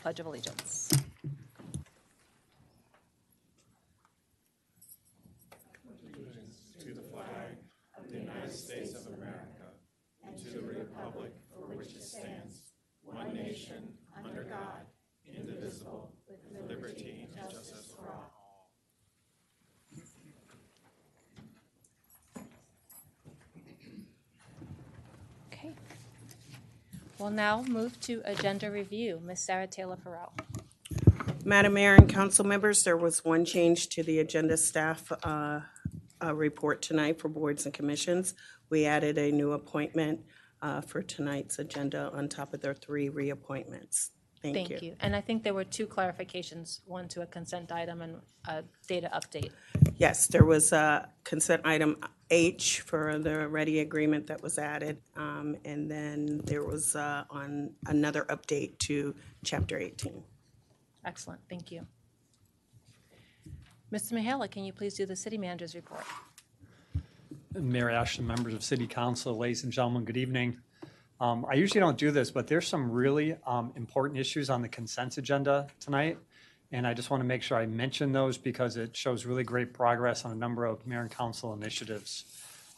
Pledge of Allegiance. To the flag of the United States of America and to the republic for which it stands, one nation, under God, indivisible, with liberty and justice for all. Okay. We'll now move to agenda review. Ms. Sarah Taylor Farrell. Madam Mayor and council members, there was one change to the agenda staff report tonight for boards and commissions. We added a new appointment for tonight's agenda on top of their 3 reappointments. Thank you. And I think there were 2 clarifications, one to a consent item and a data update. Yes, there was a consent item H for the ready agreement that was added, and then there was on another update to Chapter 18. Excellent, thank you. Mr. Mihaela, can you please do the city manager's report? Mayor Ashton, members of City Council, ladies and gentlemen, good evening. I usually don't do this, but there's some really important issues on the consent agenda tonight, and I just want to make sure I mention those because it shows really great progress on a number of mayor and council initiatives.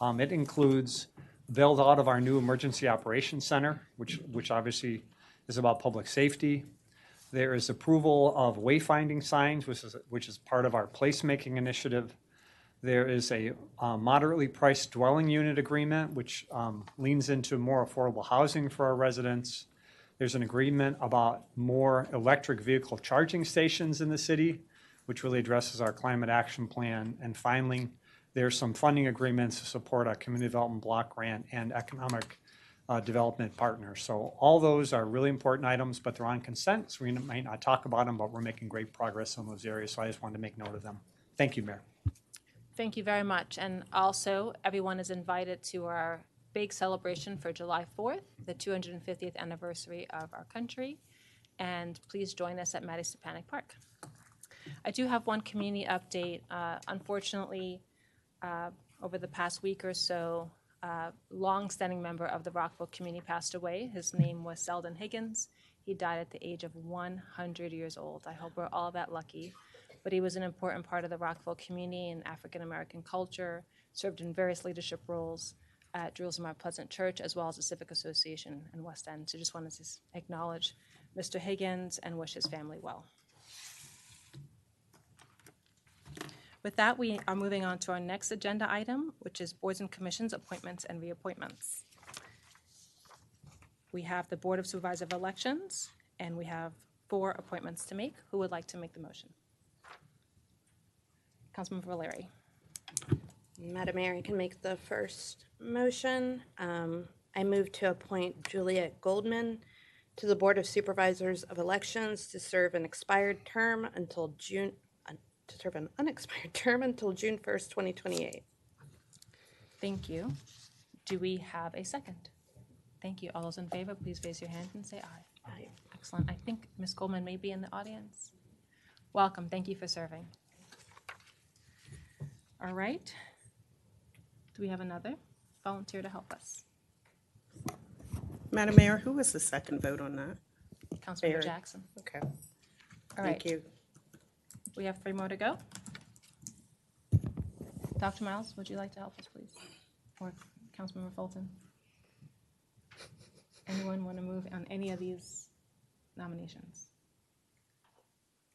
It includes build out of our new emergency operations center, which obviously is about public safety. There is approval of wayfinding signs, which is part of our placemaking initiative. There is a moderately priced dwelling unit agreement, which leans into more affordable housing for our residents. There's an agreement about more electric vehicle charging stations in the city, which really addresses our climate action plan. And finally, there's some funding agreements to support our community development block grant and economic development partners. So all those are really important items, but they're on consent, so we might not talk about them, but we're making great progress on those areas. So I just wanted to make note of them. Thank you, Mayor. Thank you very much. And also, everyone is invited to our big celebration for July 4th, the 250th anniversary of our country. And please join us at Maddie Stepanek Park. I do have one community update. Unfortunately, over the past week or so, long-standing member of the Rockville community passed away. His name was Selden Higgins. He died at the age of 100 years old. I hope we're all that lucky. But he was an important part of the Rockville community and African-American culture, served in various leadership roles at Jerusalem Our Pleasant Church, as well as the Civic Association in West End. So just wanted to acknowledge Mr. Higgins and wish his family well. With that, we are moving on to our next agenda item, which is boards and commissions, appointments and reappointments. We have the Board of Supervisors of Elections, and we have 4 appointments to make. Who would like to make the motion? Councilman Valeri. Madam Mayor, I can make the first motion. I move to appoint Juliet Goldman to the Board of Supervisors of Elections to serve an unexpired term until June 1st, 2028. Thank you. Do we have a second? Thank you. All those in favor, please raise your hand and say aye. Aye. Excellent. I think Ms. Goldman may be in the audience. Welcome. Thank you for serving. All right. Do we have another volunteer to help us? Madam Mayor, who was the second vote on that? Councilmember Mayor. Jackson. Okay. All right. Thank you. We have 3 more to go. Dr. Miles, would you like to help us, please? Or Councilmember Fulton? Anyone want to move on any of these nominations?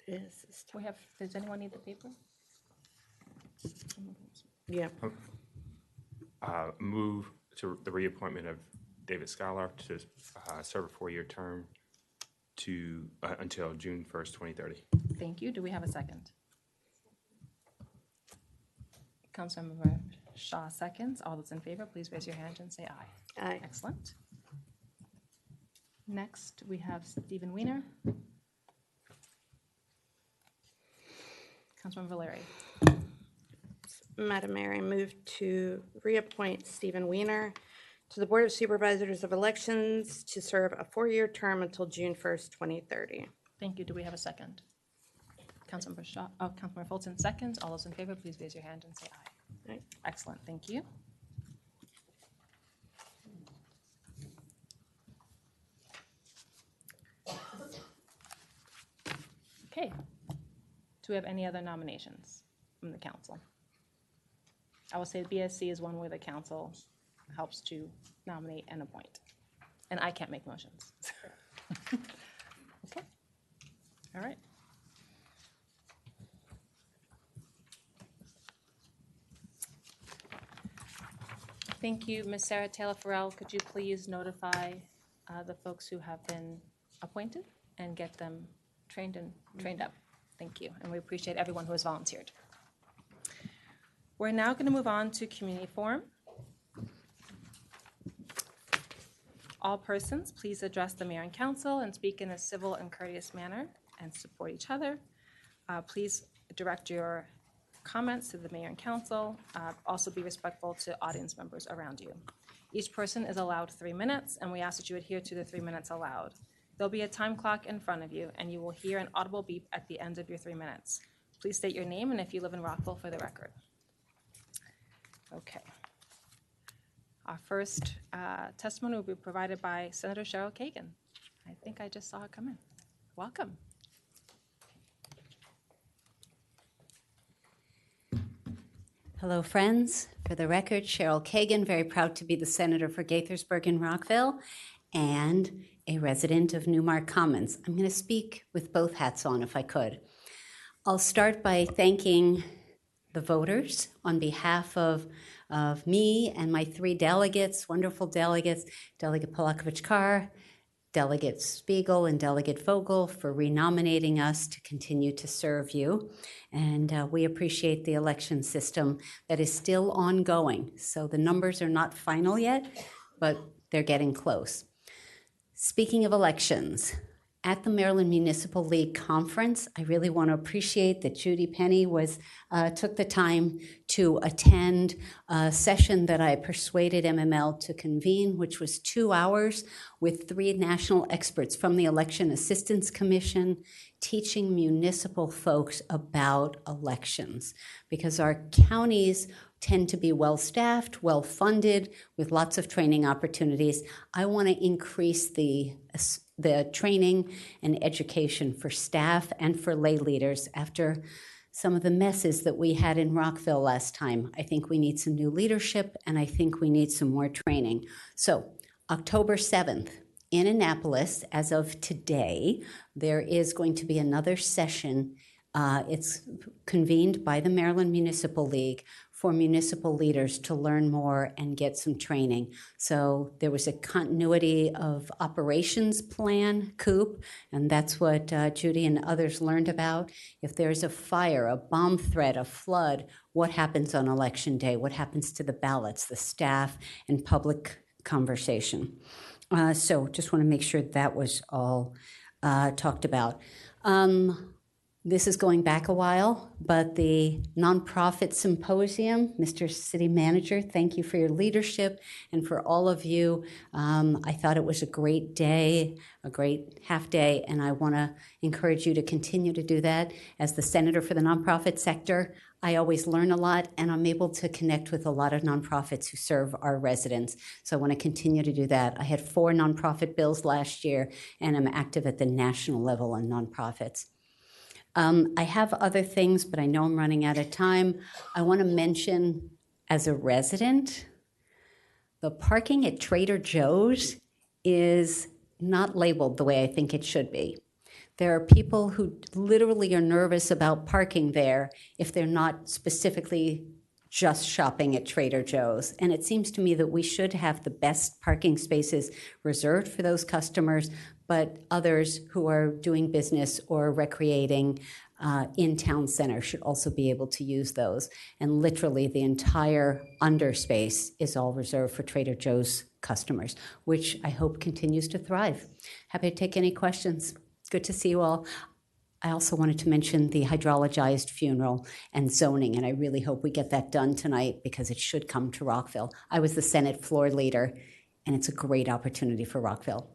Does anyone need the paper? Yeah. Move to the reappointment of David Scholar to serve a 4-year term to until June 1st, 2030. Thank you. Do we have a second? Councilmember Shaw seconds. All those in favor, please raise your hand and say aye. Aye. Excellent. Next, we have Stephen Weiner. Councilmember Valeri. Madam Mayor, I move to reappoint Stephen Weiner to the Board of Supervisors of Elections to serve a 4-year term until June 1st, 2030. Thank you. Do we have a second? Councilmember Shaw, Councilmember Fulton seconds. All those in favor, please raise your hand and say aye. Aye. Excellent. Thank you. Okay. Do we have any other nominations from the council? I will say BSC is one where the council helps to nominate and appoint. And I can't make motions. Okay. All right. Thank you, Ms. Sarah Taylor Farrell. Could you please notify the folks who have been appointed and get them trained up? Thank you, and we appreciate everyone who has volunteered. We're now going to move on to community forum. All persons, please address the mayor and council and speak in a civil and courteous manner and support each other. Please direct your comments to the mayor and council. Also be respectful to audience members around you. Each person is allowed 3 minutes, and we ask that you adhere to the 3 minutes allowed. There'll be a time clock in front of you, and you will hear an audible beep at the end of your 3 minutes. Please state your name and if you live in Rockville for the record. Okay. Our first testimony will be provided by Senator Cheryl Kagan. I think I just saw her come in. Welcome. Hello, friends. For the record, Cheryl Kagan, very proud to be the senator for Gaithersburg and Rockville and a resident of Newmark Commons. I'm going to speak with both hats on if I could. I'll start by thanking the voters on behalf of me and my 3 delegates, wonderful delegates, Delegate Polakovich-Carr, Delegate Spiegel, and Delegate Vogel for renominating us to continue to serve you. And we appreciate the election system that is still ongoing. So the numbers are not final yet, but they're getting close. Speaking of elections, at the Maryland Municipal League Conference, I really want to appreciate that Judy Penny took the time to attend a session that I persuaded MML to convene, which was 2 hours with 3 national experts from the Election Assistance Commission teaching municipal folks about elections, because our counties tend to be well-staffed, well-funded, with lots of training opportunities. I want to increase the training and education for staff and for lay leaders after some of the messes that we had in Rockville last time. I think we need some new leadership, and I think we need some more training. So October 7th, in Annapolis, as of today, there is going to be another session. It's convened by the Maryland Municipal League for municipal leaders to learn more and get some training. So there was a continuity of operations plan, COOP, and that's what Judy and others learned about. If there's a fire, a bomb threat, a flood, what happens on election day? What happens to the ballots, the staff, and public conversation? So just want to make sure that was all talked about. This is going back a while, but the nonprofit symposium, Mr. City Manager, thank you for your leadership and for all of you. I thought it was a great day, a great half day, and I want to encourage you to continue to do that. As the senator for the nonprofit sector, I always learn a lot, and I'm able to connect with a lot of nonprofits who serve our residents. So I want to continue to do that. I had 4 nonprofit bills last year, and I'm active at the national level on nonprofits. I have other things, but I know I'm running out of time. I want to mention, as a resident, the parking at Trader Joe's is not labeled the way I think it should be. There are people who literally are nervous about parking there if they're not specifically just shopping at Trader Joe's. And it seems to me that we should have the best parking spaces reserved for those customers, but others who are doing business or recreating in town center should also be able to use those. And literally the entire underspace is all reserved for Trader Joe's customers, which I hope continues to thrive. Happy to take any questions. Good to see you all. I also wanted to mention the hydrologized funeral and zoning, and I really hope we get that done tonight because it should come to Rockville. I was the Senate floor leader, and it's a great opportunity for Rockville.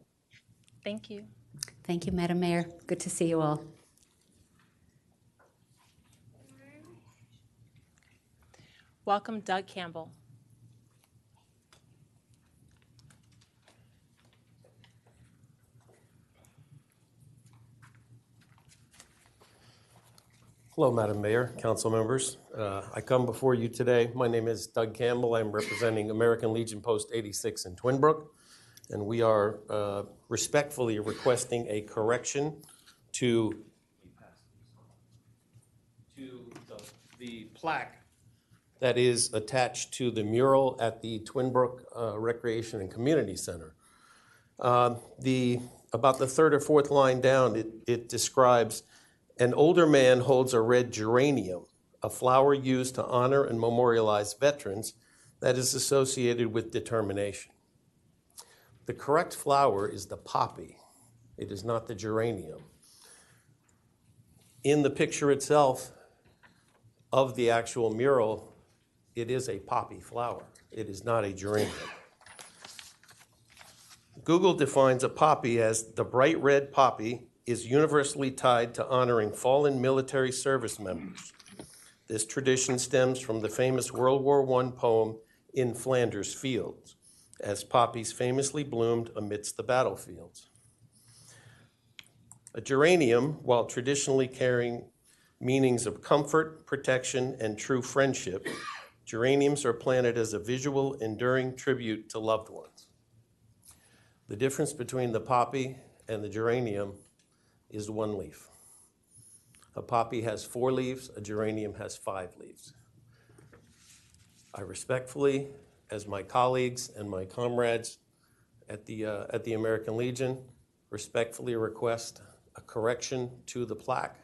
Thank you. Thank you, Madam Mayor. Good to see you all. Welcome, Doug Campbell. Hello, Madam Mayor, council members. I come before you today. My name is Doug Campbell. I'm representing American Legion Post 86 in Twin Brook, and we are respectfully requesting a correction to the plaque that is attached to the mural at the Twin Brook Recreation and Community Center. About the third or fourth line down, it describes an older man holds a red geranium, a flower used to honor and memorialize veterans that is associated with determination. The correct flower is the poppy. It is not the geranium. In the picture itself of the actual mural, it is a poppy flower. It is not a geranium. Google defines a poppy as the bright red poppy is universally tied to honoring fallen military service members. This tradition stems from the famous World War I poem, In Flanders Fields, as poppies famously bloomed amidst the battlefields. A geranium, while traditionally carrying meanings of comfort, protection, and true friendship, geraniums are planted as a visual, enduring tribute to loved ones. The difference between the poppy and the geranium is one leaf. A poppy has 4 leaves, a geranium has 5 leaves. I respectfully, as my colleagues and my comrades at the American Legion, respectfully request a correction to the plaque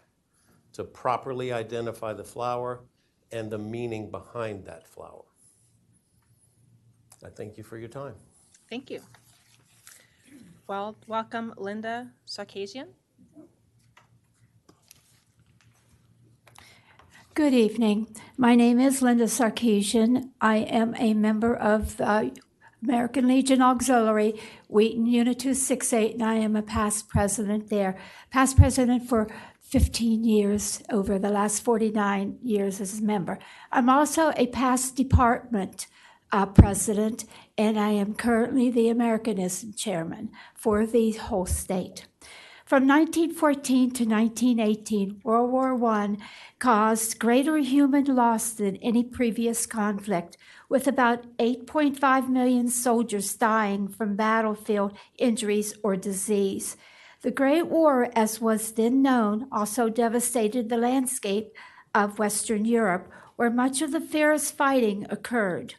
to properly identify the flower and the meaning behind that flower. I thank you for your time. Thank you. Well, welcome Linda Sarkisian. Good evening. My name is Linda Sarkisian. I am a member of the American Legion Auxiliary, Wheaton Unit 268, and I am a past president there. Past president for 15 years, over the last 49 years as a member. I'm also a past department president, and I am currently the Americanism chairman for the whole state. From 1914 to 1918, World War I caused greater human loss than any previous conflict, with about 8.5 million soldiers dying from battlefield injuries or disease. The Great War, as was then known, also devastated the landscape of Western Europe, where much of the fierce fighting occurred.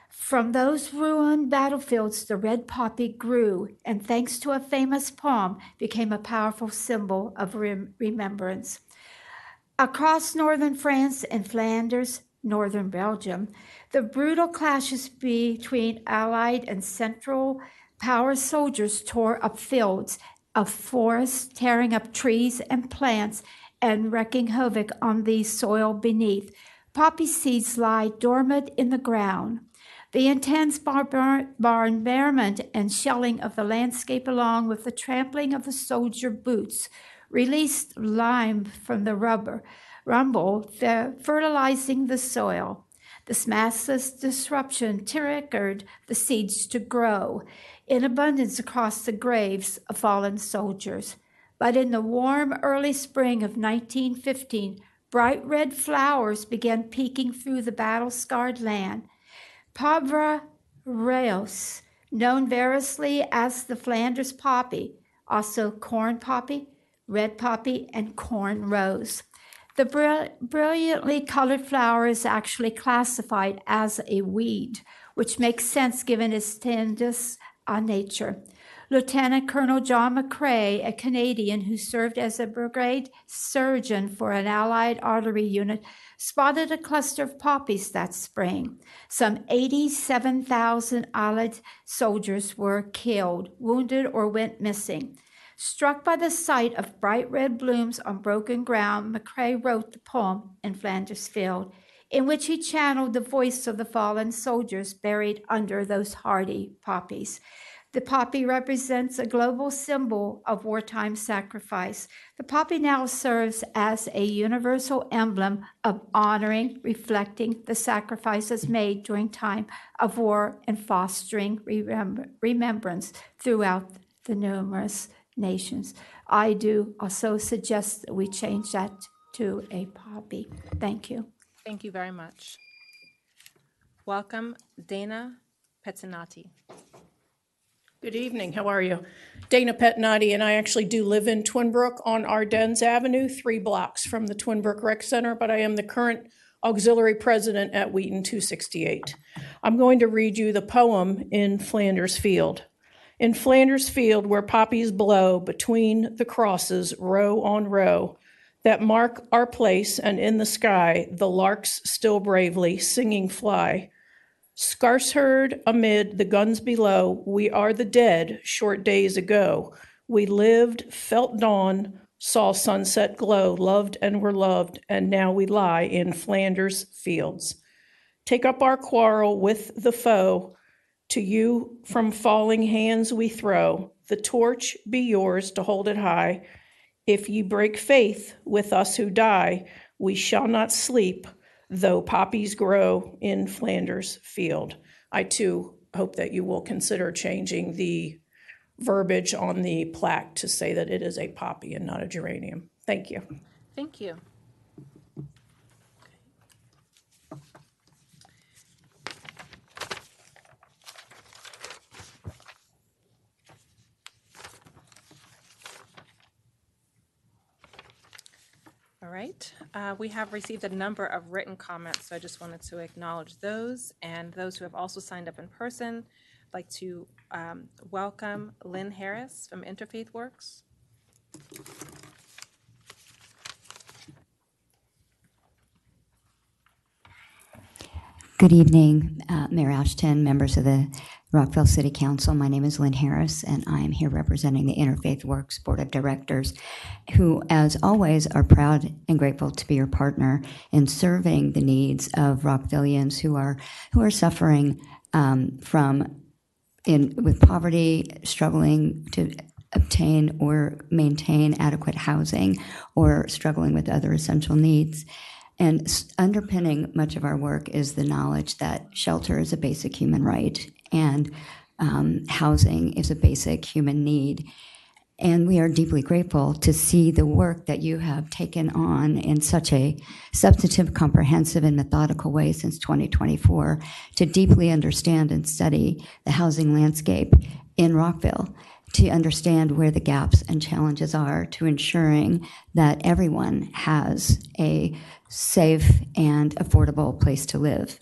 From those ruined battlefields, the red poppy grew, and thanks to a famous poem, became a powerful symbol of remembrance. Across northern France and Flanders, northern Belgium, the brutal clashes between Allied and Central Power soldiers tore up fields of forests, tearing up trees and plants, and wreaking havoc on the soil beneath. Poppy seeds lie dormant in the ground. The intense bombardment and shelling of the landscape, along with the trampling of the soldier boots, released lime from the rumble, fertilizing the soil. This massive disruption triggered the seeds to grow in abundance across the graves of fallen soldiers. But in the warm early spring of 1915, bright red flowers began peeking through the battle-scarred land. Pauvre Reos, known variously as the Flanders poppy, also corn poppy, red poppy, and corn rose. The brilliantly colored flower is actually classified as a weed, which makes sense given its tendous nature. Lieutenant Colonel John McCrae, a Canadian who served as a brigade surgeon for an Allied artillery unit, spotted a cluster of poppies that spring. Some 87,000 Allied soldiers were killed, wounded, or went missing. Struck by the sight of bright red blooms on broken ground, McCrae wrote the poem In Flanders Field, in which he channeled the voice of the fallen soldiers buried under those hardy poppies. The poppy represents a global symbol of wartime sacrifice. The poppy now serves as a universal emblem of honoring, reflecting the sacrifices made during time of war and fostering remembrance throughout the numerous nations. I do also suggest that we change that to a poppy. Thank you. Thank you very much. Welcome, Dana Pezzinotti. Good evening. How are you? Dana Petnati, and I actually do live in Twin Brook on Ardennes Avenue, 3 blocks from the Twin Brook Rec Center, but I am the current auxiliary president at Wheaton 268. I'm going to read you the poem In Flanders Field. In Flanders Field, where poppies blow between the crosses, row on row, that mark our place, and in the sky, the larks still bravely singing fly. Scarce heard amid the guns below, we are the dead short days ago. We lived, felt dawn, saw sunset glow, loved and were loved, and now we lie in Flanders fields. Take up our quarrel with the foe, to you from falling hands we throw. The torch be yours to hold it high. If ye break faith with us who die, we shall not sleep, though poppies grow in Flanders field. I too hope that you will consider changing the verbiage on the plaque to say that it is a poppy and not a geranium. Thank you. Thank you. All right. We have received a number of written comments, so I just wanted to acknowledge those. And those who have also signed up in person, I'd like to welcome Lynn Harris from Interfaith Works. Good evening, Mayor Ashton, members of the Rockville City Council. My name is Lynn Harris, and I am here representing the Interfaith Works Board of Directors, who, as always, are proud and grateful to be your partner in serving the needs of Rockvillians who are suffering with poverty, struggling to obtain or maintain adequate housing, or struggling with other essential needs. And underpinning much of our work is the knowledge that shelter is a basic human right and housing is a basic human need. And we are deeply grateful to see the work that you have taken on in such a substantive, comprehensive, and methodical way since 2024 to deeply understand and study the housing landscape in Rockville, to understand where the gaps and challenges are, to ensuring that everyone has a safe and affordable place to live.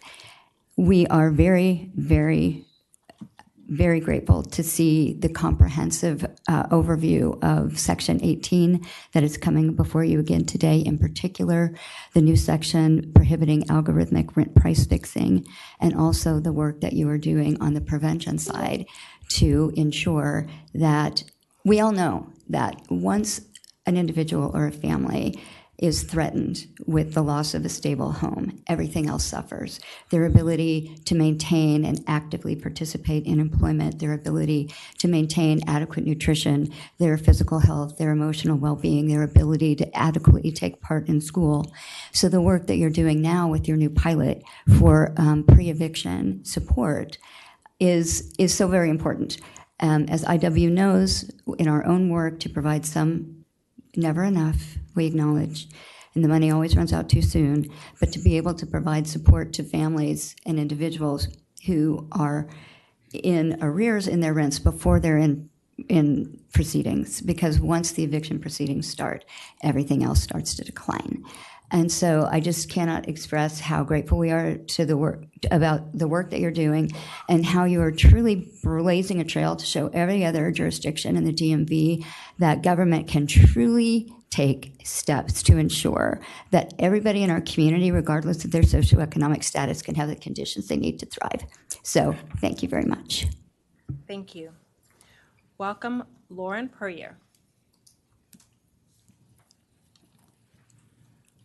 We are very, very, very grateful to see the comprehensive overview of Section 18 that is coming before you again today, in particular, the new section prohibiting algorithmic rent price fixing, and also the work that you are doing on the prevention side to ensure that we all know that once an individual or a family is threatened with the loss of a stable home, everything else suffers. Their ability to maintain and actively participate in employment, their ability to maintain adequate nutrition, their physical health, their emotional well-being, their ability to adequately take part in school. So the work that you're doing now with your new pilot for pre-eviction support is so very important. As IW knows, in our own work to provide some, never enough, we acknowledge, and the money always runs out too soon, but to be able to provide support to families and individuals who are in arrears in their rents before they're in proceedings, because once the eviction proceedings start, everything else starts to decline. And so I just cannot express how grateful we are to the work, about the work that you're doing, and how you are truly blazing a trail to show every other jurisdiction in the DMV that government can truly take steps to ensure that everybody in our community, regardless of their socioeconomic status, can have the conditions they need to thrive. So thank you very much. Thank you. Welcome, Lauren Puryear.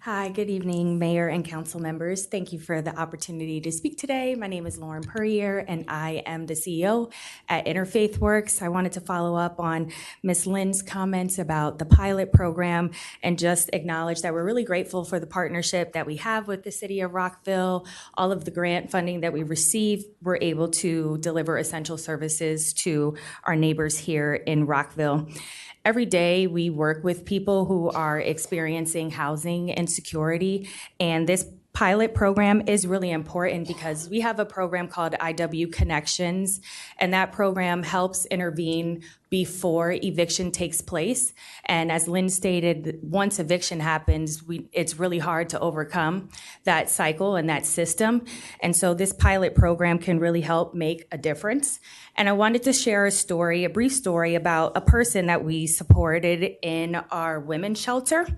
Hi, good evening, Mayor and Council members. Thank you for the opportunity to speak today. My name is Lauren Puryear, and I am the CEO at Interfaith Works. I wanted to follow up on Ms. Lynn's comments about the pilot program and just acknowledge that we're really grateful for the partnership that we have with the City of Rockville. All of the grant funding that we receive, we're able to deliver essential services to our neighbors here in Rockville. every day we work with people who are experiencing housing insecurity, and this pilot program is really important because we have a program called IW Connections, and that program helps intervene before eviction takes place. And as Lynn stated, once eviction happens, it's really hard to overcome that cycle and that system. And so this pilot program can really help make a difference. And I wanted to share a brief story about a person that we supported in our women's shelter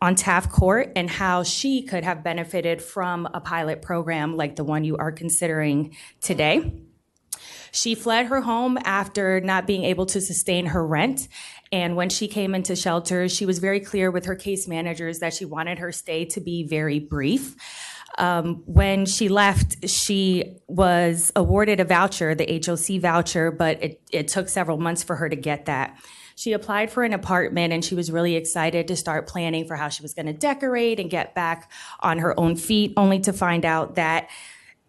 on Taft Court and how she could have benefited from a pilot program like the one you are considering today. She fled her home after not being able to sustain her rent. And when she came into shelter, she was very clear with her case managers that she wanted her stay to be very brief. When she left, she was awarded a voucher, the HOC voucher, but it took several months for her to get that. She applied for an apartment and she was really excited to start planning for how she was going to decorate and get back on her own feet, only to find out that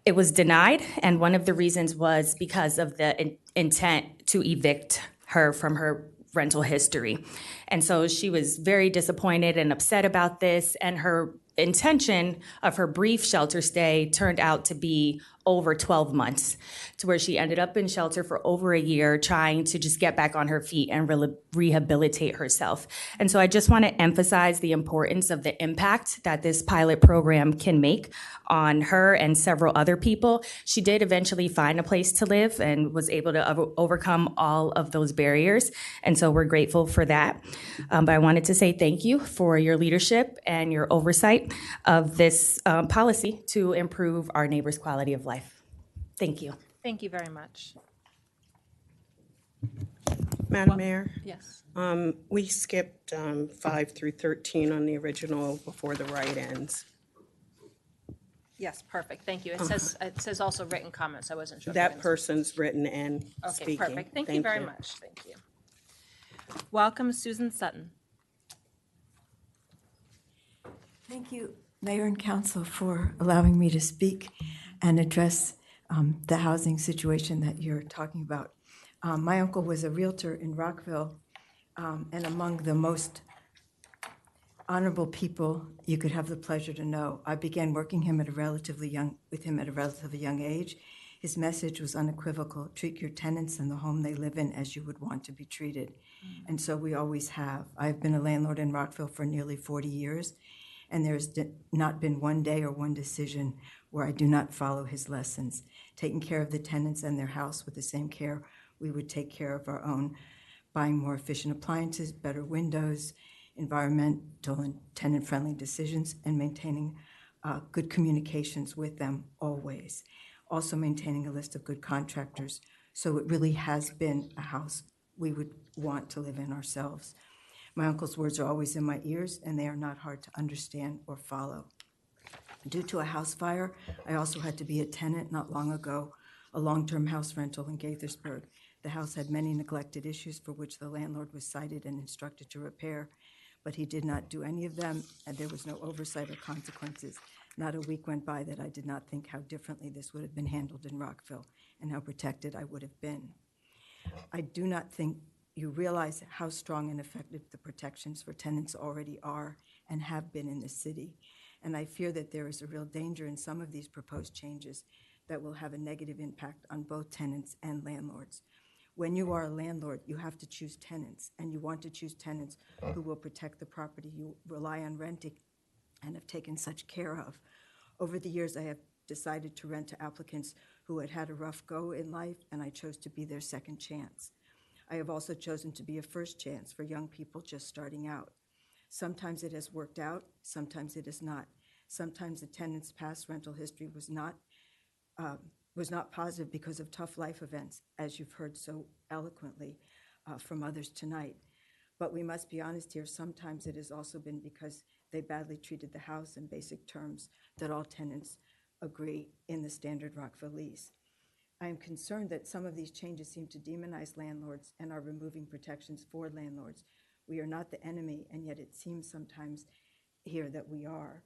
it was denied. And one of the reasons was because of the intent to evict her from her rental history. And so she was very disappointed and upset about this, and her intention of her brief shelter stay turned out to be over 12 months, to where she ended up in shelter for over a year trying to just get back on her feet and rehabilitate herself. And so I just want to emphasize the importance of the impact that this pilot program can make on her and several other people. She did eventually find a place to live and was able to overcome all of those barriers. And so we're grateful for that. But I wanted to say thank you for your leadership and your oversight of this policy to improve our neighbors' quality of life. Thank you. Thank you very much. Madam Mayor, Yes. we skipped 5 through 13 on the original before the right ends. Yes, perfect. Thank you. It says also written comments. I wasn't sure. if That you're gonna- person's written and Okay, speaking. perfect. Thank you very much. Thank you. Welcome, Susan Sutton. Thank you, Mayor and Council, for allowing me to speak and address the housing situation that you're talking about. My uncle was a realtor in Rockville, and among the most honorable people you could have the pleasure to know. I began working with him at a relatively young age. His message was unequivocal: treat your tenants and the home they live in as you would want to be treated. And so we always have. I've been a landlord in Rockville for nearly 40 years, and there's not been one day or one decision where I do not follow his lessons. Taking care of the tenants and their house with the same care we would take care of our own, buying more efficient appliances, better windows, environmental and tenant-friendly decisions, and maintaining good communications with them always. Also maintaining a list of good contractors. So it really has been a house we would want to live in ourselves. My uncle's words are always in my ears, and they are not hard to understand or follow. Due to a house fire, I also had to be a tenant not long ago, a long-term house rental in Gaithersburg. The house had many neglected issues for which the landlord was cited and instructed to repair, but he did not do any of them, and there was no oversight or consequences. Not a week went by that I did not think how differently this would have been handled in Rockville and how protected I would have been. I do not think you realize how strong and effective the protections for tenants already are and have been in the city. And I fear that there is a real danger in some of these proposed changes that will have a negative impact on both tenants and landlords. When you are a landlord, you have to choose tenants, and you want to choose tenants who will protect the property you rely on renting and have taken such care of. Over the years, I have decided to rent to applicants who had had a rough go in life, and I chose to be their second chance. I have also chosen to be a first chance for young people just starting out. Sometimes it has worked out, sometimes it has not. Sometimes the tenant's past rental history was not positive because of tough life events, as you've heard so eloquently from others tonight. But we must be honest here, sometimes it has also been because they badly treated the house in basic terms that all tenants agree in the standard Rockville lease. I am concerned that some of these changes seem to demonize landlords and are removing protections for landlords. We are not the enemy, and yet it seems sometimes here that we are.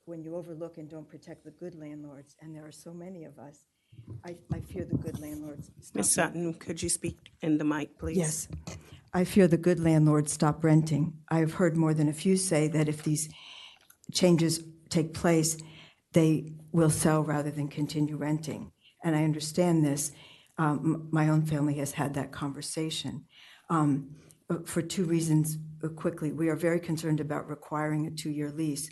When you overlook and don't protect the good landlords, and there are so many of us, I fear the good landlords stop. Ms. Sutton, could you speak in the mic, please? Yes. I fear the good landlords stop renting. I have heard more than a few say that if these changes take place, they will sell rather than continue renting. And I understand this. My own family has had that conversation. For two reasons, quickly. We are very concerned about requiring a 2-year lease.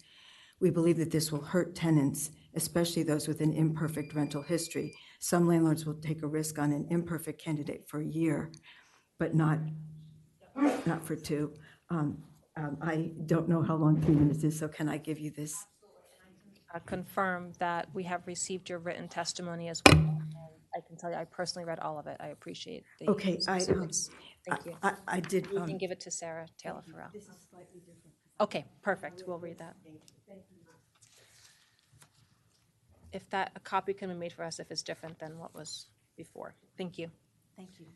We believe that this will hurt tenants, especially those with an imperfect rental history. Some landlords will take a risk on an imperfect candidate for a year, but not for 2. I don't know how long 3 minutes is, so can I give you this? Confirm that we have received your written testimony as well. And I can tell you, I personally read all of it. I appreciate the Okay, specifics. Thank you. I did. You can give it to Sarah Taylor Farrell. This is slightly different. Okay, perfect. We'll read that. If that, a copy can be made for us if it's different than what was before. Thank you. Thank you.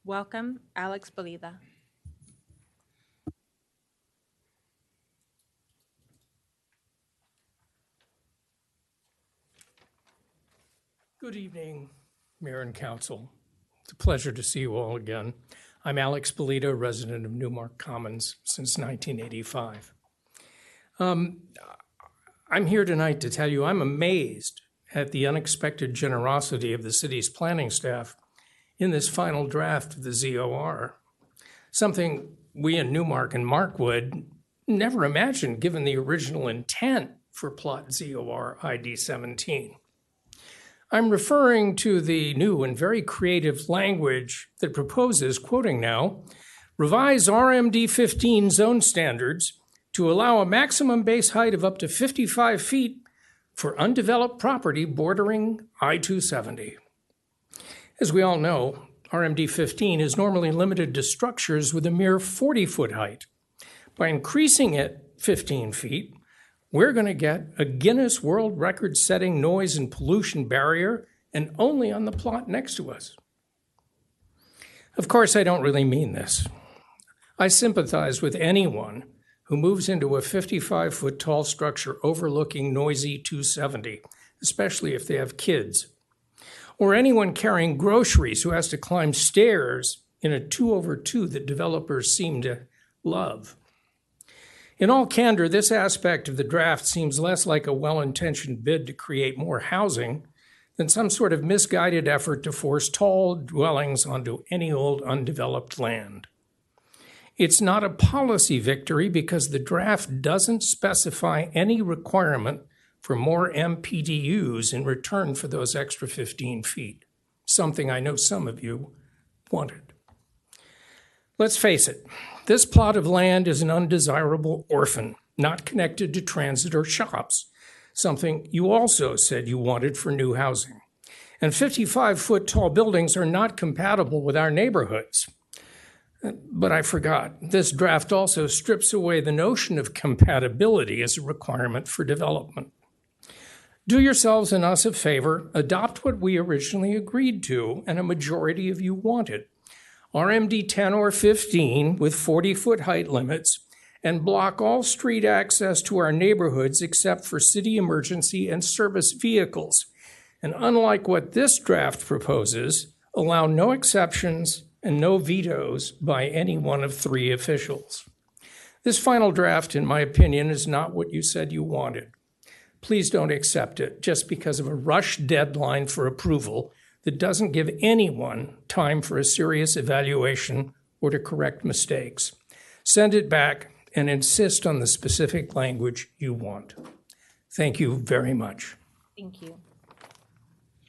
Welcome, Alex Belida. Good evening, Mayor and Council. It's a pleasure to see you all again. I'm Alex Belida, resident of Newmark Commons since 1985. I'm here tonight to tell you I'm amazed at the unexpected generosity of the city's planning staff in this final draft of the ZOR, something we in Newmark and Markwood never imagined given the original intent for Plot ZOR ID 17. I'm referring to the new and very creative language that proposes, quoting now, revise RMD 15 zone standards to allow a maximum base height of up to 55 feet for undeveloped property bordering I-270. As we all know, RMD 15 is normally limited to structures with a mere 40-foot height. By increasing it 15 feet, we're going to get a Guinness World Record-setting noise and pollution barrier, and only on the plot next to us. Of course, I don't really mean this. I sympathize with anyone who moves into a 55-foot tall structure overlooking noisy 270, especially if they have kids, or anyone carrying groceries who has to climb stairs in a 2-over-2 that developers seem to love. In all candor, this aspect of the draft seems less like a well-intentioned bid to create more housing than some sort of misguided effort to force tall dwellings onto any old undeveloped land. It's not a policy victory because the draft doesn't specify any requirement for more MPDUs in return for those extra 15 feet, something I know some of you wanted. Let's face it, this plot of land is an undesirable orphan, not connected to transit or shops, something you also said you wanted for new housing. And 55-foot tall buildings are not compatible with our neighborhoods. But I forgot, this draft also strips away the notion of compatibility as a requirement for development. Do yourselves and us a favor, adopt what we originally agreed to and a majority of you wanted. RMD 10 or 15 with 40-foot height limits, and block all street access to our neighborhoods except for city emergency and service vehicles. And unlike what this draft proposes, allow no exceptions and no vetoes by any one of 3 officials. This final draft, in my opinion, is not what you said you wanted. Please don't accept it just because of a rush deadline for approval that doesn't give anyone time for a serious evaluation or to correct mistakes. Send it back and insist on the specific language you want. Thank you very much. Thank you.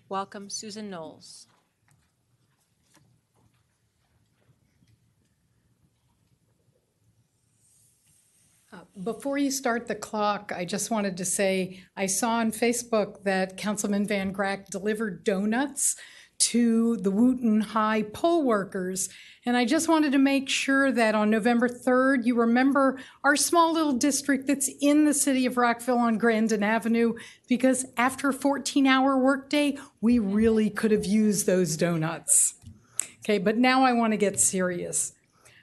Welcome, Susan Knowles. Before you start the clock, I just wanted to say I saw on Facebook that Councilman Van Grack delivered donuts to the Wooten High poll workers. And I just wanted to make sure that on November 3rd, you remember our small little district that's in the city of Rockville on Grandin Avenue, because after a 14-hour workday, we really could have used those donuts. Okay, but now I want to get serious.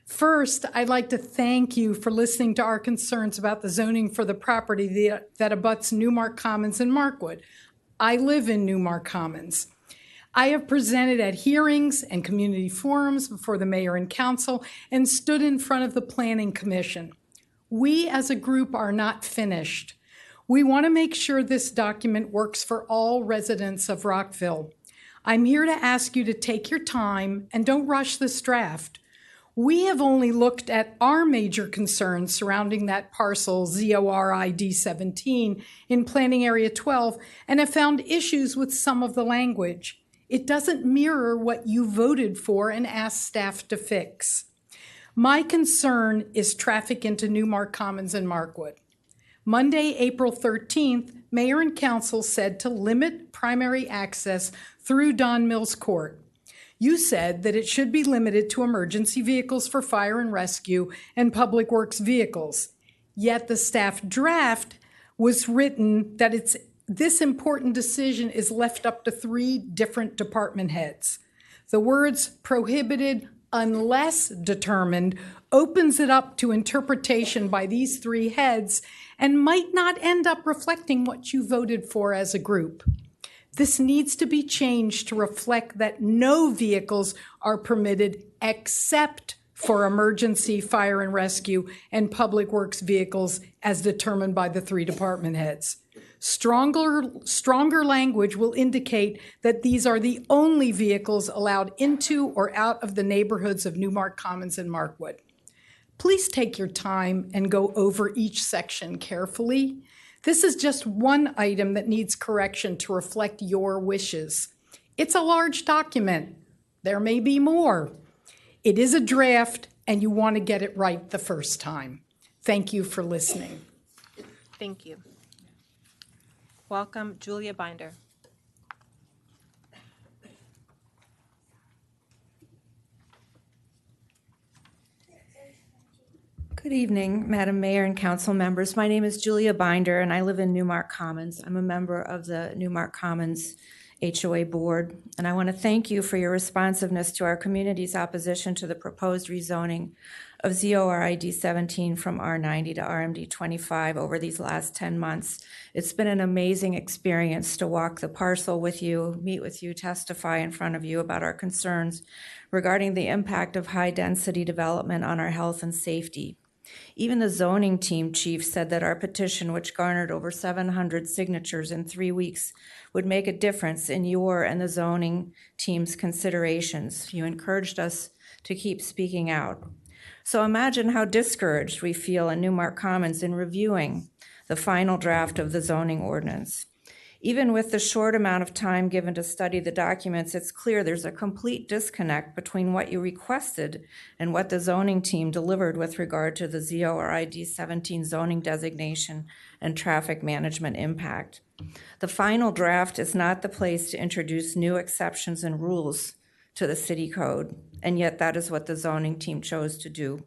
First, I'd like to thank you for listening to our concerns about the zoning for the property that abuts Newmark Commons and Markwood. I live in Newmark Commons. I have presented at hearings and community forums before the mayor and council and stood in front of the Planning Commission. We as a group are not finished. We want to make sure this document works for all residents of Rockville. I'm here to ask you to take your time and don't rush this draft. We have only looked at our major concerns surrounding that parcel ZORID 17 in Planning Area 12 and have found issues with some of the language. It doesn't mirror what you voted for and asked staff to fix. My concern is traffic into Newmark Commons and Markwood. Monday, April 13th, Mayor and Council said to limit primary access through Don Mills Court. You said that it should be limited to emergency vehicles for fire and rescue and public works vehicles. Yet the staff draft was written that this important decision is left up to 3 different department heads. The words prohibited unless determined opens it up to interpretation by these 3 heads and might not end up reflecting what you voted for as a group. This needs to be changed to reflect that no vehicles are permitted except for emergency, fire and rescue, and public works vehicles as determined by the 3 department heads. Stronger language will indicate that these are the only vehicles allowed into or out of the neighborhoods of Newmark Commons and Markwood. Please take your time and go over each section carefully. This is just one item that needs correction to reflect your wishes. It's a large document. There may be more. It is a draft, and you want to get it right the first time. Thank you for listening. Thank you. Welcome, Julia Binder. Good evening, Madam Mayor and council members. My name is Julia Binder, and I live in Newmark Commons. I'm a member of the Newmark Commons HOA Board, and I want to thank you for your responsiveness to our community's opposition to the proposed rezoning of ZORID 17 from R90 to RMD 25 over these last 10 months. It's been an amazing experience to walk the parcel with you, meet with you, testify in front of you about our concerns regarding the impact of high-density development on our health and safety. Even the zoning team chief said that our petition, which garnered over 700 signatures in 3 weeks, would make a difference in your and the zoning team's considerations. You encouraged us to keep speaking out. So imagine how discouraged we feel in Newmark Commons in reviewing the final draft of the zoning ordinance. Even with the short amount of time given to study the documents, it's clear there's a complete disconnect between what you requested and what the zoning team delivered with regard to the ZORID 17 zoning designation and traffic management impact. The final draft is not the place to introduce new exceptions and rules to the city code, and yet that is what the zoning team chose to do.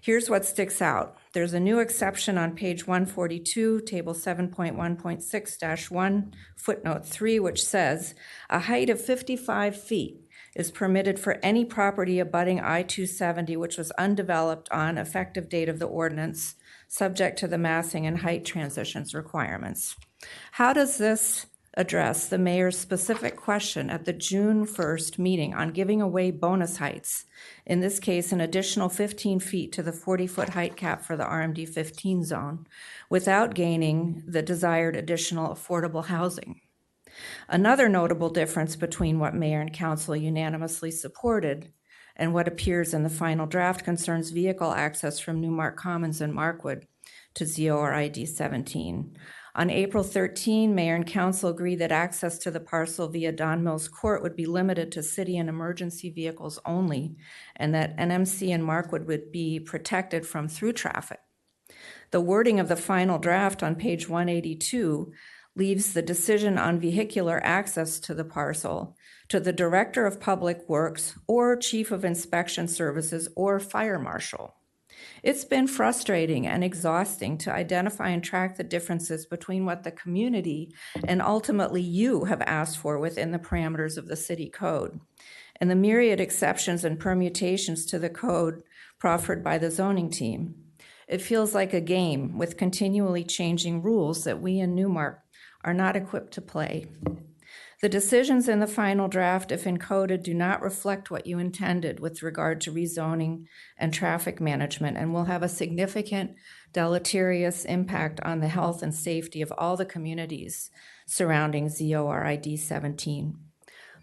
Here's what sticks out. There's a new exception on page 142, table 7.1.6-1, footnote 3, which says, a height of 55 feet is permitted for any property abutting I-270 which was undeveloped on effective date of the ordinance, subject to the massing and height transitions requirements. How does this address the mayor's specific question at the June 1st meeting on giving away bonus heights, in this case an additional 15 feet to the 40-foot height cap for the RMD 15 zone, without gaining the desired additional affordable housing? Another notable difference between what mayor and council unanimously supported and what appears in the final draft concerns vehicle access from Newmark Commons and Markwood to ZORID 17. On April 13, Mayor and Council agreed that access to the parcel via Don Mills Court would be limited to city and emergency vehicles only, and that NMC and Markwood would be protected from through traffic. The wording of the final draft on page 182 leaves the decision on vehicular access to the parcel to the Director of Public Works or Chief of Inspection Services or Fire Marshal. It's been frustrating and exhausting to identify and track the differences between what the community and ultimately you have asked for within the parameters of the city code, and the myriad exceptions and permutations to the code proffered by the zoning team. It feels like a game with continually changing rules that we in Newmark are not equipped to play. The decisions in the final draft, if encoded, do not reflect what you intended with regard to rezoning and traffic management and will have a significant deleterious impact on the health and safety of all the communities surrounding ZORID 17.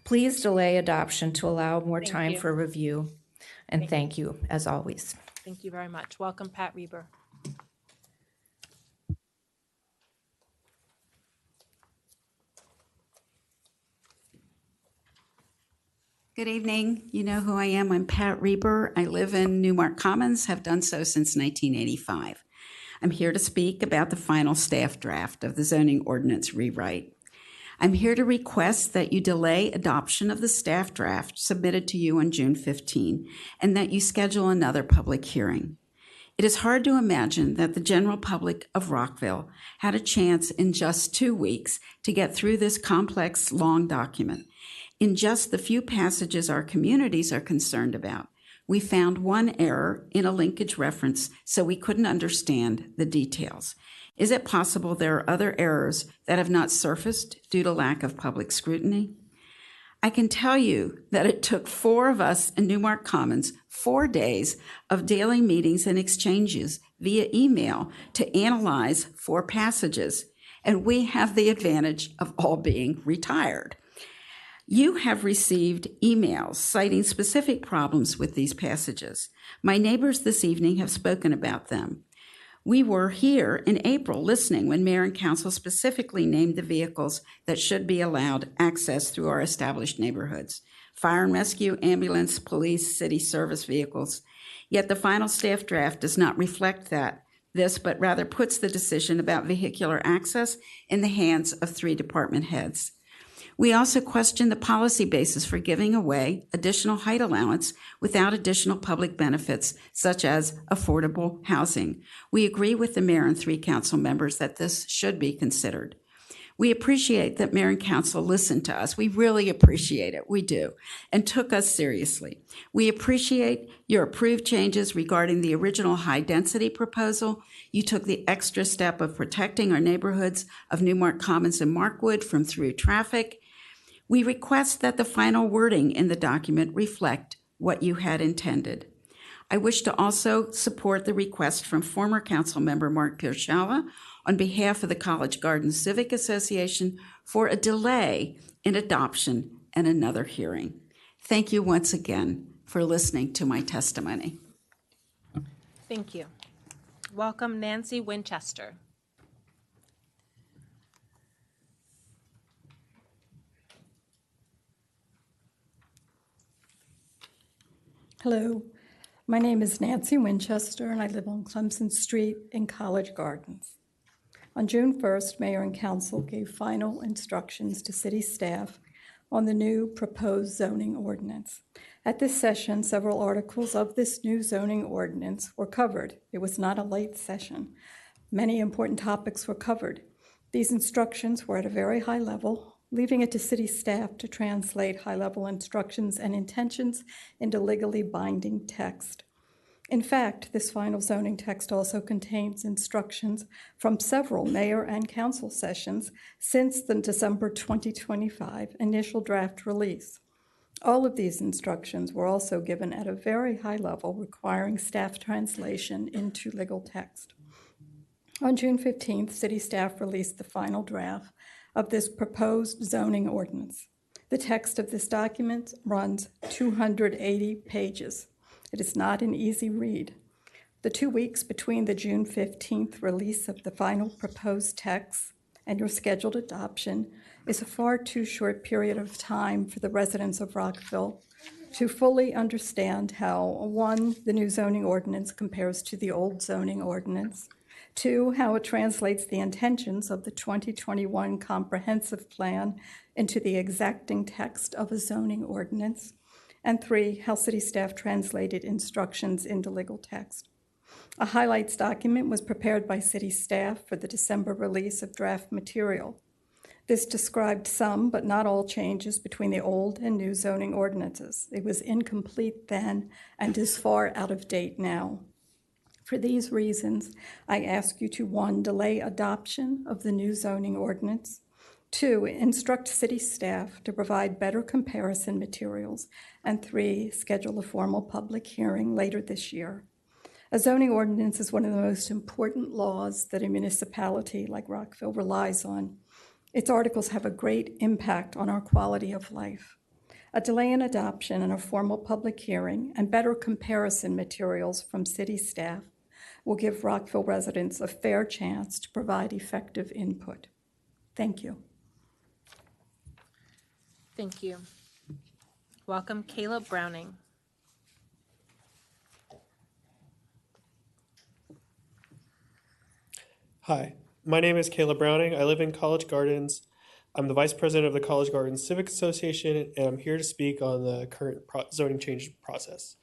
Please delay adoption to allow more time you. for review, and thank you, as always. Thank you very much. Welcome, Pat Reber. Good evening. You know who I am. I'm Pat Reber. I live in Newmark Commons, have done so since 1985. I'm here to speak about the final staff draft of the zoning ordinance rewrite. I'm here to request that you delay adoption of the staff draft submitted to you on June 15 and that you schedule another public hearing. It is hard to imagine that the general public of Rockville had a chance in just 2 weeks to get through this complex, long document. In just the few passages our communities are concerned about, we found one error in a linkage reference, so we couldn't understand the details. Is it possible there are other errors that have not surfaced due to lack of public scrutiny? I can tell you that it took 4 of us in Newmark Commons 4 days of daily meetings and exchanges via email to analyze 4 passages, and we have the advantage of all being retired. You have received emails citing specific problems with these passages. My neighbors this evening have spoken about them. We were here in April listening when Mayor and Council specifically named the vehicles that should be allowed access through our established neighborhoods: fire and rescue, ambulance, police, city service vehicles. Yet the final staff draft does not reflect this, but rather puts the decision about vehicular access in the hands of 3 department heads. We also question the policy basis for giving away additional height allowance without additional public benefits, such as affordable housing. We agree with the mayor and 3 council members that this should be considered. We appreciate that mayor and council listened to us. We really appreciate it. We do, and took us seriously. We appreciate your approved changes regarding the original high-density proposal. You took the extra step of protecting our neighborhoods of Newmark Commons and Markwood from through traffic. We request that the final wording in the document reflect what you had intended. I wish to also support the request from former council member Mark Pirshala on behalf of the College Garden Civic Association for a delay in adoption and another hearing. Thank you once again for listening to my testimony. Thank you. Welcome, Nancy Winchester. Hello, my name is Nancy Winchester, and I live on Clemson Street in College Gardens. On June 1st, Mayor and Council gave final instructions to city staff on the new proposed zoning ordinance. At this session, several articles of this new zoning ordinance were covered. It was not a late session. Many important topics were covered. These instructions were at a very high level, leaving it to city staff to translate high-level instructions and intentions into legally binding text. In fact, this final zoning text also contains instructions from several mayor and council sessions since the December 2025 initial draft release. All of these instructions were also given at a very high level, requiring staff translation into legal text. On June 15th, city staff released the final draft of this proposed zoning ordinance. The text of this document runs 280 pages. It is not an easy read. The 2 weeks between the June 15th release of the final proposed text and your scheduled adoption is a far too short period of time for the residents of Rockville to fully understand how, 1, the new zoning ordinance compares to the old zoning ordinance, 2, how it translates the intentions of the 2021 comprehensive plan into the exacting text of a zoning ordinance, and 3, how city staff translated instructions into legal text. A highlights document was prepared by city staff for the December release of draft material. This described some, but not all, changes between the old and new zoning ordinances. It was incomplete then and is far out of date now. For these reasons, I ask you to, 1, delay adoption of the new zoning ordinance, 2, instruct city staff to provide better comparison materials. And 3, schedule a formal public hearing later this year. A zoning ordinance is one of the most important laws that a municipality like Rockville relies on. Its articles have a great impact on our quality of life. A delay in adoption and a formal public hearing and better comparison materials from city staff will give Rockville residents a fair chance to provide effective input. Thank you. Thank you. Welcome, Caleb Browning. Hi, my name is Caleb Browning. I live in College Gardens. I'm the Vice President of the College Gardens Civic Association, and I'm here to speak on the current zoning change process.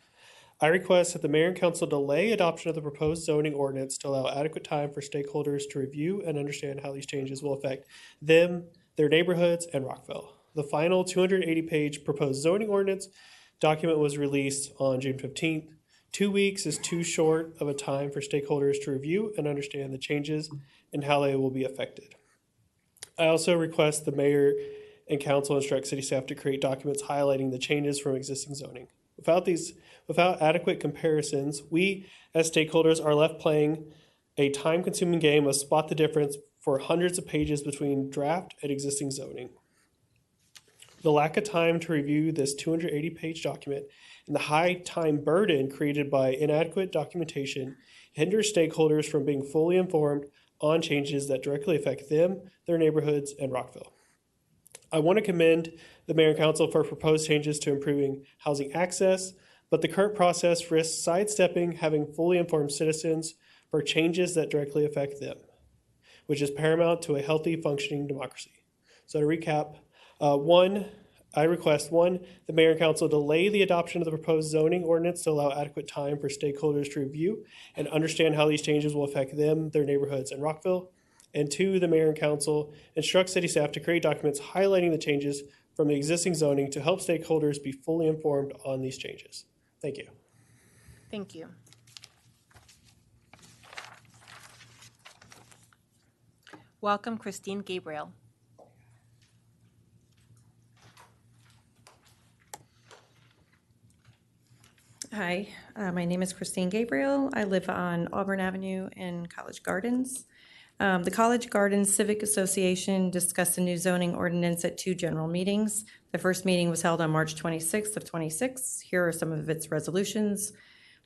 I request that the Mayor and Council delay adoption of the proposed zoning ordinance to allow adequate time for stakeholders to review and understand how these changes will affect them, their neighborhoods, and Rockville. The final 280-page proposed zoning ordinance document was released on June 15th. 2 weeks is too short of a time for stakeholders to review and understand the changes and how they will be affected. I also request the Mayor and Council instruct city staff to create documents highlighting the changes from existing zoning. Without adequate comparisons, we as stakeholders are left playing a time-consuming game of spot the difference for hundreds of pages between draft and existing zoning. The lack of time to review this 280-page document and the high time burden created by inadequate documentation hinders stakeholders from being fully informed on changes that directly affect them, their neighborhoods, and Rockville. I want to commend the Mayor and Council for proposed changes to improving housing access, but the current process risks sidestepping having fully informed citizens for changes that directly affect them, which is paramount to a healthy, functioning democracy. So to recap, I request the Mayor and Council delay the adoption of the proposed zoning ordinance to allow adequate time for stakeholders to review and understand how these changes will affect them, their neighborhoods, and Rockville. And 2, the Mayor and Council instruct city staff to create documents highlighting the changes from the existing zoning to help stakeholders be fully informed on these changes. Thank you. Thank you. Welcome, Christine Gabriel. Hi, my name is Christine Gabriel. I live on Auburn Avenue in College Gardens. The College Gardens Civic Association discussed the new zoning ordinance at 2 general meetings. The first meeting was held on March 26th of 26. Here are some of its resolutions.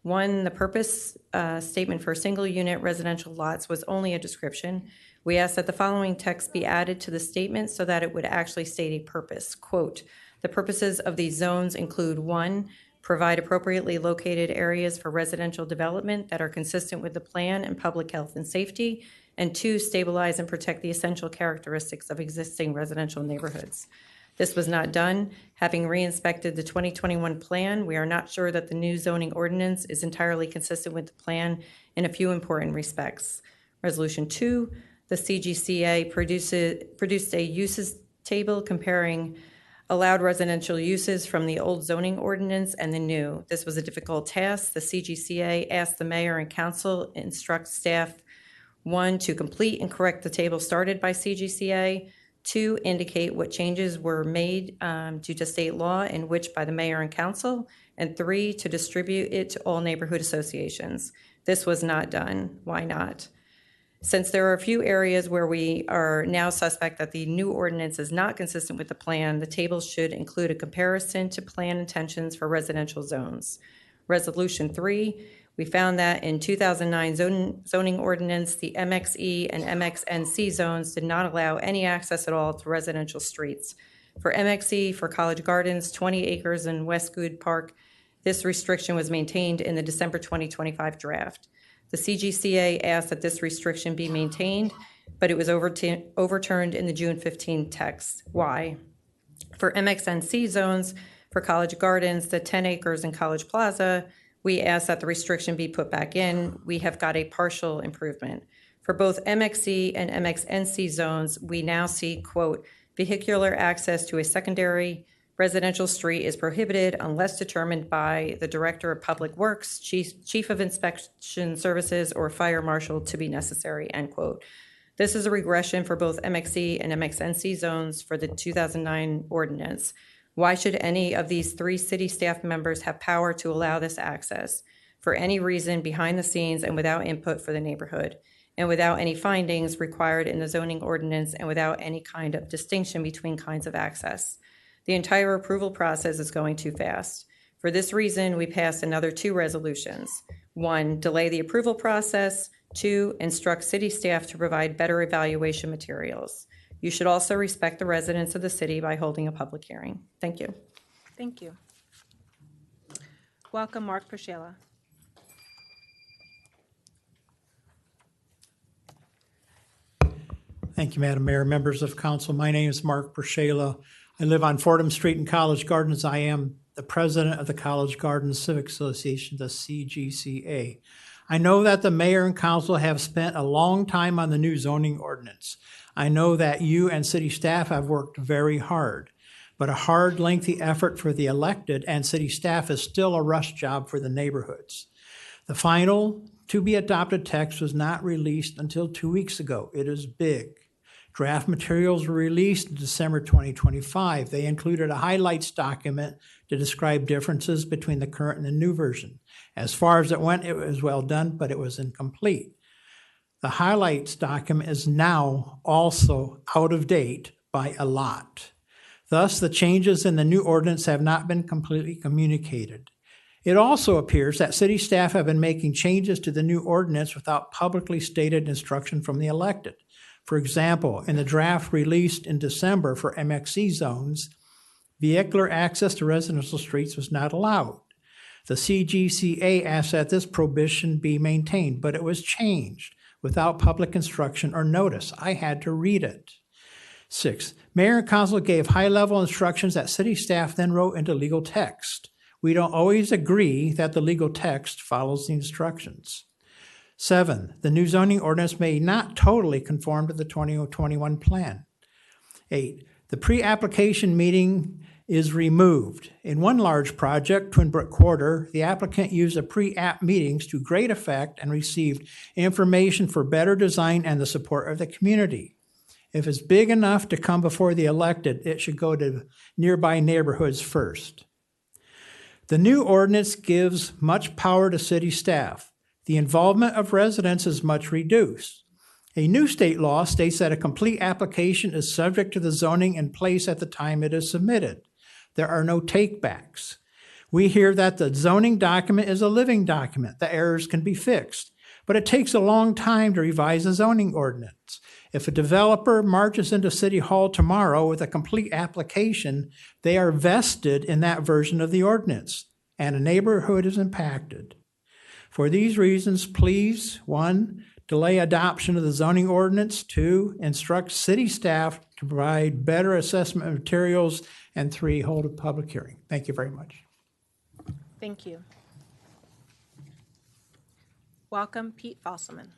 1, the purpose statement for single-unit residential lots was only a description. We asked that the following text be added to the statement so that it would actually state a purpose. Quote, the purposes of these zones include 1, provide appropriately located areas for residential development that are consistent with the plan and public health and safety, and 2, stabilize and protect the essential characteristics of existing residential neighborhoods. This was not done. Having re-inspected the 2021 plan, we are not sure that the new zoning ordinance is entirely consistent with the plan in a few important respects. Resolution 2, the CGCA produced a uses table comparing allowed residential uses from the old zoning ordinance and the new. This was a difficult task. The CGCA asked the Mayor and Council instruct staff, 1, to complete and correct the table started by CGCA, 2, indicate what changes were made due to state law and which by the Mayor and Council, and 3, to distribute it to all neighborhood associations. This was not done. Why not? Since there are a few areas where we are now suspect that the new ordinance is not consistent with the plan, the table should include a comparison to plan intentions for residential zones. Resolution 3, we found that in 2009 zoning ordinance, the MXE and MXNC zones did not allow any access at all to residential streets. For MXE, for College Gardens, 20 acres in Westwood Park, this restriction was maintained in the December 2025 draft. The CGCA asked that this restriction be maintained, but it was overturned in the June 15 text. Why? For MXNC zones, for College Gardens, the 10 acres in College Plaza, we asked that the restriction be put back in. We have got a partial improvement. For both MXE and MXNC zones, we now see, quote, vehicular access to a secondary residential street is prohibited unless determined by the Director of Public Works, Chief of Inspection Services, or Fire Marshal to be necessary, end quote. This is a regression for both MXC and MXNC zones for the 2009 ordinance. Why should any of these 3 city staff members have power to allow this access for any reason behind the scenes and without input for the neighborhood, and without any findings required in the zoning ordinance, and without any kind of distinction between kinds of access? The entire approval process is going too fast. For this reason, we passed another 2 resolutions. 1, delay the approval process. 2, instruct city staff to provide better evaluation materials. You should also respect the residents of the city by holding a public hearing. Thank you. Thank you. Welcome, Mark Pershela. Thank you, Madam Mayor, members of council. My name is Mark Pershela. I live on Fordham Street in College Gardens. I am the president of the College Gardens Civic Association, the CGCA. I know that the mayor and council have spent a long time on the new zoning ordinance. I know that you and city staff have worked very hard, but a hard, lengthy effort for the elected and city staff is still a rush job for the neighborhoods. The final to-be-adopted text was not released until 2 weeks ago. It is big. Draft materials were released in December 2025. They included a highlights document to describe differences between the current and the new version. As far as it went, it was well done, but it was incomplete. The highlights document is now also out of date by a lot. Thus, the changes in the new ordinance have not been completely communicated. It also appears that city staff have been making changes to the new ordinance without publicly stated instruction from the elected. For example, in the draft released in December for MXC zones, vehicular access to residential streets was not allowed. The CGCA asked that this prohibition be maintained, but it was changed without public instruction or notice. I had to read it. 6, mayor and council gave high-level instructions that city staff then wrote into legal text. We don't always agree that the legal text follows the instructions. 7, the new zoning ordinance may not totally conform to the 2021 plan. 8, the pre-application meeting is removed. In one large project, Twin Brook Quarter, the applicant used the pre-app meetings to great effect and received information for better design and the support of the community. If it's big enough to come before the elected, it should go to nearby neighborhoods first. The new ordinance gives much power to city staff. The involvement of residents is much reduced. A new state law states that a complete application is subject to the zoning in place at the time it is submitted. There are no takebacks. We hear that the zoning document is a living document. The errors can be fixed, but it takes a long time to revise a zoning ordinance. If a developer marches into City Hall tomorrow with a complete application, they are vested in that version of the ordinance, and a neighborhood is impacted. For these reasons, please, 1, delay adoption of the zoning ordinance. 2, instruct city staff to provide better assessment materials. And 3, hold a public hearing. Thank you very much. Thank you. Welcome, Pete Fosselman.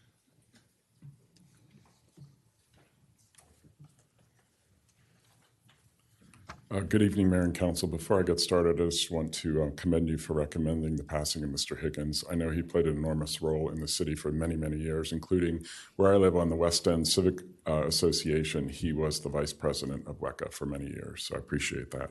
Good evening, Mayor and Council. Before I get started, I just want to commend you for recommending the passing of Mr. Higgins. I know he played an enormous role in the city for many, many years, including where I live on the West End Civic Association. He was the vice president of WECA for many years, so I appreciate that.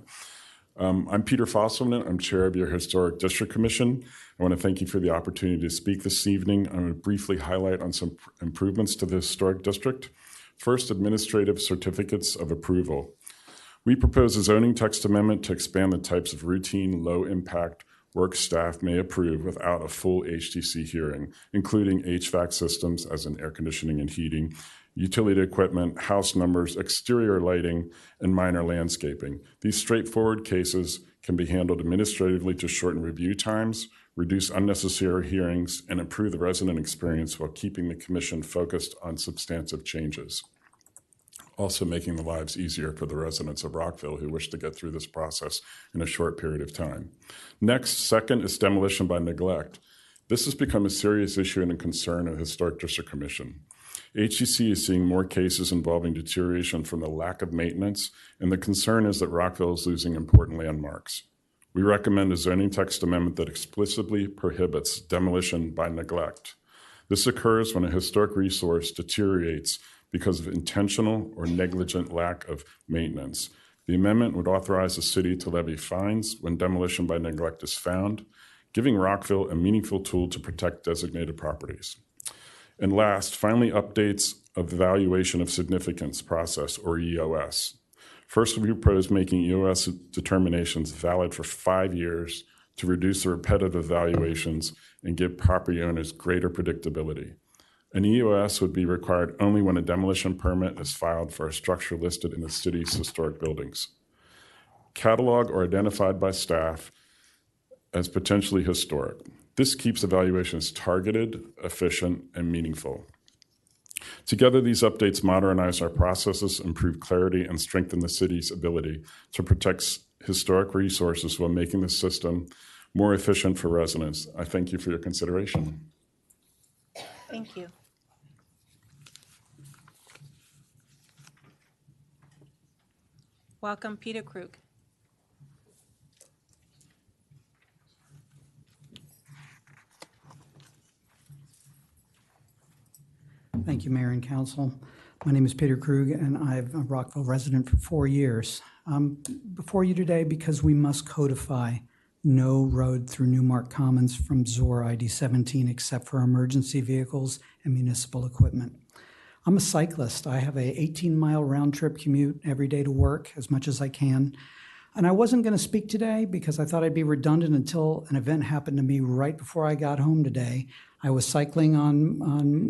I'm Peter Fosselman. I'm chair of your Historic District Commission. I want to thank you for the opportunity to speak this evening. I'm going to briefly highlight on some improvements to the Historic District. First, administrative certificates of approval. We propose a zoning text amendment to expand the types of routine, low-impact work staff may approve without a full HTC hearing, including HVAC systems, as in air conditioning and heating, utility equipment, house numbers, exterior lighting, and minor landscaping. These straightforward cases can be handled administratively to shorten review times, reduce unnecessary hearings, and improve the resident experience while keeping the commission focused on substantive changes, also making the lives easier for the residents of Rockville who wish to get through this process in a short period of time. Next, second is demolition by neglect. This has become a serious issue and a concern of the Historic District Commission. HCC is seeing more cases involving deterioration from the lack of maintenance, and the concern is that Rockville is losing important landmarks. We recommend a zoning text amendment that explicitly prohibits demolition by neglect. This occurs when a historic resource deteriorates because of intentional or negligent lack of maintenance. The amendment would authorize the city to levy fines when demolition by neglect is found, giving Rockville a meaningful tool to protect designated properties. And last, finally, updates of the Evaluation of Significance process, or EOS. First, we propose making EOS determinations valid for 5 years to reduce the repetitive evaluations and give property owners greater predictability. An EOS would be required only when a demolition permit is filed for a structure listed in the city's historic buildings, cataloged or identified by staff as potentially historic. This keeps evaluations targeted, efficient, and meaningful. Together, these updates modernize our processes, improve clarity, and strengthen the city's ability to protect historic resources while making the system more efficient for residents. I thank you for your consideration. Thank you. Welcome, Peter Krug. Thank you, Mayor and Council. My name is Peter Krug, and I've a Rockville resident for 4 years. Before you today because we must codify no road through Newmark Commons from ZOR ID 17 except for emergency vehicles and municipal equipment. I'm a cyclist. I have a 18-mile round-trip commute every day to work as much as I can. And I wasn't going to speak today because I thought I'd be redundant until an event happened to me right before I got home today. I was cycling on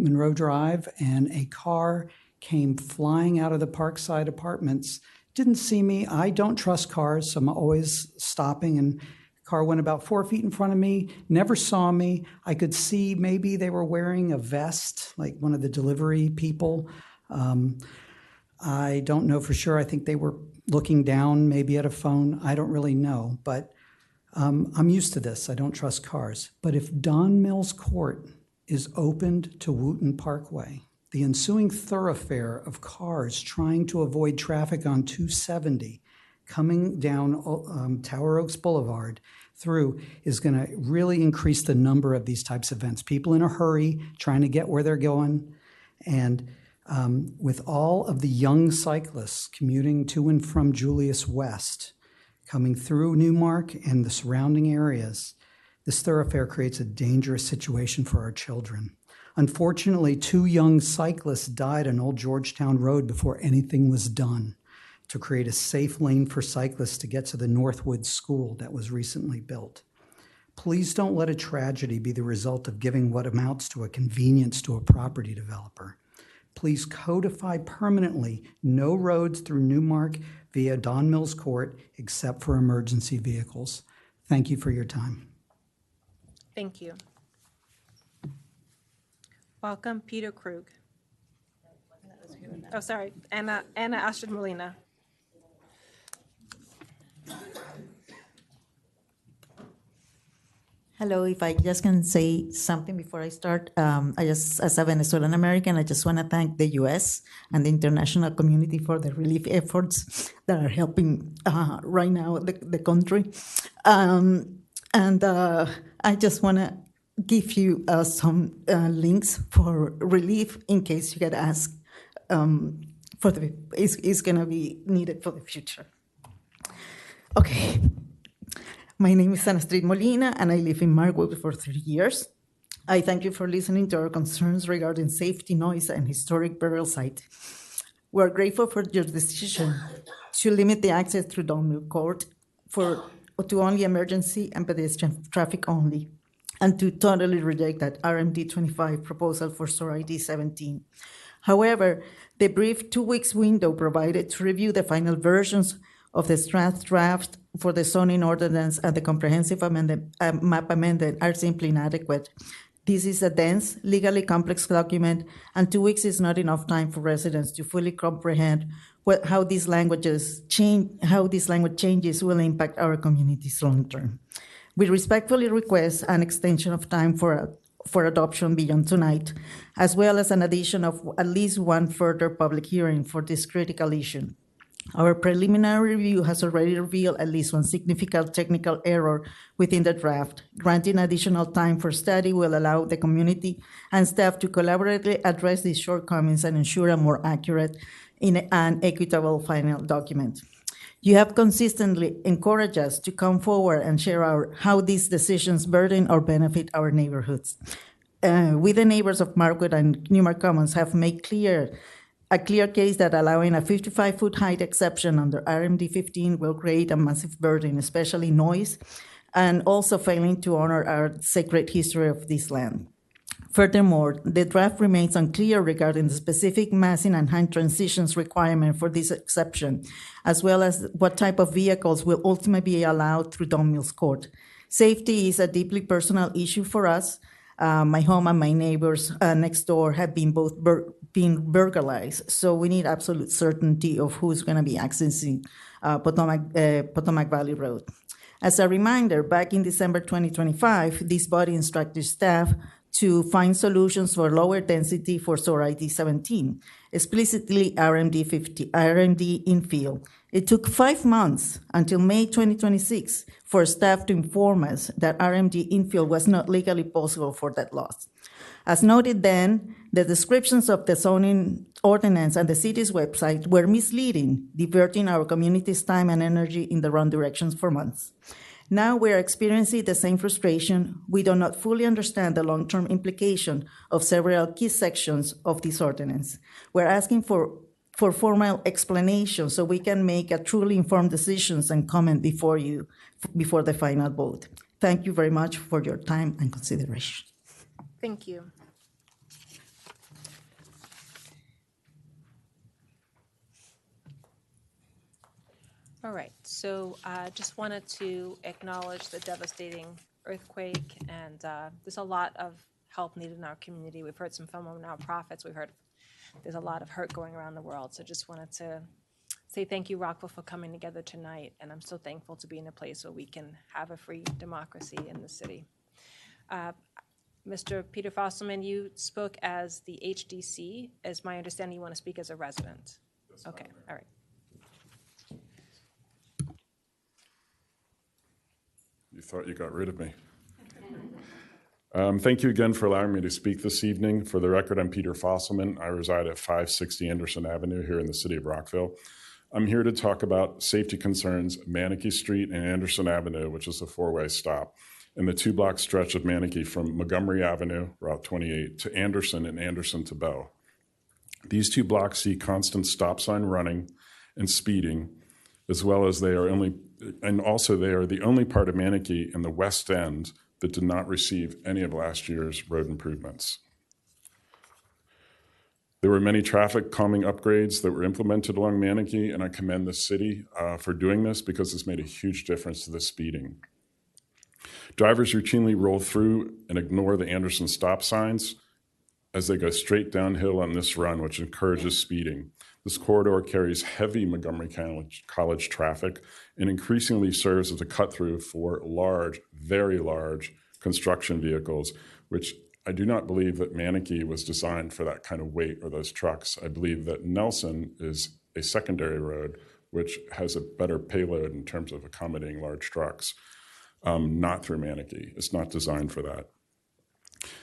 Monroe Drive, and a car came flying out of the Parkside Apartments. Didn't see me. I don't trust cars, so I'm always stopping, and the car went about 4 feet in front of me, never saw me. I could see maybe they were wearing a vest, like one of the delivery people. I don't know for sure. I think they were looking down maybe at a phone. I don't really know, but I'm used to this. I don't trust cars. But if Don Mills Court is opened to Wooten Parkway, the ensuing thoroughfare of cars trying to avoid traffic on 270 coming down Tower Oaks Boulevard through is going to really increase the number of these types of events. People in a hurry trying to get where they're going. And with all of the young cyclists commuting to and from Julius West, coming through Newmark and the surrounding areas, this thoroughfare creates a dangerous situation for our children. Unfortunately, 2 young cyclists died on Old Georgetown Road before anything was done to create a safe lane for cyclists to get to the Northwood School that was recently built. Please don't let a tragedy be the result of giving what amounts to a convenience to a property developer. Please codify permanently no roads through Newmark via Don Mills Court except for emergency vehicles. Thank you for your time. Thank you. Welcome, Peter Krug. Oh, sorry, Anna Astrid Molina. Hello, if I just can say something before I start. As a Venezuelan American, I just want to thank the U.S. and the international community for the relief efforts that are helping right now the country. I just want to give you some links for relief in case you get asked it's going to be needed for the future. Okay. My name is Ana Astrid Molina, and I live in Markwood for 3 years. I thank you for listening to our concerns regarding safety, noise, and historic burial site. We are grateful for your decision to limit the access through Don Mills Court to only emergency and pedestrian traffic only, and to totally reject that RMD 25 proposal for SOAR ID 17. However, the brief 2 weeks window provided to review the final versions of the draft for the zoning ordinance and the comprehensive map amendment are simply inadequate. This is a dense, legally complex document, and 2 weeks is not enough time for residents to fully comprehend how these language changes will impact our communities long term. We respectfully request an extension of time for adoption beyond tonight, as well as an addition of at least one further public hearing for this critical issue. Our preliminary review has already revealed at least one significant technical error within the draft. Granting additional time for study will allow the community and staff to collaboratively address these shortcomings and ensure a more accurate and equitable final document. You have consistently encouraged us to come forward and share how these decisions burden or benefit our neighborhoods. We, the neighbors of Markwood and Newmark Commons, have made a clear case that allowing a 55-foot height exception under RMD 15 will create a massive burden, especially noise, and also failing to honor our sacred history of this land. Furthermore, the draft remains unclear regarding the specific massing and height transitions requirement for this exception, as well as what type of vehicles will ultimately be allowed through Don Mills Court. Safety is a deeply personal issue for us. My home and my neighbors next door have been both being burglarized, so we need absolute certainty of who's going to be accessing Potomac Valley Road. As a reminder, back in December 2025, this body instructed staff to find solutions for lower density for SOAR ID 17, explicitly RMD 50, RMD infill. It took 5 months until May 2026 for staff to inform us that RMD infill was not legally possible for that lot. As noted then, the descriptions of the zoning ordinance and the city's website were misleading, diverting our community's time and energy in the wrong directions for months. Now we're experiencing the same frustration. We do not fully understand the long-term implication of several key sections of this ordinance. We're asking for formal explanation so we can make a truly informed decisions and comment before the final vote. Thank you very much for your time and consideration. Thank you. All right, so just wanted to acknowledge the devastating earthquake, and there's a lot of help needed in our community. We've heard some from our nonprofits. We've heard there's a lot of hurt going around the world. So just wanted to say thank you, Rockville, for coming together tonight, and I'm so thankful to be in a place where we can have a free democracy in the city. Mr. Peter Fosselman, you spoke as the HDC. As my understanding, you want to speak as a resident. That's okay, fine. All right. You thought you got rid of me. Thank you again for allowing me to speak this evening. For the record, I'm Peter Fosselman. I reside at 560 Anderson Avenue here in the city of Rockville. I'm here to talk about safety concerns at Manatee Street and Anderson Avenue, which is a four-way stop, and the 2-block stretch of Manatee from Montgomery Avenue, Route 28, to Anderson and Anderson to Bell. These 2 blocks see constant stop sign running and speeding, as well as they are the only part of Manatee in the West End that did not receive any of last year's road improvements. There were many traffic calming upgrades that were implemented along Manatee, and I commend the city for doing this because it's made a huge difference to the speeding. Drivers routinely roll through and ignore the Anderson stop signs as they go straight downhill on this run, which encourages speeding. This corridor carries heavy Montgomery College traffic and increasingly serves as a cut-through for large, very large construction vehicles, which I do not believe that Manatee was designed for that kind of weight or those trucks. I believe that Nelson is a secondary road, which has a better payload in terms of accommodating large trucks, not through Manatee. It's not designed for that.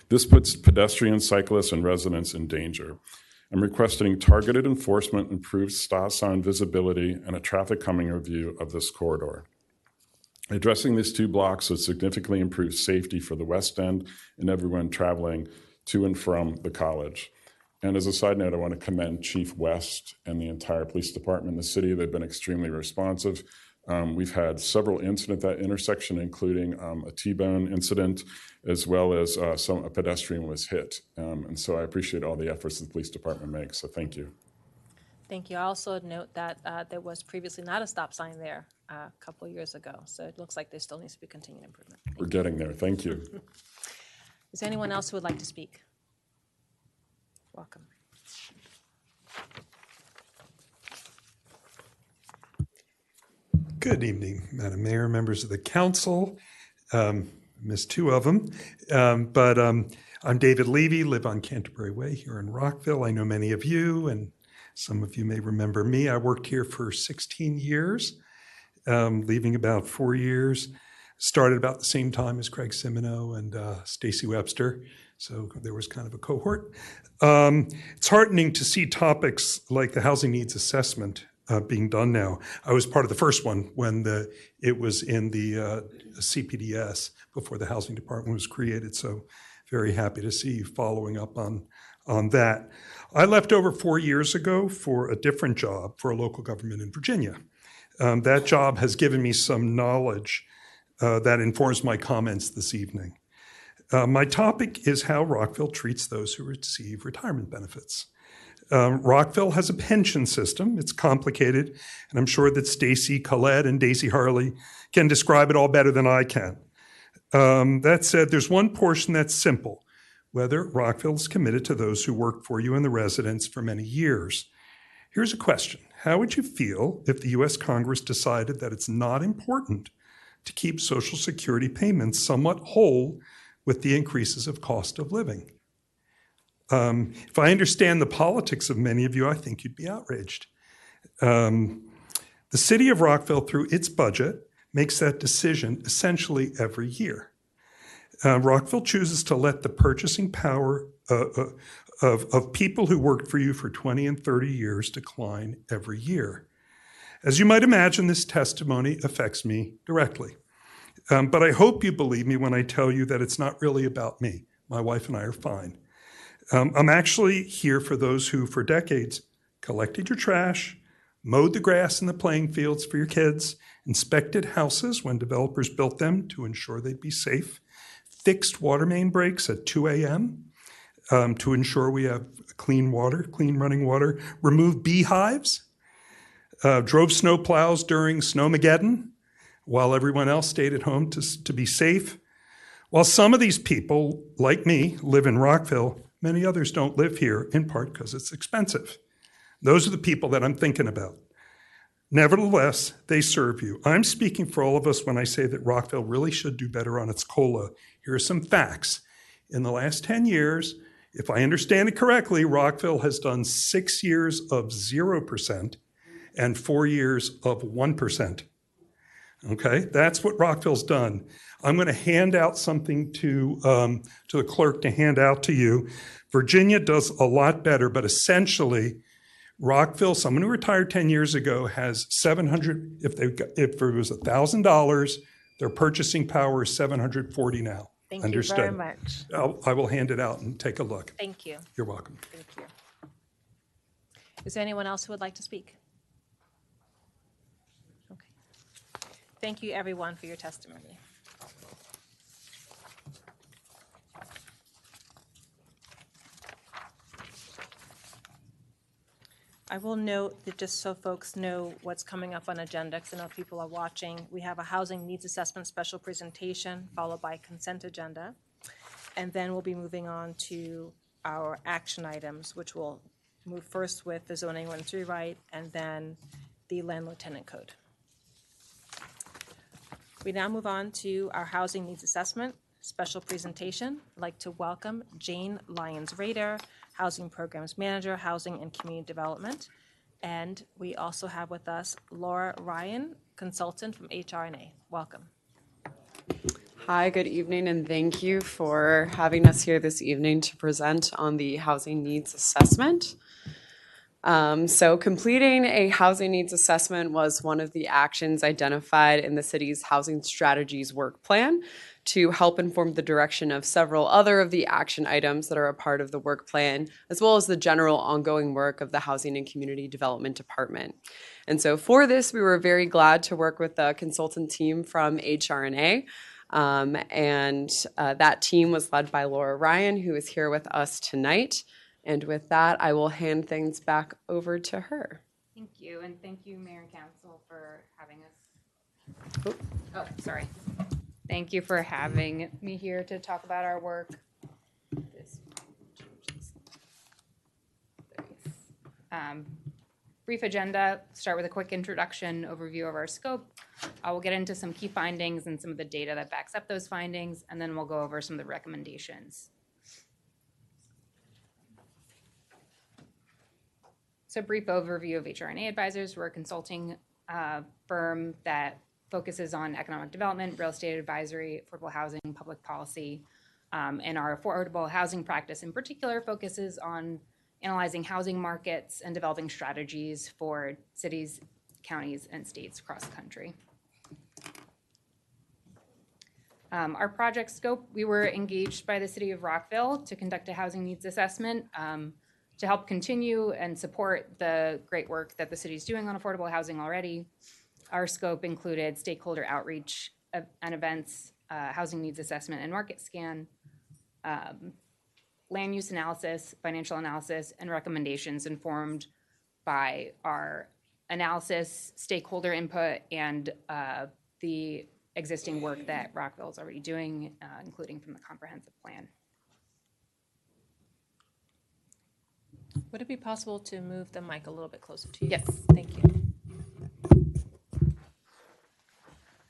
This puts pedestrians, cyclists, and residents in danger. I'm requesting targeted enforcement, improved stop sign visibility, and a traffic calming review of this corridor. Addressing these 2 blocks would significantly improve safety for the West End and everyone traveling to and from the college. And as a side note, I want to commend Chief West and the entire police department in the city. They've been extremely responsive. We've had several incidents at that intersection, including a T-bone incident, as well as a pedestrian was hit. And so I appreciate all the efforts the police department makes, so thank you. Thank you. I also note that there was previously not a stop sign there a couple of years ago, so it looks like there still needs to be continued improvement. We're getting there. Thank you. Is there anyone else who would like to speak? Welcome. Good evening, Madam Mayor, members of the council. Missed 2 of them, but I'm David Levy, live on Canterbury Way here in Rockville. I know many of you, and Some of you may remember me. I worked here for 16 years, leaving about 4 years. Started about the same time as Craig Simino and Stacy Webster, so there was kind of a cohort. It's heartening to see topics like the housing needs assessment being done now. I was part of the first one when it was in the CPDS before the housing department was created, so very happy to see you following up on that. I left over 4 years ago for a different job for a local government in Virginia. That job has given me some knowledge that informs my comments this evening. My topic is how Rockville treats those who receive retirement benefits. Rockville has a pension system. It's complicated, and I'm sure that Stacy Collette and Daisy Harley can describe it all better than I can. That said, there's one portion that's simple, whether Rockville is committed to those who work for you and the residents for many years. Here's a question. How would you feel if the U.S. Congress decided that it's not important to keep Social Security payments somewhat whole with the increases of cost of living? If I understand the politics of many of you, I think you'd be outraged. The city of Rockville, through its budget, makes that decision essentially every year. Rockville chooses to let the purchasing power of people who worked for you for 20 and 30 years decline every year. As you might imagine, this testimony affects me directly. But I hope you believe me when I tell you that it's not really about me. My wife and I are fine. I'm actually here for those who, for decades, collected your trash, mowed the grass in the playing fields for your kids, inspected houses when developers built them to ensure they'd be safe, fixed water main breaks at 2 a.m. To ensure we have clean water, clean running water, removed beehives, drove snow plows during Snowmageddon while everyone else stayed at home to be safe. While some of these people, like me, live in Rockville, many others don't live here, in part because it's expensive. Those are the people that I'm thinking about. Nevertheless, they serve you. I'm speaking for all of us when I say that Rockville really should do better on its COLA. Here are some facts. In the last 10 years, if I understand it correctly, Rockville has done 6 years of 0% and 4 years of 1%. Okay, that's what Rockville's done. I'm going to hand out something to the clerk to hand out to you. Virginia does a lot better, but essentially, Rockville, someone who retired 10 years ago, has $700. If it was $1,000, their purchasing power is $740 now. Thank Understood. you very much. I will hand it out and take a look. Thank you. You're welcome. Thank you. Is there anyone else who would like to speak? Okay. Thank you, everyone, for your testimony. I will note that just so folks know what's coming up on agenda, because I know people are watching, we have a housing needs assessment special presentation followed by consent agenda. And then we'll be moving on to our action items, which will move first with the zoning ordinance rewrite and then the landlord tenant code. We now move on to our housing needs assessment special presentation. I'd like to welcome Jane Lyons-Rader, Housing Programs Manager, Housing and Community Development. And we also have with us Laura Ryan, Consultant from HRNA. Welcome. Hi, good evening, and thank you for having us here this evening to present on the Housing Needs Assessment. So completing a housing needs assessment was one of the actions identified in the city's housing strategies work plan to help inform the direction of several other of the action items that are a part of the work plan, as well as the general ongoing work of the Housing and Community Development Department. And so for this, we were very glad to work with the consultant team from HRNA. That team was led by Laura Ryan, who is here with us tonight. And with that, I will hand things back over to her. Thank you, and thank you, Mayor and Council, for having us. Oh, sorry. Thank you for having me here to talk about our work. Brief agenda, start with a quick introduction, overview of our scope. I will get into some key findings and some of the data that backs up those findings, and then we'll go over some of the recommendations. So brief overview of HRNA Advisors. We're a consulting firm that focuses on economic development, real estate advisory, affordable housing, public policy, and our affordable housing practice in particular focuses on analyzing housing markets and developing strategies for cities, counties, and states across the country. Our project scope, we were engaged by the city of Rockville to conduct a housing needs assessment to help continue and support the great work that the city is doing on affordable housing already. Our scope included stakeholder outreach and events, housing needs assessment and market scan, land use analysis, financial analysis, and recommendations informed by our analysis, stakeholder input, and the existing work that Rockville is already doing, including from the comprehensive plan. Would it be possible to move the mic a little bit closer to you? Yes. Thank you.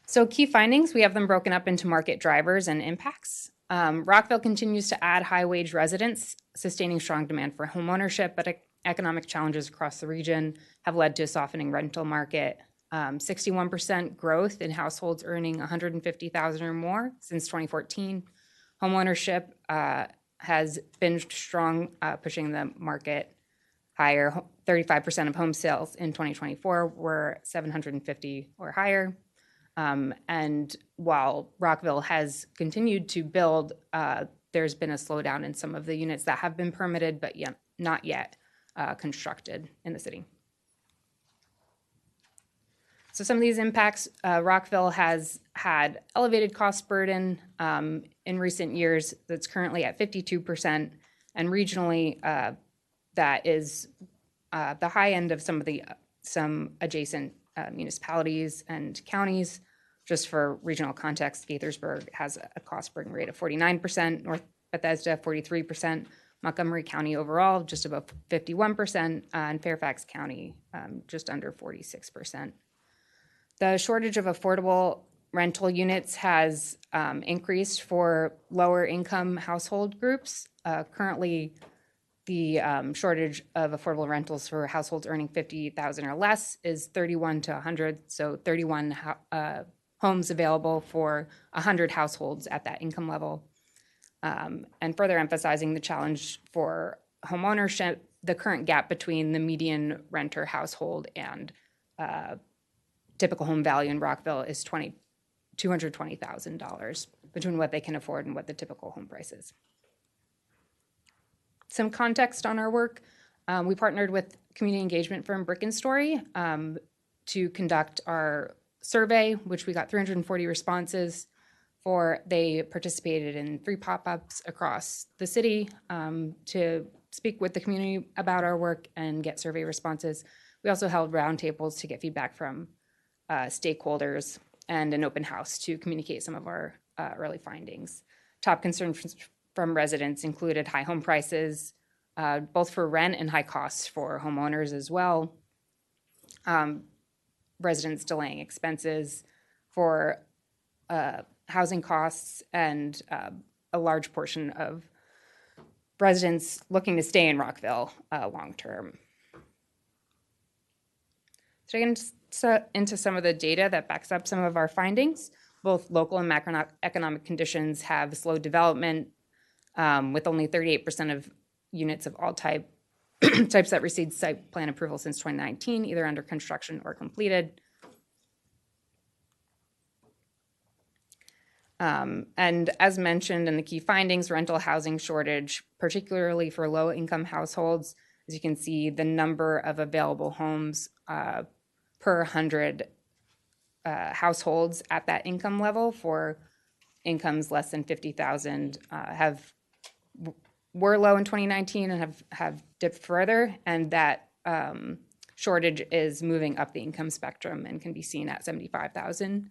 So key findings, we have them broken up into market drivers and impacts. Rockville continues to add high-wage residents, sustaining strong demand for homeownership, but economic challenges across the region have led to a softening rental market. 61% growth in households earning $150,000 or more since 2014. Homeownership has been strong, pushing the market higher. 35% of home sales in 2024 were 750 or higher. And while Rockville has continued to build, there's been a slowdown in some of the units that have been permitted, but not yet constructed in the city. So some of these impacts, Rockville has had elevated cost burden in recent years that's currently at 52%, and regionally that is the high end of some adjacent municipalities and counties. Just for regional context, Gaithersburg has a cost burden rate of 49%, North Bethesda 43%, Montgomery County overall just above 51%, and Fairfax County just under 46%. The shortage of affordable rental units has increased for lower income household groups. Currently, the shortage of affordable rentals for households earning $50,000 or less is 31 to 100, so 31 homes available for 100 households at that income level. And further emphasizing the challenge for homeownership, the current gap between the median renter household and typical home value in Rockville is $220,000 between what they can afford and what the typical home price is. Some context on our work. We partnered with community engagement firm Brick and Story to conduct our survey, which we got 340 responses for. They participated in 3 pop-ups across the city to speak with the community about our work and get survey responses. We also held roundtables to get feedback from stakeholders and an open house to communicate some of our early findings. Top concerns from residents included high home prices, both for rent and high costs for homeowners as well. Residents delaying expenses for housing costs, and a large portion of residents looking to stay in Rockville long term. So I get into some of the data that backs up some of our findings. Both local and macroeconomic conditions have slowed development, with only 38% of units of all types that received site plan approval since 2019, either under construction or completed. And as mentioned in the key findings, rental housing shortage, particularly for low-income households. As you can see, the number of available homes per 100 households at that income level for incomes less than $50,000 were low in 2019 and have dipped further, and that shortage is moving up the income spectrum and can be seen at $75,000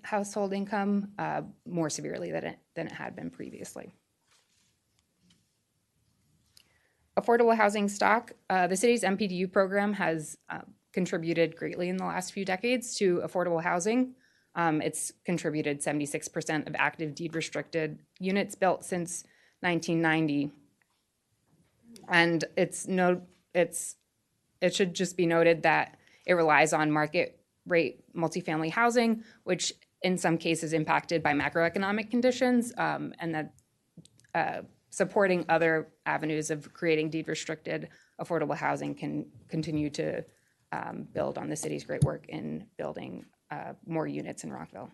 household income more severely than it had been previously. Affordable housing stock. The city's MPDU program has contributed greatly in the last few decades to affordable housing. It's contributed 76% of active deed-restricted units built since 1990. And it's it should just be noted that it relies on market rate multifamily housing, which in some cases impacted by macroeconomic conditions, and that supporting other avenues of creating deed-restricted affordable housing can continue to build on the city's great work in building more units in Rockville.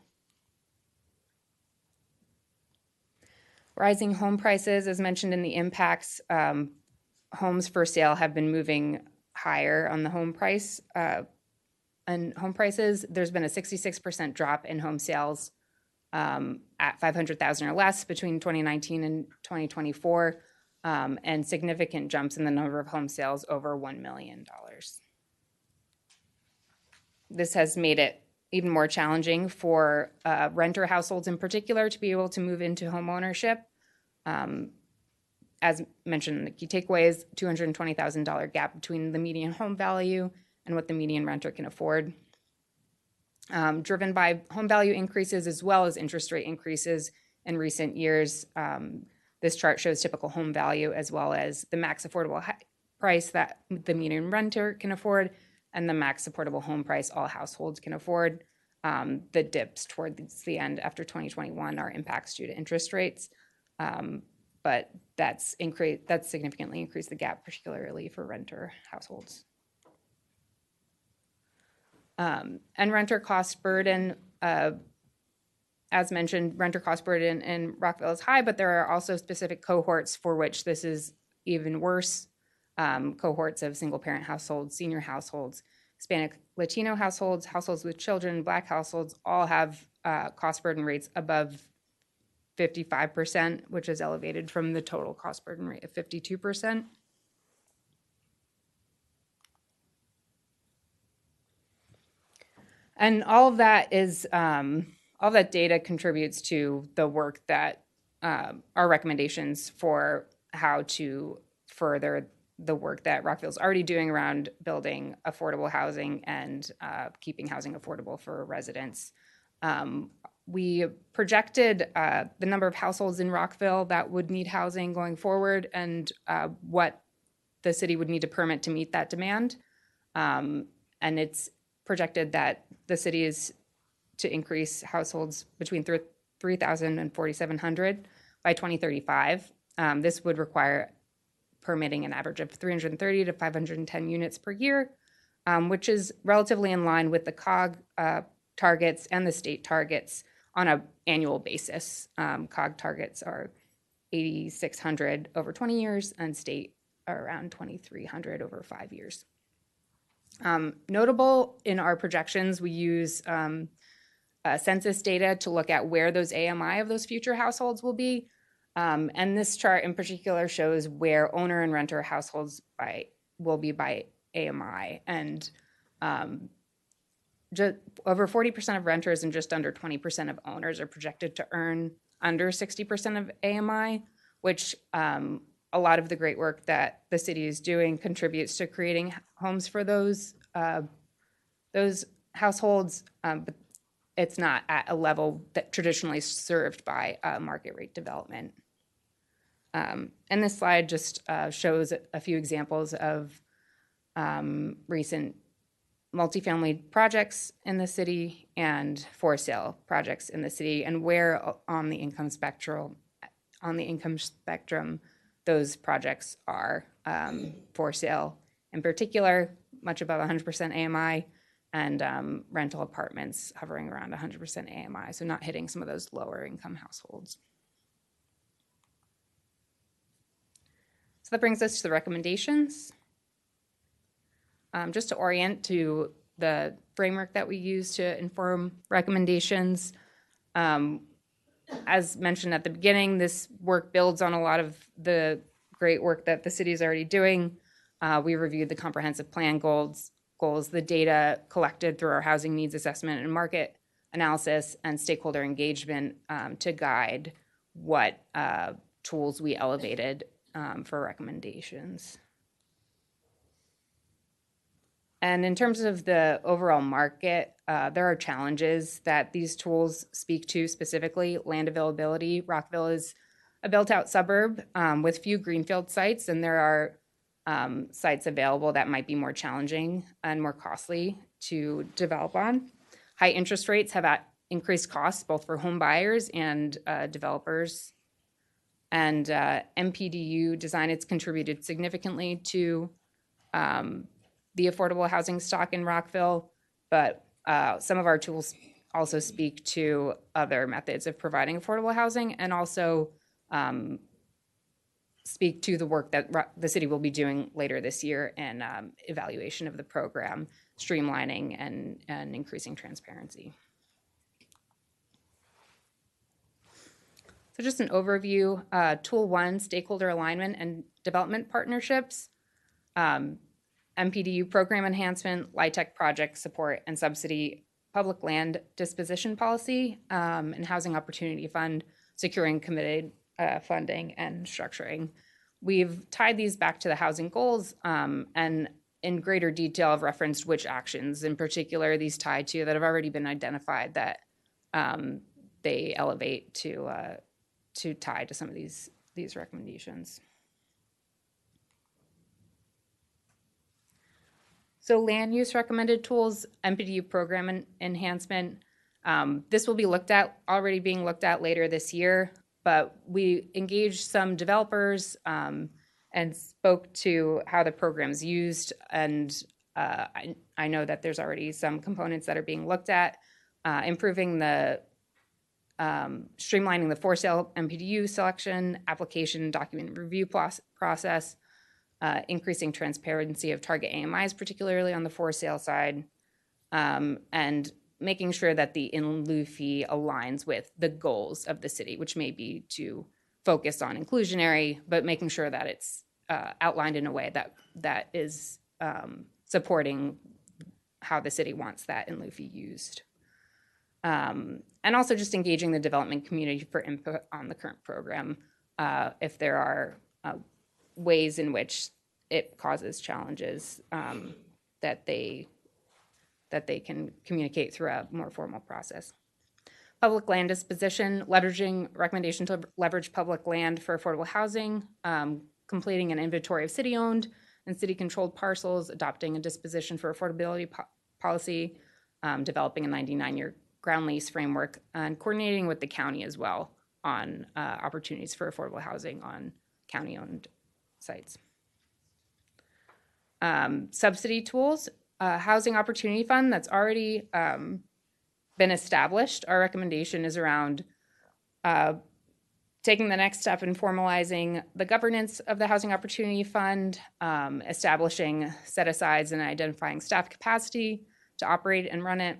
Rising home prices, as mentioned in the impacts, homes for sale have been moving higher on the home price and home prices. There's been a 66% drop in home sales at 500,000 or less between 2019 and 2024, and significant jumps in the number of home sales over $1 million. This has made it even more challenging for renter households in particular to be able to move into home ownership. As mentioned, the key takeaways, $220,000 gap between the median home value and what the median renter can afford. Driven by home value increases as well as interest rate increases in recent years. This chart shows typical home value as well as the max affordable price that the median renter can afford and the max supportable home price all households can afford. The dips towards the end after 2021 are impacts due to interest rates, but that's significantly increased the gap, particularly for renter households. And renter cost burden, as mentioned, renter cost burden in Rockville is high, but there are also specific cohorts for which this is even worse. Cohorts of single-parent households, senior households, Hispanic Latino households, households with children, Black households, all have cost burden rates above 55%, which is elevated from the total cost burden rate of 52%. And all of that is, all that data contributes to the work that our recommendations for how to further the work that Rockville's already doing around building affordable housing and keeping housing affordable for residents. We projected the number of households in Rockville that would need housing going forward and what the city would need to permit to meet that demand. And it's projected that the city is to increase households between 3,000 and 4,700 by 2035. This would require permitting an average of 330 to 510 units per year, which is relatively in line with the COG targets and the state targets on an annual basis. COG targets are 8,600 over 20 years and state are around 2,300 over 5 years. Notable in our projections, we use census data to look at where those AMI of those future households will be. And this chart in particular shows where owner and renter households will be by AMI. And just over 40% of renters and just under 20% of owners are projected to earn under 60% of AMI, which a lot of the great work that the city is doing contributes to creating homes for those households, but it's not at a level that traditionally served by market rate development. And this slide just shows a few examples of recent multifamily projects in the city and for sale projects in the city, and where on the income spectrum those projects are for sale. In particular, much above 100% AMI, and rental apartments hovering around 100% AMI, so not hitting some of those lower income households. So that brings us to the recommendations. Just to orient to the framework that we use to inform recommendations. As mentioned at the beginning, this work builds on a lot of the great work that the city is already doing. We reviewed the comprehensive plan goals, the data collected through our housing needs assessment and market analysis, and stakeholder engagement to guide what tools we elevated for recommendations. And in terms of the overall market, there are challenges that these tools speak to, specifically land availability. Rockville is a built-out suburb with few greenfield sites, and there are sites available that might be more challenging and more costly to develop on. High interest rates have increased costs both for home buyers and developers. And MPDU design has contributed significantly to the affordable housing stock in Rockville, but some of our tools also speak to other methods of providing affordable housing and also speak to the work that the city will be doing later this year in evaluation of the program, streamlining and increasing transparency. So just an overview, Tool 1, stakeholder alignment and development partnerships, MPDU program enhancement, LIHTC project support and subsidy, public land disposition policy, and housing opportunity fund, securing committed funding and structuring. We've tied these back to the housing goals and in greater detail have referenced which actions in particular these tie to that have already been identified that they elevate to tie to some of these recommendations. So land use recommended tools, MPDU program enhancement. This will be already being looked at later this year, but we engaged some developers and spoke to how the program's used. And I know that there's already some components that are being looked at, improving the streamlining the for sale MPDU selection, application, document review process, increasing transparency of target AMIs, particularly on the for sale side, and making sure that the in lieu fee aligns with the goals of the city, which may be to focus on inclusionary, but making sure that it's outlined in a way that is supporting how the city wants that in lieu fee used. And also just engaging the development community for input on the current program if there are ways in which it causes challenges that they can communicate through a more formal process. Public land disposition, leveraging recommendation to leverage public land for affordable housing, completing an inventory of city-owned and city-controlled parcels, adopting a disposition for affordability policy, developing a 99-year ground lease framework, and coordinating with the county as well on opportunities for affordable housing on county-owned sites. Subsidy tools, housing opportunity fund that's already been established. Our recommendation is around taking the next step in formalizing the governance of the Housing Opportunity Fund, establishing set-asides and identifying staff capacity to operate and run it,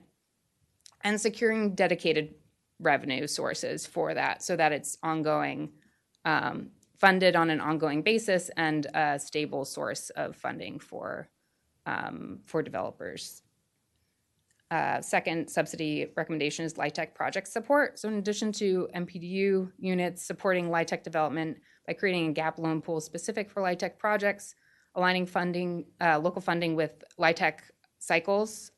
and securing dedicated revenue sources for that so that it's ongoing, funded on an ongoing basis and a stable source of funding for developers. Second subsidy recommendation is LIHTC project support. So in addition to MPDU units supporting LIHTC development by creating a gap loan pool specific for LIHTC projects, aligning funding, local funding with LIHTC cycles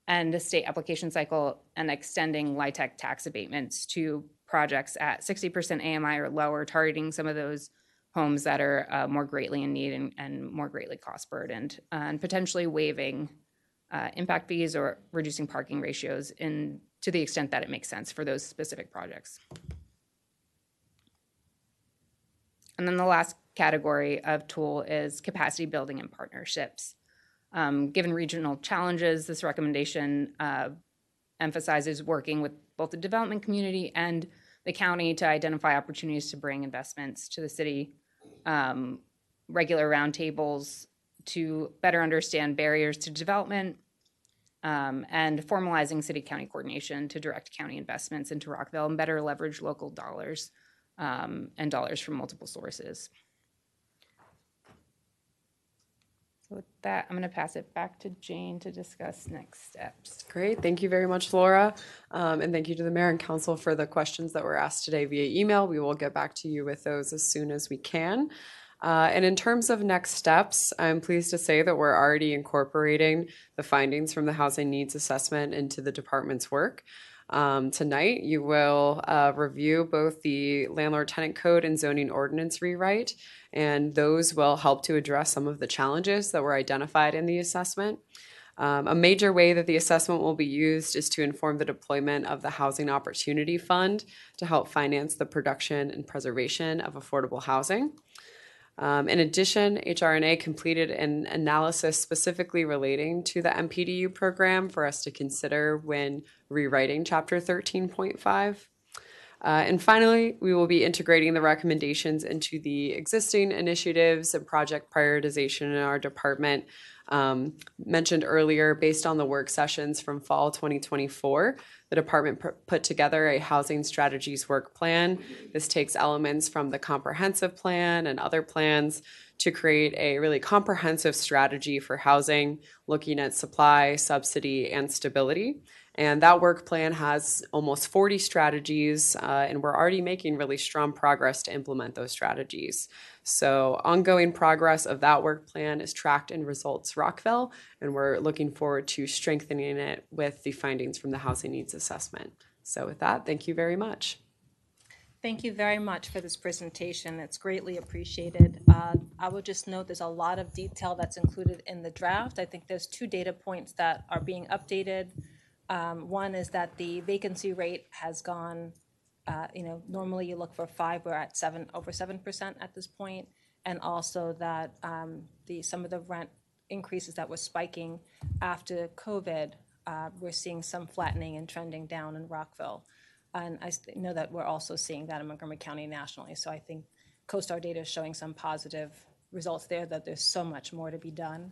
and the state application cycle, and extending LIHTC tax abatements to projects at 60% AMI or lower, targeting some of those homes that are more greatly in need and more greatly cost burdened, and potentially waiving impact fees or reducing parking ratios to the extent that it makes sense for those specific projects. And then the last category of tool is capacity building and partnerships. Given regional challenges, this recommendation emphasizes working with both the development community and the county to identify opportunities to bring investments to the city, regular roundtables to better understand barriers to development, and formalizing city-county coordination to direct county investments into Rockville and better leverage local dollars and dollars from multiple sources. So with that, I'm going to pass it back to Jane to discuss next steps. Great. Thank you very much, Laura. And thank you to the Mayor and Council for the questions that were asked today via email. We will get back to you with those as soon as we can. And in terms of next steps, I'm pleased to say that we're already incorporating the findings from the housing needs assessment into the department's work. Tonight, you will review both the landlord-tenant code and zoning ordinance rewrite, and those will help to address some of the challenges that were identified in the assessment. A major way that the assessment will be used is to inform the deployment of the Housing Opportunity Fund to help finance the production and preservation of affordable housing. In addition, HRNA completed an analysis specifically relating to the MPDU program for us to consider when rewriting Chapter 13.5. And finally, we will be integrating the recommendations into the existing initiatives and project prioritization in our department. Mentioned earlier, based on the work sessions from fall 2024, the department put together a housing strategies work plan. This takes elements from the comprehensive plan and other plans to create a really comprehensive strategy for housing, looking at supply, subsidy, and stability. And that work plan has almost 40 strategies, and we're already making really strong progress to implement those strategies. So ongoing progress of that work plan is tracked in Results Rockville, and we're looking forward to strengthening it with the findings from the Housing Needs Assessment. So with that, thank you very much. Thank you very much for this presentation. It's greatly appreciated. I will just note there's a lot of detail that's included in the draft. I think there's 2 data points that are being updated. One is that the vacancy rate has gone, normally you look for 5, we're at over 7% at this point. And also that some of the rent increases that were spiking after COVID, we're seeing some flattening and trending down in Rockville. And I know that we're also seeing that in Montgomery County nationally. So I think CoStar data is showing some positive results there, that there's so much more to be done.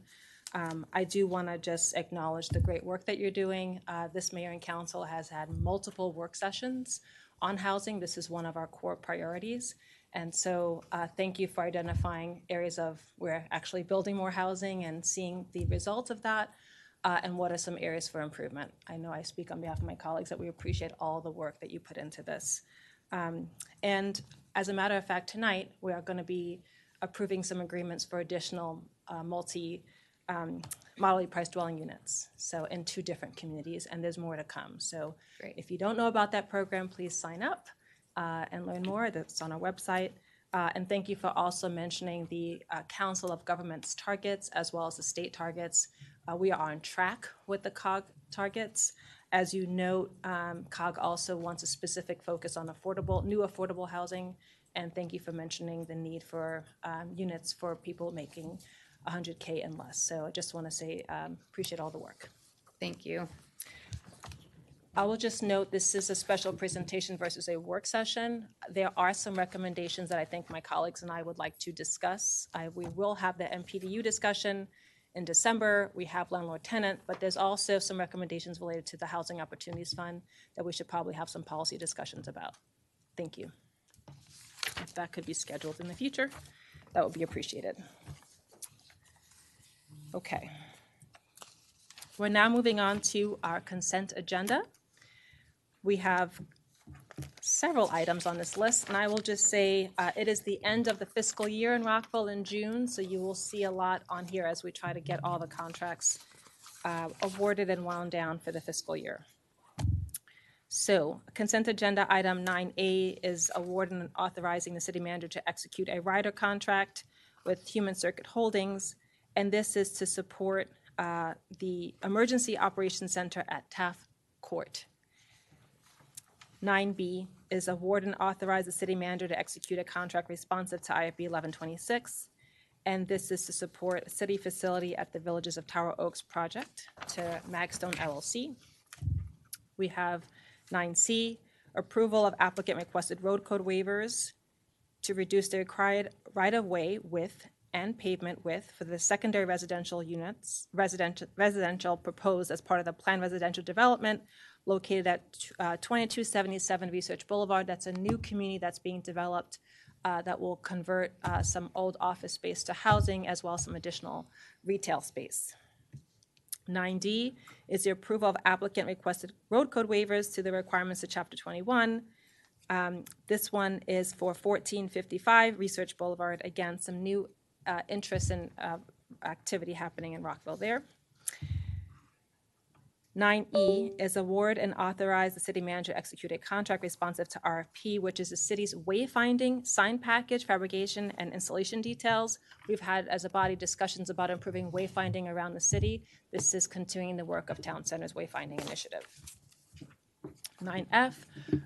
I do want to just acknowledge the great work that you're doing. This mayor and council has had multiple work sessions on housing. This is one of our core priorities. And so thank you for identifying areas of we're actually building more housing and seeing the results of that. And what are some areas for improvement? I know I speak on behalf of my colleagues that we appreciate all the work that you put into this. And as a matter of fact, tonight we are going to be approving some agreements for additional moderately priced dwelling units, so in 2 different communities, and there's more to come. So if you don't know about that program, please sign up and learn more. That's on our website. And thank you for also mentioning the Council of Governments targets as well as the state targets. We are on track with the COG targets. As you note, COG also wants a specific focus on new affordable housing. And thank you for mentioning the need for units for people making $100K and less. So I just want to say, appreciate all the work. Thank you. I will just note this is a special presentation versus a work session. There are some recommendations that I think my colleagues and I would like to discuss. We will have the MPDU discussion in December. We have landlord-tenant, but there's also some recommendations related to the Housing Opportunities Fund that we should probably have some policy discussions about. Thank you. If that could be scheduled in the future, that would be appreciated. Okay. We're now moving on to our consent agenda. We have several items on this list, and I will just say it is the end of the fiscal year in Rockville in June, so you will see a lot on here as we try to get all the contracts awarded and wound down for the fiscal year. So consent agenda item 9A is awarding and authorizing the city manager to execute a rider contract with Human Circuit Holdings, and this is to support the Emergency Operations Center at Taft Court. 9B is award and authorize the city manager to execute a contract responsive to IFB 1126, and this is to support a city facility at the Villages of Tower Oaks project to Magstone LLC. We have 9C, approval of applicant requested road code waivers to reduce the required right-of-way width and pavement width for the secondary residential units, residential proposed as part of the planned residential development located at 2277 Research Boulevard. That's a new community that's being developed that will convert some old office space to housing as well as some additional retail space. 9D is the approval of applicant requested road code waivers to the requirements of Chapter 21. This one is for 1455 Research Boulevard. Again, some new interest and activity happening in Rockville there. 9E is award and authorize the city manager to execute a contract responsive to RFP, which is the city's wayfinding, sign package, fabrication, and installation details. We've had, as a body, discussions about improving wayfinding around the city. This is continuing the work of Town Center's wayfinding initiative. 9F,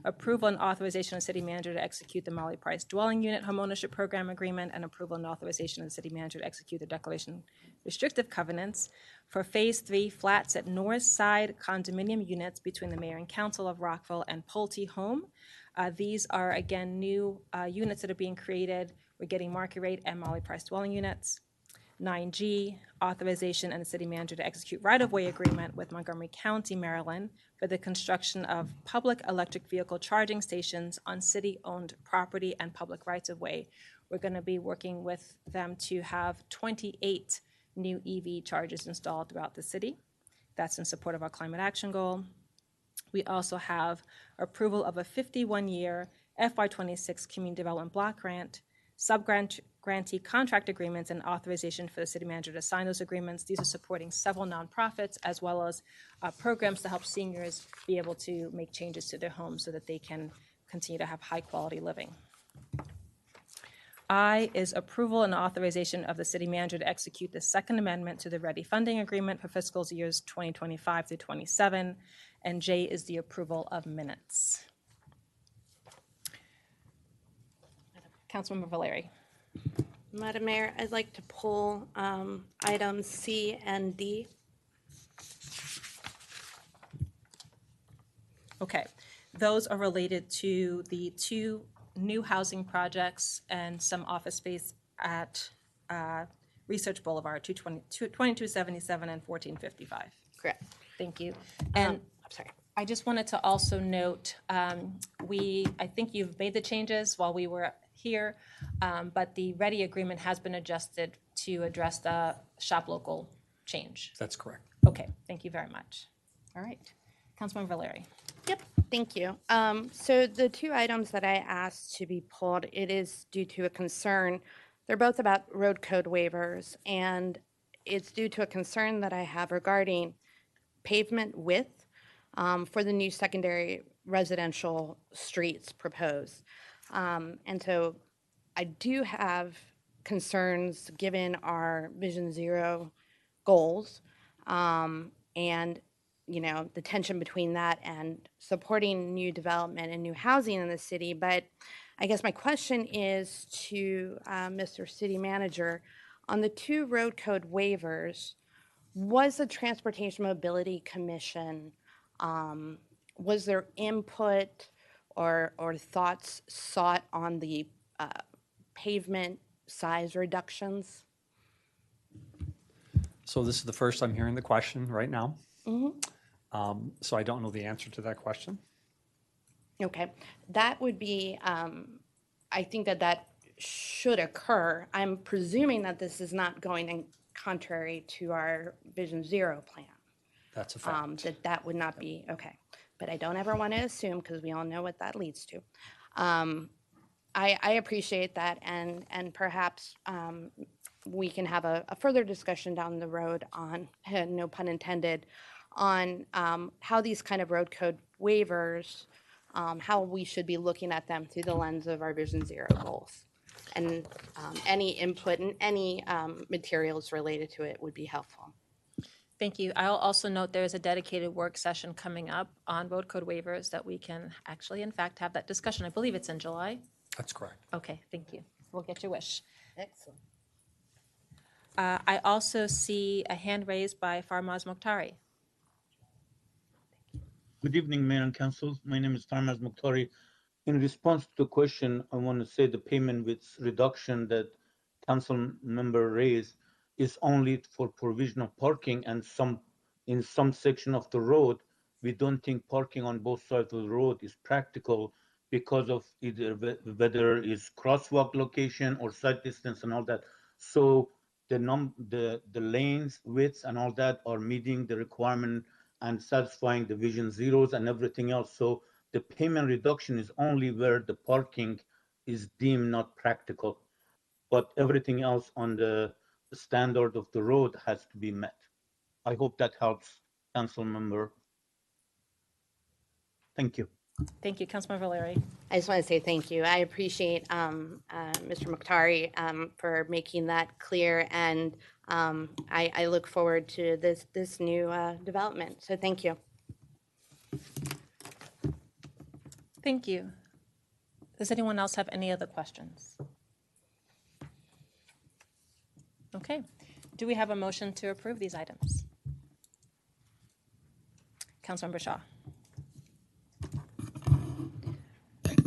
approval and authorization of city manager to execute the Molly Price Dwelling Unit Homeownership Program Agreement, and approval and authorization of the city manager to execute the declaration restrictive covenants for Phase 3 flats at North Side condominium units between the mayor and council of Rockville and Pulte Home. These are, again, new units that are being created. We're getting market rate and Molly Price dwelling units. 9G, authorization and the city manager to execute right-of-way agreement with Montgomery County, Maryland for the construction of public electric vehicle charging stations on city-owned property and public rights-of-way. We're going to be working with them to have 28 new EV chargers installed throughout the city. That's in support of our climate action goal. We also have approval of a 51-year FY26 Community Development Block Grant, grantee contract agreements, and authorization for the city manager to sign those agreements. These are supporting several nonprofits as well as programs to help seniors be able to make changes to their homes so that they can continue to have high quality living. I is approval and authorization of the city manager to execute the second amendment to the Ready Funding Agreement for fiscal years 2025 through 27. And J is the approval of minutes. Councilmember Valeri. Madam Mayor, I'd like to pull items C and D. Okay, those are related to the two new housing projects and some office space at Research Boulevard, 2277 and 1455. Correct. Thank you. And I'm sorry. I just wanted to also note, I think you've made the changes while we were here, but the Ready agreement has been adjusted to address the shop local change. That's correct. Okay, thank you very much. All right, Councilmember Valeri. Yep, thank you. So the two items that I asked to be pulled, it is due to a concern. They're both about road code waivers, and it's due to a concern that I have regarding pavement width for the new secondary residential streets proposed. And so I do have concerns given our Vision Zero goals and the tension between that and supporting new development and new housing in the city. But I guess my question is to Mr. City Manager, on the two road code waivers, was the Transportation Mobility Commission, was there input or thoughts sought on the pavement size reductions? So this is the first I'm hearing the question right now. Mm-hmm. So I don't know the answer to that question. Okay, that would be, I think that should occur. I'm presuming that this is not going in contrary to our Vision Zero plan. That's a fact. That would not be, okay. But I don't ever want to assume, because we all know what that leads to. I appreciate that, and perhaps we can have a further discussion down the road on, no pun intended, on how these kind of road code waivers, how we should be looking at them through the lens of our Vision Zero goals. And any input and any materials related to it would be helpful. Thank you. I'll also note there's a dedicated work session coming up on road code waivers that we can actually, in fact, have that discussion. I believe it's in July. That's correct. Okay, thank you. We'll get your wish. Excellent. I also see a hand raised by Farmaz Mokhtari. Good evening, Mayor and Council. My name is Farmaz Mokhtari. In response to the question, I want to say the payment width reduction that Council member raised is only for provision of parking, and in some section of the road, we don't think parking on both sides of the road is practical because of either whether it's crosswalk location or side distance and all that. So the lanes widths and all that are meeting the requirement and satisfying the Vision Zeros and everything else. So the payment reduction is only where the parking is deemed not practical, but everything else on the standard of the road has to be met. I hope that helps council member. Thank you. Thank you, Councilmember Valeri. I just want to say thank you. I appreciate Mr. Mukhtari for making that clear, and I look forward to this new development. So thank you. Thank you. Does anyone else have any other questions? Okay. Do we have a motion to approve these items? Councilmember Shaw.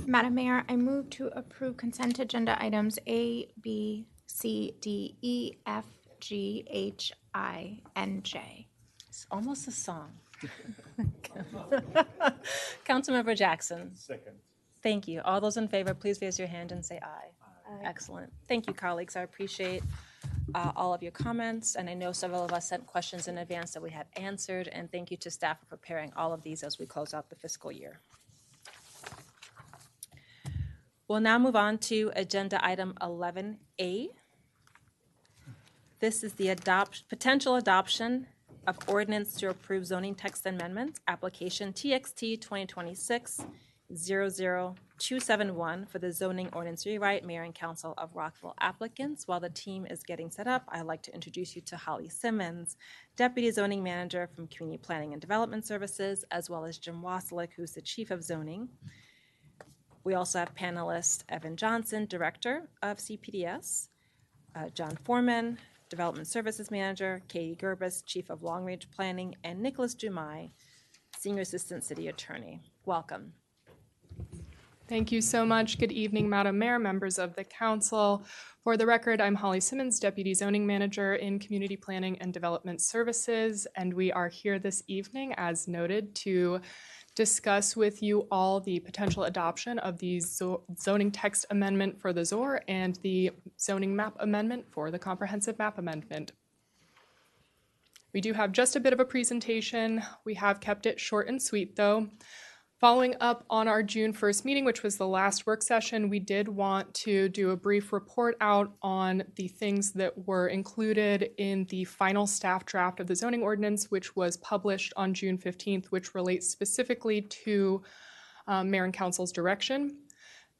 Madam Mayor, I move to approve consent agenda items A, B, C, D, E, F, G, H, I, and J. It's almost a song. Councilmember Jackson. Second. Thank you. All those in favor, please raise your hand and say aye. Aye. Excellent. Thank you, colleagues. I appreciate all of your comments, and I know several of us sent questions in advance that we had answered, and thank you to staff for preparing all of these as we close out the fiscal year. We'll now move on to agenda item 11A. This is the potential adoption of ordinance to approve zoning text amendment, application TXT 2026-00271 for the zoning ordinance rewrite, Mayor and Council of Rockville applicants. While the team is getting set up, I'd like to introduce you to Holly Simmons, Deputy Zoning Manager from Community Planning and Development Services, as well as Jim Wasilick, who's the Chief of Zoning. We also have panelist Evan Johnson, Director of CPDS, John Foreman, Development Services Manager, Katie Gerbis, Chief of Long Range Planning, and Nicholas Dumais, Senior Assistant City Attorney. Welcome. Thank you so much. Good evening, Madam Mayor, members of the council. For the record, I'm Holly Simmons, Deputy Zoning Manager in Community Planning and Development Services, and we are here this evening, as noted, to discuss with you all the potential adoption of the zoning text amendment for the ZOR and the zoning map amendment for the comprehensive map amendment. We do have just a bit of a presentation. We have kept it short and sweet, though. Following up on our June 1st meeting, which was the last work session, we did want to do a brief report out on the things that were included in the final staff draft of the zoning ordinance, which was published on June 15th, which relates specifically to Mayor and Council's direction.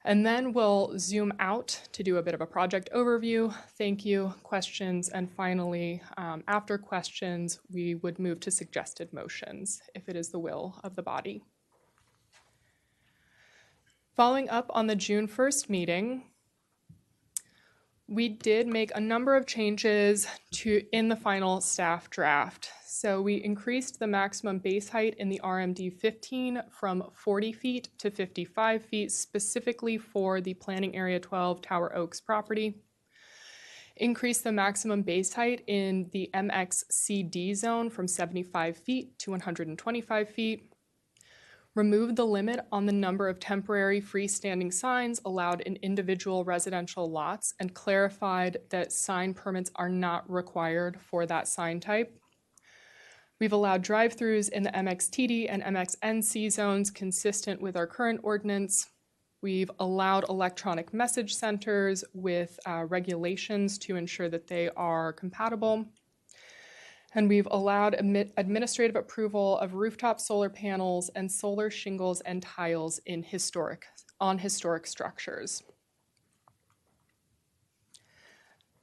And then we'll zoom out to do a bit of a project overview, thank you, questions, and finally, after questions, we would move to suggested motions, if it is the will of the body. Following up on the June 1st meeting, we did make a number of changes in the final staff draft. So we increased the maximum base height in the RMD 15 from 40 feet to 55 feet, specifically for the Planning Area 12 Tower Oaks property. Increased the maximum base height in the MXCD zone from 75 feet to 125 feet. Removed the limit on the number of temporary freestanding signs allowed in individual residential lots and clarified that sign permits are not required for that sign type. We've allowed drive-throughs in the MXTD and MXNC zones consistent with our current ordinance. We've allowed electronic message centers with regulations to ensure that they are compatible. And we've allowed administrative approval of rooftop solar panels and solar shingles and tiles on historic structures.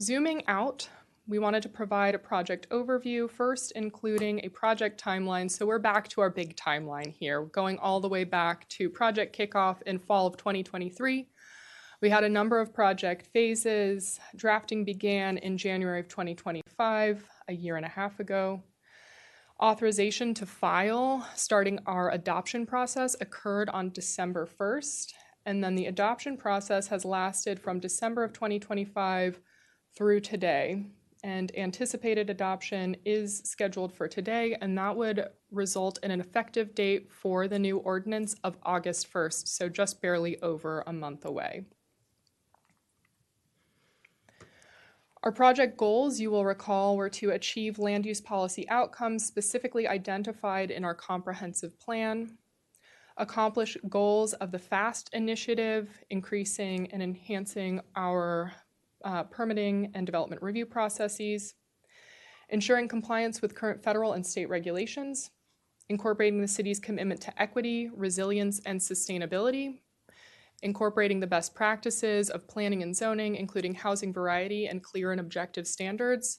Zooming out, we wanted to provide a project overview, first including a project timeline. So we're back to our big timeline here, going all the way back to project kickoff in fall of 2023. We had a number of project phases. Drafting began in January of 2025, a year and a half ago. Authorization to file, starting our adoption process, occurred on December 1st, and then the adoption process has lasted from December of 2025 through today. And anticipated adoption is scheduled for today, and that would result in an effective date for the new ordinance of August 1st, so just barely over a month away. Our project goals, you will recall, were to achieve land use policy outcomes specifically identified in our comprehensive plan, accomplish goals of the FAST initiative, increasing and enhancing our permitting and development review processes, ensuring compliance with current federal and state regulations, incorporating the city's commitment to equity, resilience, and sustainability, incorporating the best practices of planning and zoning, including housing variety and clear and objective standards,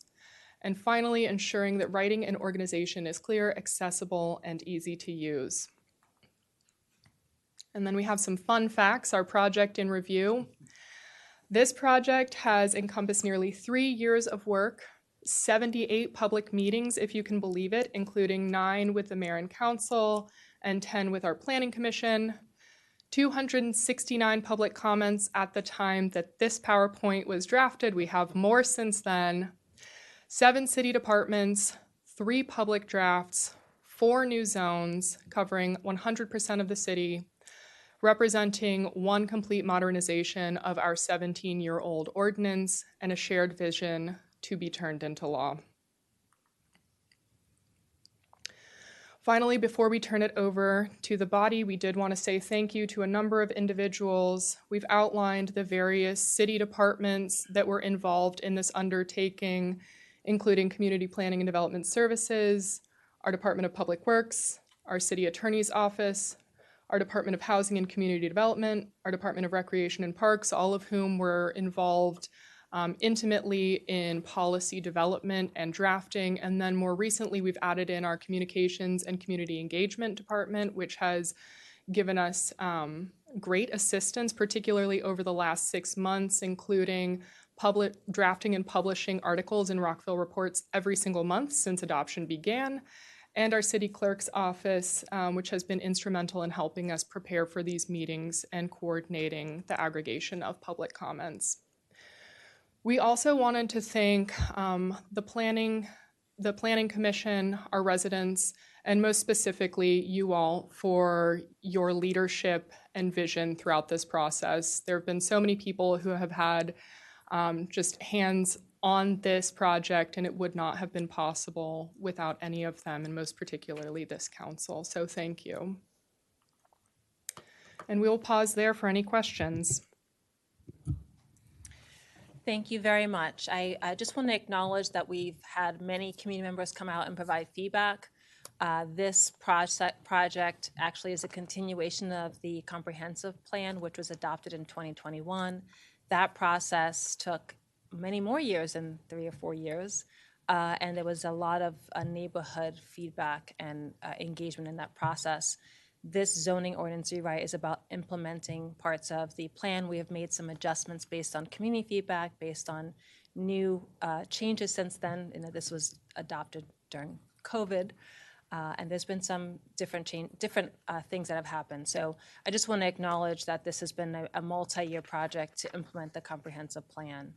and finally, ensuring that writing and organization is clear, accessible, and easy to use. And then we have some fun facts, our project in review. This project has encompassed nearly 3 years of work, 78 public meetings, if you can believe it, including 9 with the mayor and council and 10 with our planning commission, 269 public comments at the time that this PowerPoint was drafted. We have more since then. 7 city departments, 3 public drafts, 4 new zones covering 100% of the city, representing 1 complete modernization of our 17-year-old ordinance and a shared vision to be turned into law. Finally, before we turn it over to the body, we did want to say thank you to a number of individuals. We've outlined the various city departments that were involved in this undertaking, including Community Planning and Development Services, our Department of Public Works, our City Attorney's Office, our Department of Housing and Community Development, our Department of Recreation and Parks, all of whom were involved intimately in policy development and drafting. And then more recently, we've added in our Communications and Community Engagement Department, which has given us great assistance, particularly over the last 6 months, including drafting and publishing articles in Rockville Reports every single month since adoption began, and our city clerk's office, which has been instrumental in helping us prepare for these meetings and coordinating the aggregation of public comments. We also wanted to thank the Planning Commission, our residents, and most specifically you all for your leadership and vision throughout this process. There have been so many people who have had just hands on this project, and it would not have been possible without any of them, and most particularly this council. So thank you. And we will pause there for any questions. Thank you very much. I just want to acknowledge that we've had many community members come out and provide feedback. This project actually is a continuation of the comprehensive plan, which was adopted in 2021. That process took many more years than 3 or 4 years, and there was a lot of neighborhood feedback and engagement in that process. This zoning ordinance rewrite is about implementing parts of the plan. We have made some adjustments based on community feedback, based on new changes since then. This was adopted during COVID, and there's been some different things that have happened. So I just want to acknowledge that this has been a multi-year project to implement the comprehensive plan.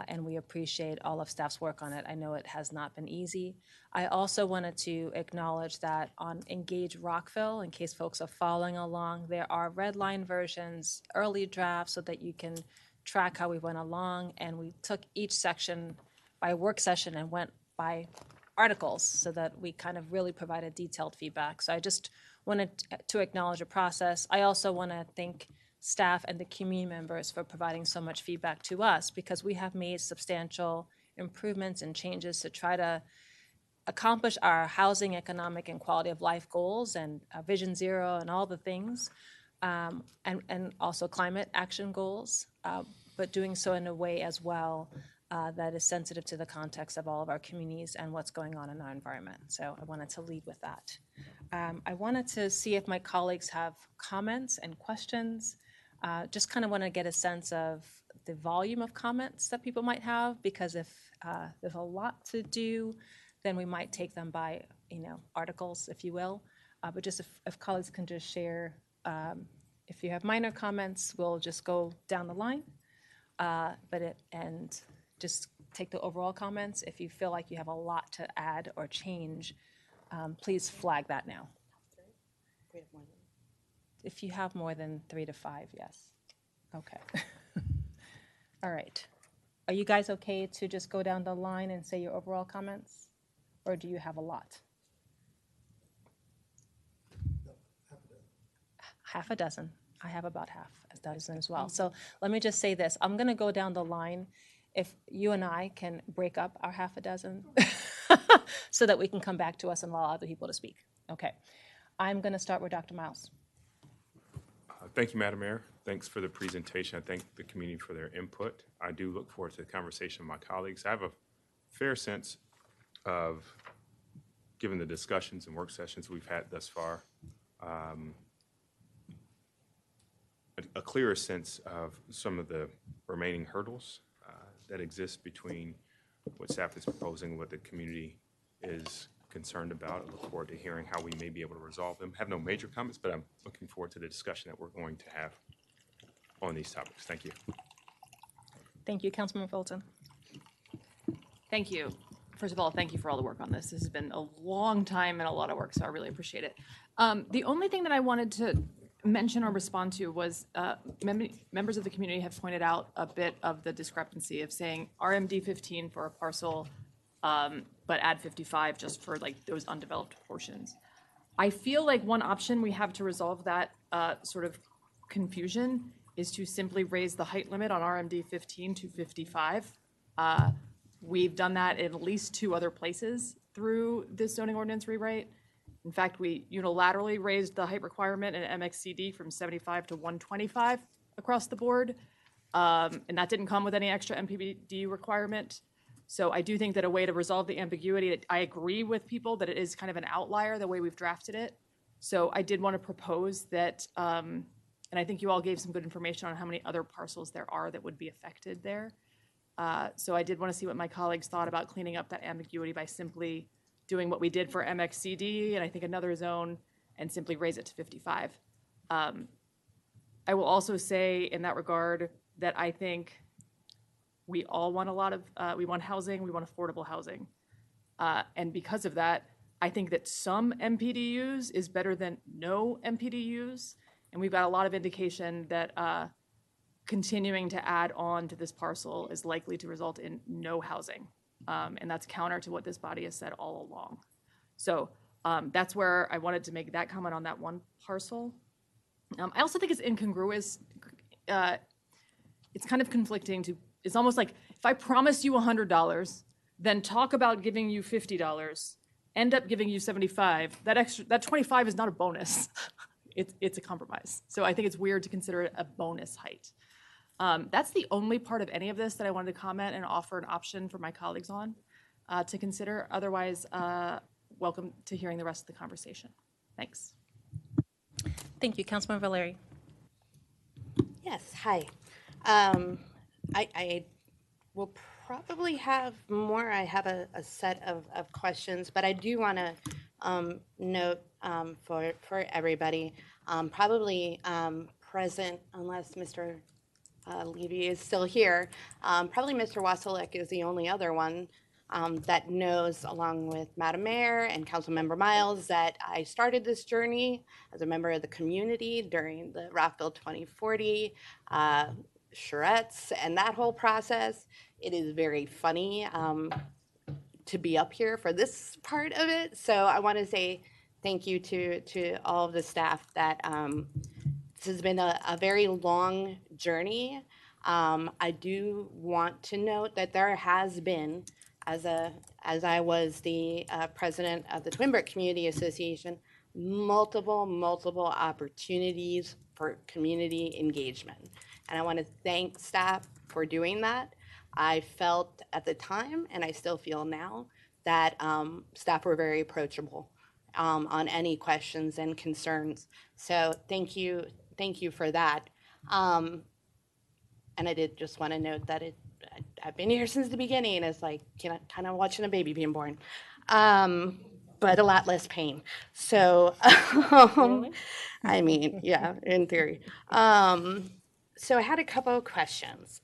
And we appreciate all of staff's work on it. I know it has not been easy. I also wanted to acknowledge that on Engage Rockville, in case folks are following along, there are red line versions, early drafts, so that you can track how we went along. And we took each section by work session and went by articles so that we kind of really provided detailed feedback. So I just wanted to acknowledge the process. I also want to thank staff and the community members for providing so much feedback to us, because we have made substantial improvements and changes to try to accomplish our housing, economic, and quality of life goals and Vision Zero and all the things, and also climate action goals, but doing so in a way as well that is sensitive to the context of all of our communities and what's going on in our environment. So I wanted to lead with that. I wanted to see if my colleagues have comments and questions. Just kind of want to get a sense of the volume of comments that people might have, because if there's a lot to do, then we might take them by, articles, if you will. But just if colleagues can just share, if you have minor comments, we'll just go down the line. And just take the overall comments. If you feel like you have a lot to add or change, please flag that now. If you have more than 3 to 5, yes. Okay. All right. Are you guys okay to just go down the line and say your overall comments? Or do you have a lot? Half a dozen. I have about half a dozen as well. So let me just say this. I'm going to go down the line. If you and I can break up our half a dozen so that we can come back to us and allow other people to speak. Okay. I'm going to start with Dr. Miles. Thank you, Madam Mayor. Thanks for the presentation. I thank the community for their input. I do look forward to the conversation with my colleagues. I have a fair sense of, given the discussions and work sessions we've had thus far, a clearer sense of some of the remaining hurdles that exist between what staff is proposing and what the community is concerned about. I look forward to hearing how we may be able to resolve them. I have no major comments, but I'm looking forward to the discussion that we're going to have on these topics. Thank you. Thank you, Councilman Fulton. Thank you. First of all, thank you for all the work on this. This has been a long time and a lot of work, so I really appreciate it. The only thing that I wanted to mention or respond to was members of the community have pointed out a bit of the discrepancy of saying RMD 15 for a parcel, but add 55 just for like those undeveloped portions. I feel like one option we have to resolve that sort of confusion is to simply raise the height limit on RMD 15 to 55. We've done that in at least 2 other places through this zoning ordinance rewrite. In fact, we unilaterally raised the height requirement in MXCD from 75 to 125 across the board. And that didn't come with any extra MPD requirement. So I do think that a way to resolve the ambiguity, I agree with people that it is kind of an outlier the way we've drafted it. So I did want to propose that, and I think you all gave some good information on how many other parcels there are that would be affected there. So I did want to see what my colleagues thought about cleaning up that ambiguity by simply doing what we did for MXCD and I think another zone and simply raise it to 55. I will also say in that regard that I think we all want a lot of, we want housing, we want affordable housing. And because of that, I think that some MPDUs is better than no MPDUs. And we've got a lot of indication that continuing to add on to this parcel is likely to result in no housing. And that's counter to what this body has said all along. So that's where I wanted to make that comment on that one parcel. I also think it's incongruous. It's kind of conflicting to, it's almost like if I promise you $100, then talk about giving you $50, end up giving you 75, that 25 is not a bonus. It's a compromise. So I think it's weird to consider it a bonus height. That's the only part of any of this that I wanted to comment and offer an option for my colleagues on to consider. Otherwise, welcome to hearing the rest of the conversation. Thanks. Thank you, Councilman Valeri. Yes, hi. I will probably have more. I have a set of questions, but I do want to note for everybody, probably present, unless Mr. Levy is still here, probably Mr. Wasilek is the only other one that knows, along with Madam Mayor and Councilmember Miles, that I started this journey as a member of the community during the Rockville 2040 charrettes and that whole process. It is very funny to be up here for this part of it. So I want to say thank you to all of the staff that this has been a very long journey. I do want to note that there has been, as I was the president of the Twin Brook Community Association, multiple opportunities for community engagement. And I want to thank staff for doing that. I felt at the time, and I still feel now, that staff were very approachable on any questions and concerns. So thank you for that. And I did just want to note that I've been here since the beginning. It's like, kind of watching a baby being born, but a lot less pain. So, Really? I mean, yeah, in theory. So I had a couple of questions.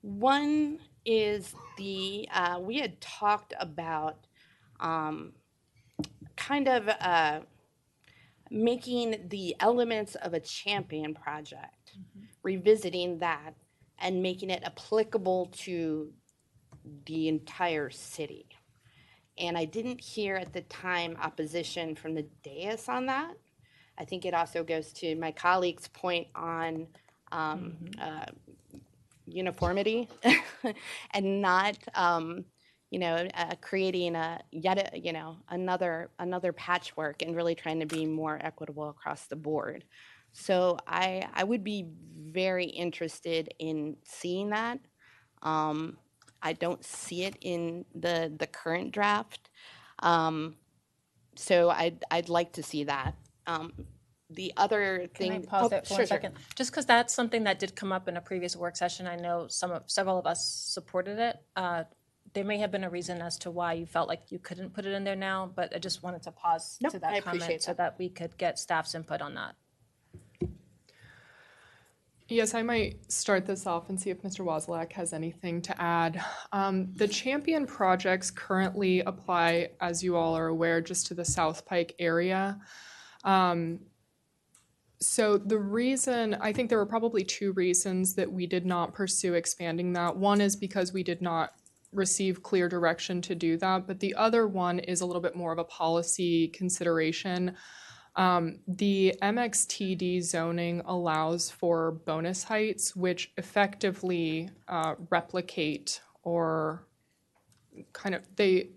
One is we had talked about kind of making the elements of a champion project, revisiting that and making it applicable to the entire city. And I didn't hear at the time opposition from the dais on that. I think it also goes to my colleague's point on uniformity and not, creating another patchwork and really trying to be more equitable across the board. So I would be very interested in seeing that. I don't see it in the current draft. So I'd like to see that. The other Can I thing. pause there for Sure, one sure. second? Just because that's something that did come up in a previous work session. I know several of us supported it. There may have been a reason as to why you felt like you couldn't put it in there now, but I just wanted to pause Nope, to that I comment appreciate so that we could get staff's input on that. Yes, I might start this off and see if Mr. Wozniak has anything to add. The champion projects currently apply, as you all are aware, just to the South Pike area. So the reason, I think there were probably two reasons that we did not pursue expanding that. One is because we did not receive clear direction to do that, but the other one is a little bit more of a policy consideration. The MXTD zoning allows for bonus heights, which effectively replicate or kind of, they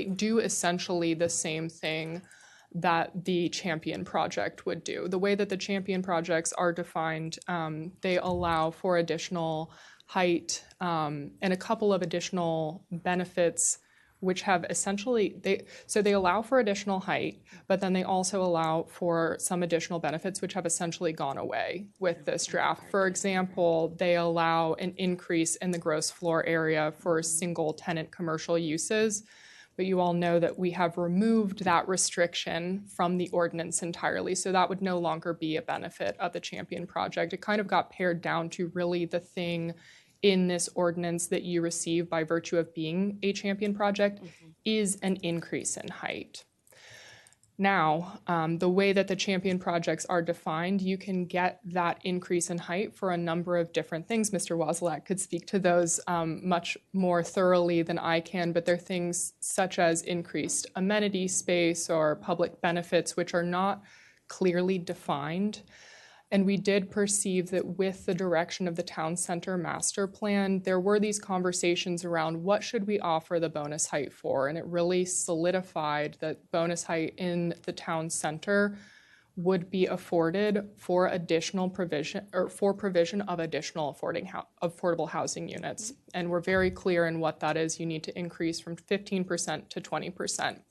do essentially the same thing that the champion project would do. The way that the champion projects are defined, they allow for additional height and a couple of additional benefits which have essentially, they allow for additional height, but then they also allow for some additional benefits which have essentially gone away with this draft. For example, they allow an increase in the gross floor area for single tenant commercial uses, but you all know that we have removed that restriction from the ordinance entirely, so that would no longer be a benefit of the champion project. It kind of got pared down to really the thing in this ordinance that you receive by virtue of being a champion project is an increase in height. Now, the way that the champion projects are defined, you can get that increase in height for a number of different things. Mr. Wozniak could speak to those much more thoroughly than I can, but they're things such as increased amenity space or public benefits, which are not clearly defined. And we did perceive that with the direction of the town center master plan, there were these conversations around what should we offer the bonus height for? And it really solidified that bonus height in the town center would be afforded for additional provision or for provision of additional affordable housing units. And we're very clear in what that is. You need to increase from 15% to 20%.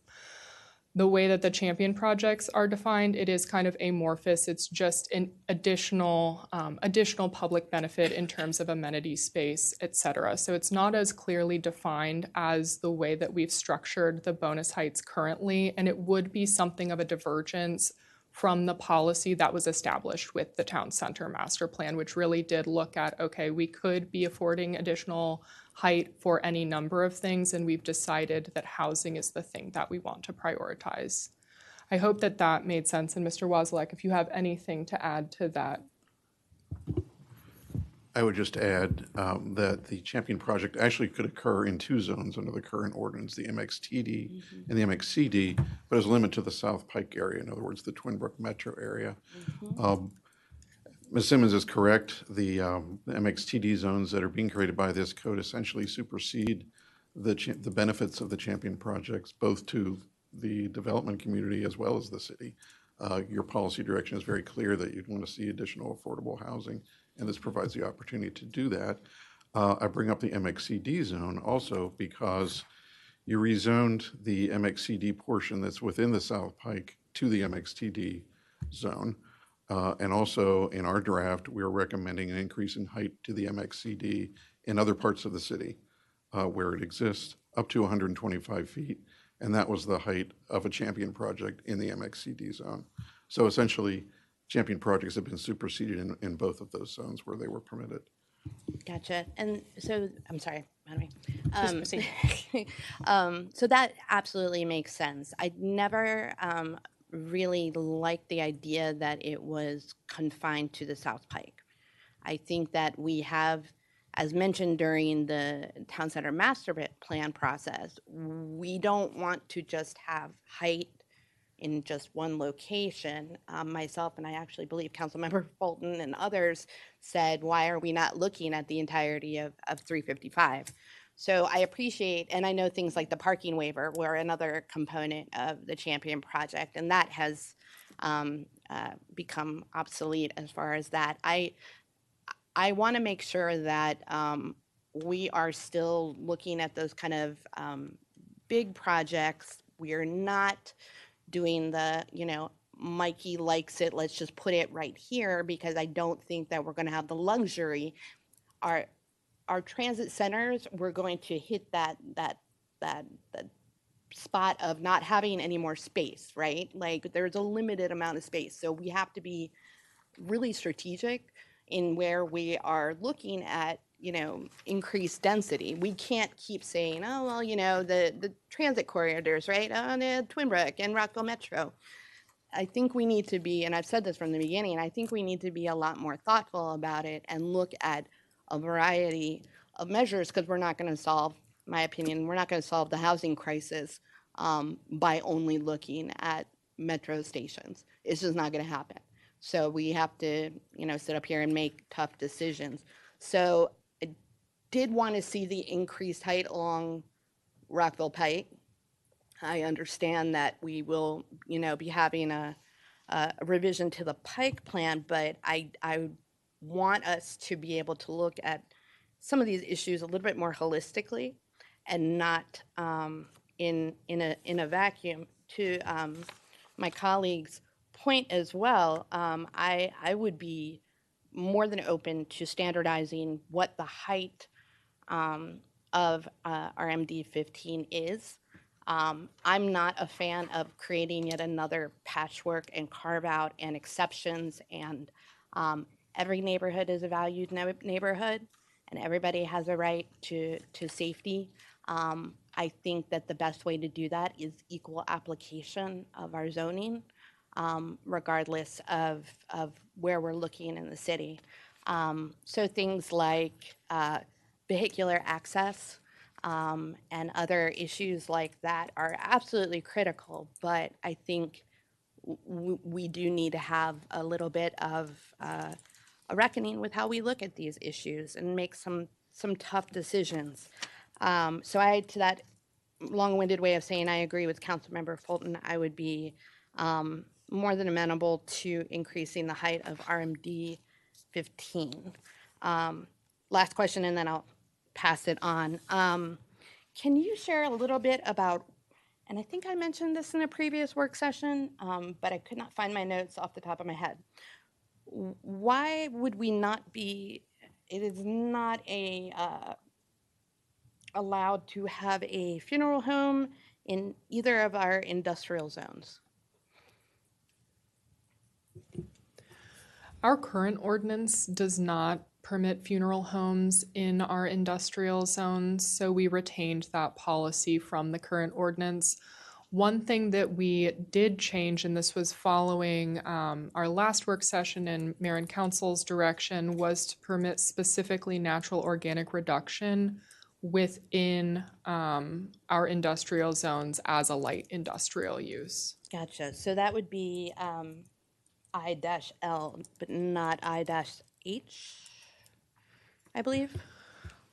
The way that the champion projects are defined, it is kind of amorphous. It's just an additional public benefit in terms of amenity space, et cetera. So it's not as clearly defined as the way that we've structured the bonus heights currently, and it would be something of a divergence from the policy that was established with the town center master plan, which really did look at, okay, we could be affording additional height for any number of things, and we've decided that housing is the thing that we want to prioritize. I hope that that made sense. And Mr. Wozniak, if you have anything to add to that. I would just add that the champion project actually could occur in two zones under the current ordinance, the MXTD and the MXCD, but is limited to the South Pike area, in other words, the Twin Brook metro area. Ms. Simmons is correct. The MXTD zones that are being created by this code essentially supersede the benefits of the champion projects, both to the development community as well as the city. Your policy direction is very clear that you'd want to see additional affordable housing, and this provides the opportunity to do that. I bring up the MXCD zone also because you rezoned the MXCD portion that's within the South Pike to the MXTD zone. And also in our draft, we're recommending an increase in height to the MXCD in other parts of the city where it exists, up to 125 feet. And that was the height of a champion project in the MXCD zone. So essentially, champion projects have been superseded in both of those zones where they were permitted. Gotcha. And so, I'm sorry, Madam Please Mayor. So that absolutely makes sense. I never really liked the idea that it was confined to the South Pike. I think that we have, as mentioned during the town center master plan process, we don't want to just have height in just one location. Myself, and I actually believe Councilmember Fulton and others said, why are we not looking at the entirety of 355? So I appreciate, and I know things like the parking waiver were another component of the Champion project, and that has become obsolete as far as that. I want to make sure that we are still looking at those kind of big projects. We are not doing the, Mikey likes it, let's just put it right here, because I don't think that we're going to have the luxury. Our transit centers, we're going to hit that spot of not having any more space, right? Like there's a limited amount of space. So we have to be really strategic in where we are looking at, increased density. We can't keep saying, oh, well, the transit corridors, right, on Twin Brook and Rockville Metro. I think we need to be, and I've said this from the beginning, I think we need to be a lot more thoughtful about it and look at a variety of measures, because we're not going to solve, in my opinion, we're not going to solve the housing crisis by only looking at metro stations. It's just not going to happen. So we have to, sit up here and make tough decisions. So I did want to see the increased height along Rockville Pike. I understand that we will, be having a revision to the Pike plan, but I want us to be able to look at some of these issues a little bit more holistically and not in a vacuum. To my colleagues' point as well, I would be more than open to standardizing what the height of our MD-15 is. I'm not a fan of creating yet another patchwork and carve out and exceptions, and every neighborhood is a valued neighborhood, and everybody has a right to safety. I think that the best way to do that is equal application of our zoning, regardless of where we're looking in the city. So things like vehicular access and other issues like that are absolutely critical, but I think we do need to have a little bit of a reckoning with how we look at these issues and make some tough decisions. So to that long-winded way of saying I agree with Councilmember Fulton, I would be more than amenable to increasing the height of RMD 15. Last question, and then I'll pass it on. Can you share a little bit about, and I think I mentioned this in a previous work session, but I could not find my notes off the top of my head. Why would we not be, it is not allowed to have a funeral home in either of our industrial zones? Our current ordinance does not permit funeral homes in our industrial zones, so we retained that policy from the current ordinance. One thing that we did change, and this was following our last work session and Mayor and Council's direction, was to permit specifically natural organic reduction within our industrial zones as a light industrial use. Gotcha. So that would be I-L, but not I-H, I believe.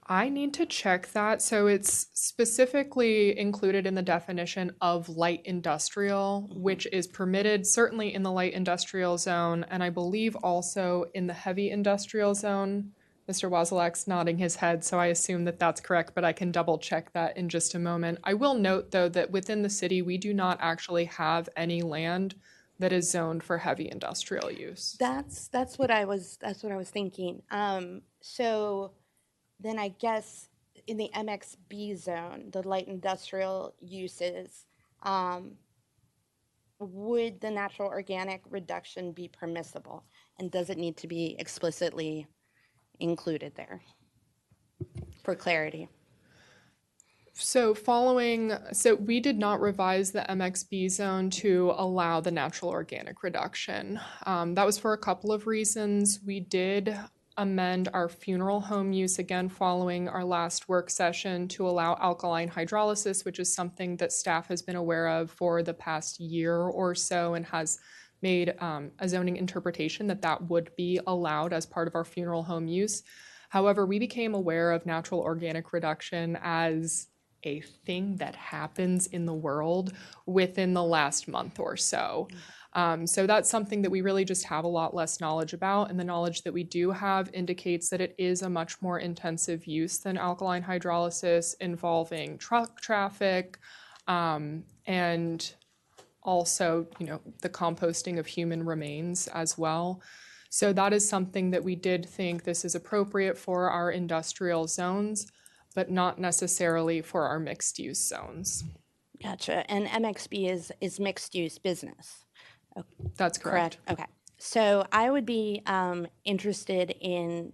I need to check that. So it's specifically included in the definition of light industrial, which is permitted certainly in the light industrial zone, and I believe also in the heavy industrial zone. Mr. Wasilak's nodding his head, so I assume that that's correct, but I can double check that in just a moment. I will note, though, that within the city, we do not actually have any land that is zoned for heavy industrial use. That's what I was thinking. So then I guess in the MXB zone, the light industrial uses, would the natural organic reduction be permissible? And does it need to be explicitly included there for clarity? So we did not revise the MXB zone to allow the natural organic reduction. That was for a couple of reasons. We did amend our funeral home use again following our last work session to allow alkaline hydrolysis, which is something that staff has been aware of for the past year or so and has made a zoning interpretation that would be allowed as part of our funeral home use. However, we became aware of natural organic reduction as a thing that happens in the world within the last month or so. So that's something that we really just have a lot less knowledge about, and the knowledge that we do have indicates that it is a much more intensive use than alkaline hydrolysis, involving truck traffic, and also, the composting of human remains as well. So that is something that we did think this is appropriate for our industrial zones, but not necessarily for our mixed-use zones. Gotcha. And MXB is mixed-use business. That's correct. Okay. So I would be interested in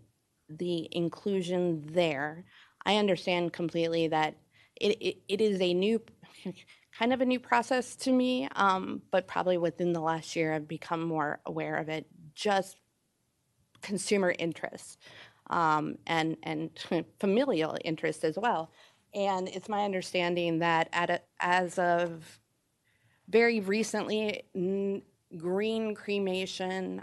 the inclusion there. I understand completely that it is a new, kind of a new process to me, but probably within the last year I've become more aware of it, just consumer interest and familial interest as well. And it's my understanding that as of very recently, green cremation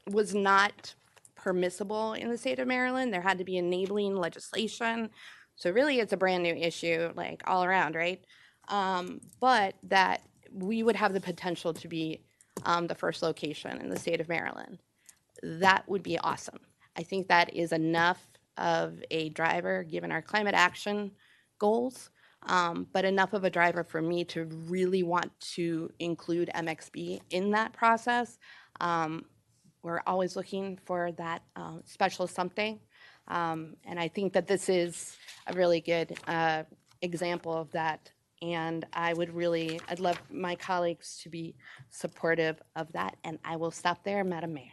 was not permissible in the state of Maryland. There had to be enabling legislation. So really it's a brand new issue, like all around, right? But that we would have the potential to be the first location in the state of Maryland. That would be awesome. I think that is enough of a driver, given our climate action goals, but enough of a driver for me to really want to include MXB in that process. We're always looking for that special something, and I think that this is a really good example of that. And I'd love my colleagues to be supportive of that. And I will stop there, Madam Mayor.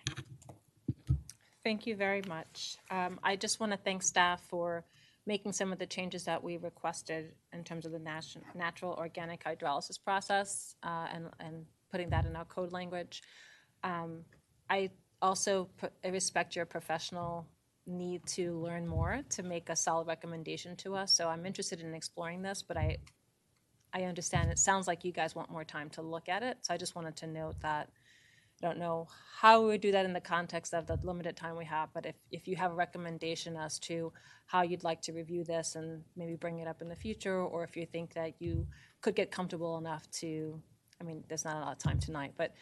Thank you very much. I just want to thank staff for making some of the changes that we requested in terms of the natural organic hydrolysis process and putting that in our code language. I also respect your professional need to learn more to make a solid recommendation to us. So I'm interested in exploring this, but I understand it sounds like you guys want more time to look at it. So I just wanted to note that. I don't know how we would do that in the context of the limited time we have, but if you have a recommendation as to how you'd like to review this and maybe bring it up in the future, or if you think that you could get comfortable enough to, there's not a lot of time tonight, but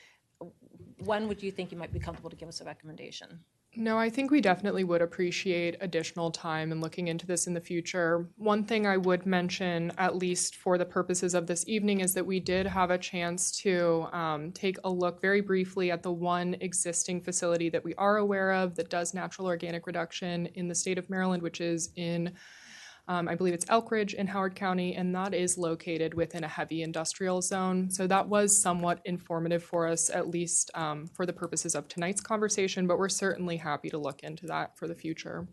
when would you think you might be comfortable to give us a recommendation? No, I think we definitely would appreciate additional time in looking into this in the future. One thing I would mention, at least for the purposes of this evening, is that we did have a chance to take a look very briefly at the one existing facility that we are aware of that does natural organic reduction in the state of Maryland, which is in I believe it's Elk Ridge in Howard County, and that is located within a heavy industrial zone. So that was somewhat informative for us, at least for the purposes of tonight's conversation, but we're certainly happy to look into that for the future.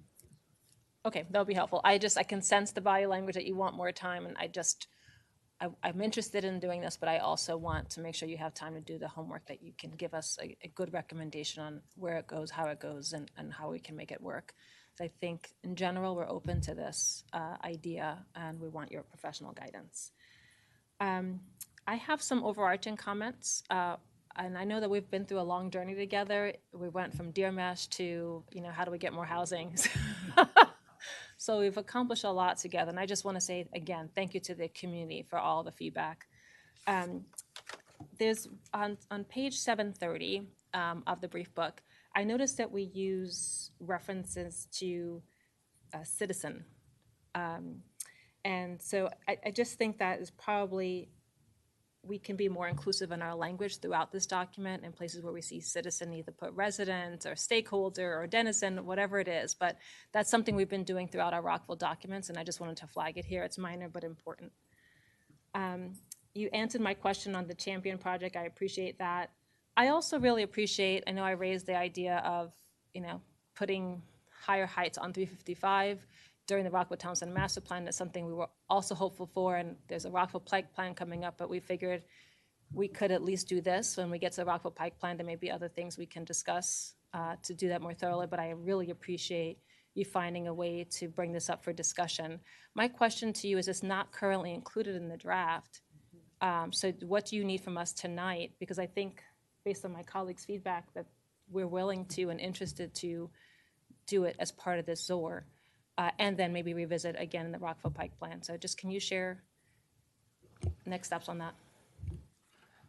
Okay, that'll be helpful. I can sense the body language that you want more time, and I'm interested in doing this, but I also want to make sure you have time to do the homework, that you can give us a good recommendation on where it goes, how it goes, and how we can make it work. I think in general, we're open to this idea, and we want your professional guidance. I have some overarching comments, and I know that we've been through a long journey together. We went from deer mesh to, how do we get more housing? So we've accomplished a lot together, and I just want to say, again, thank you to the community for all the feedback. There's on page 730 of the brief book, I noticed that we use references to citizen. And so I just think that is probably, we can be more inclusive in our language throughout this document, in places where we see citizen, either put resident or stakeholder or denizen, whatever it is. But that's something we've been doing throughout our Rockville documents, and I just wanted to flag it here. It's minor but important. You answered my question on the Champion project. I appreciate that. I also really appreciate, I know I raised the idea of, putting higher heights on 355 during the Rockville Town Center Master Plan. That's something we were also hopeful for, and there's a Rockville Pike Plan coming up, but we figured we could at least do this. When we get to the Rockville Pike Plan, there may be other things we can discuss to do that more thoroughly, but I really appreciate you finding a way to bring this up for discussion. My question to you is, it's not currently included in the draft. So what do you need from us tonight? Because I think, based on my colleagues' feedback, that we're willing to and interested to do it as part of this ZOR, and then maybe revisit again in the Rockville Pike plan. So just can you share next steps on that?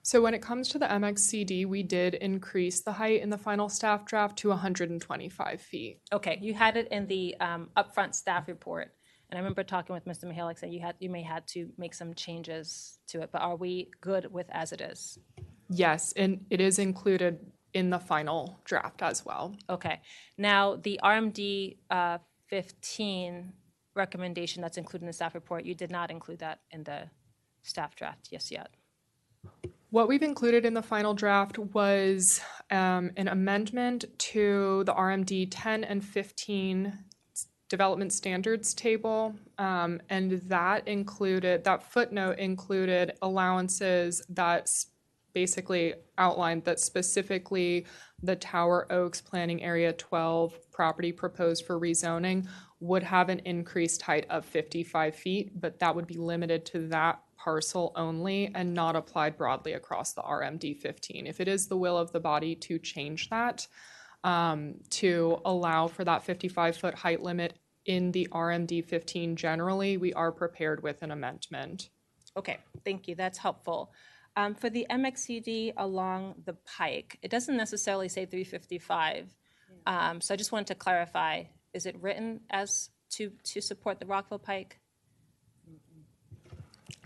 So when it comes to the MXCD, we did increase the height in the final staff draft to 125 feet. Okay, you had it in the upfront staff report, and I remember talking with Mr. Mihalik saying you may had to make some changes to it, but are we good with as it is? Yes, and it is included in the final draft as well. Okay, now the RMD 15 recommendation that's included in the staff report, you did not include that in the staff draft, yes yet? What we've included in the final draft was an amendment to the RMD 10 and 15 development standards table, and that footnote included allowances that basically outlined that specifically the Tower Oaks Planning Area 12 property proposed for rezoning would have an increased height of 55 feet, but that would be limited to that parcel only and not applied broadly across the RMD 15. If it is the will of the body to change that, to allow for that 55-foot height limit in the RMD 15 generally, we are prepared with an amendment. Okay, thank you, that's helpful. For the MXCD along the Pike, it doesn't necessarily say 355. So I just wanted to clarify, is it written as to support the Rockville Pike?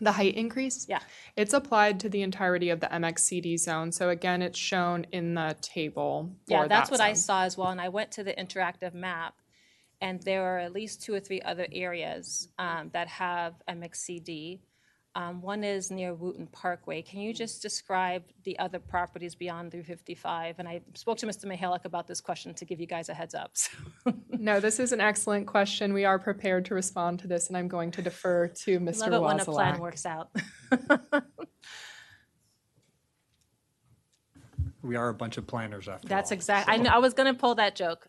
The height increase? Yeah. It's applied to the entirety of the MXCD zone. So again, it's shown in the table. Yeah, that's that what I zone. saw as well. And I went to the interactive map, and there are at least 2 or 3 other areas that have MXCD. One is near Wooten Parkway. Can you just describe the other properties beyond 355? And I spoke to Mr. Mihalik about this question to give you guys a heads up. So. No, this is an excellent question. We are prepared to respond to this, and I'm going to defer to Mr. Love it when a plan Wozniak. works out. We are a bunch of planners after all. That's exactly. I was going to pull that joke.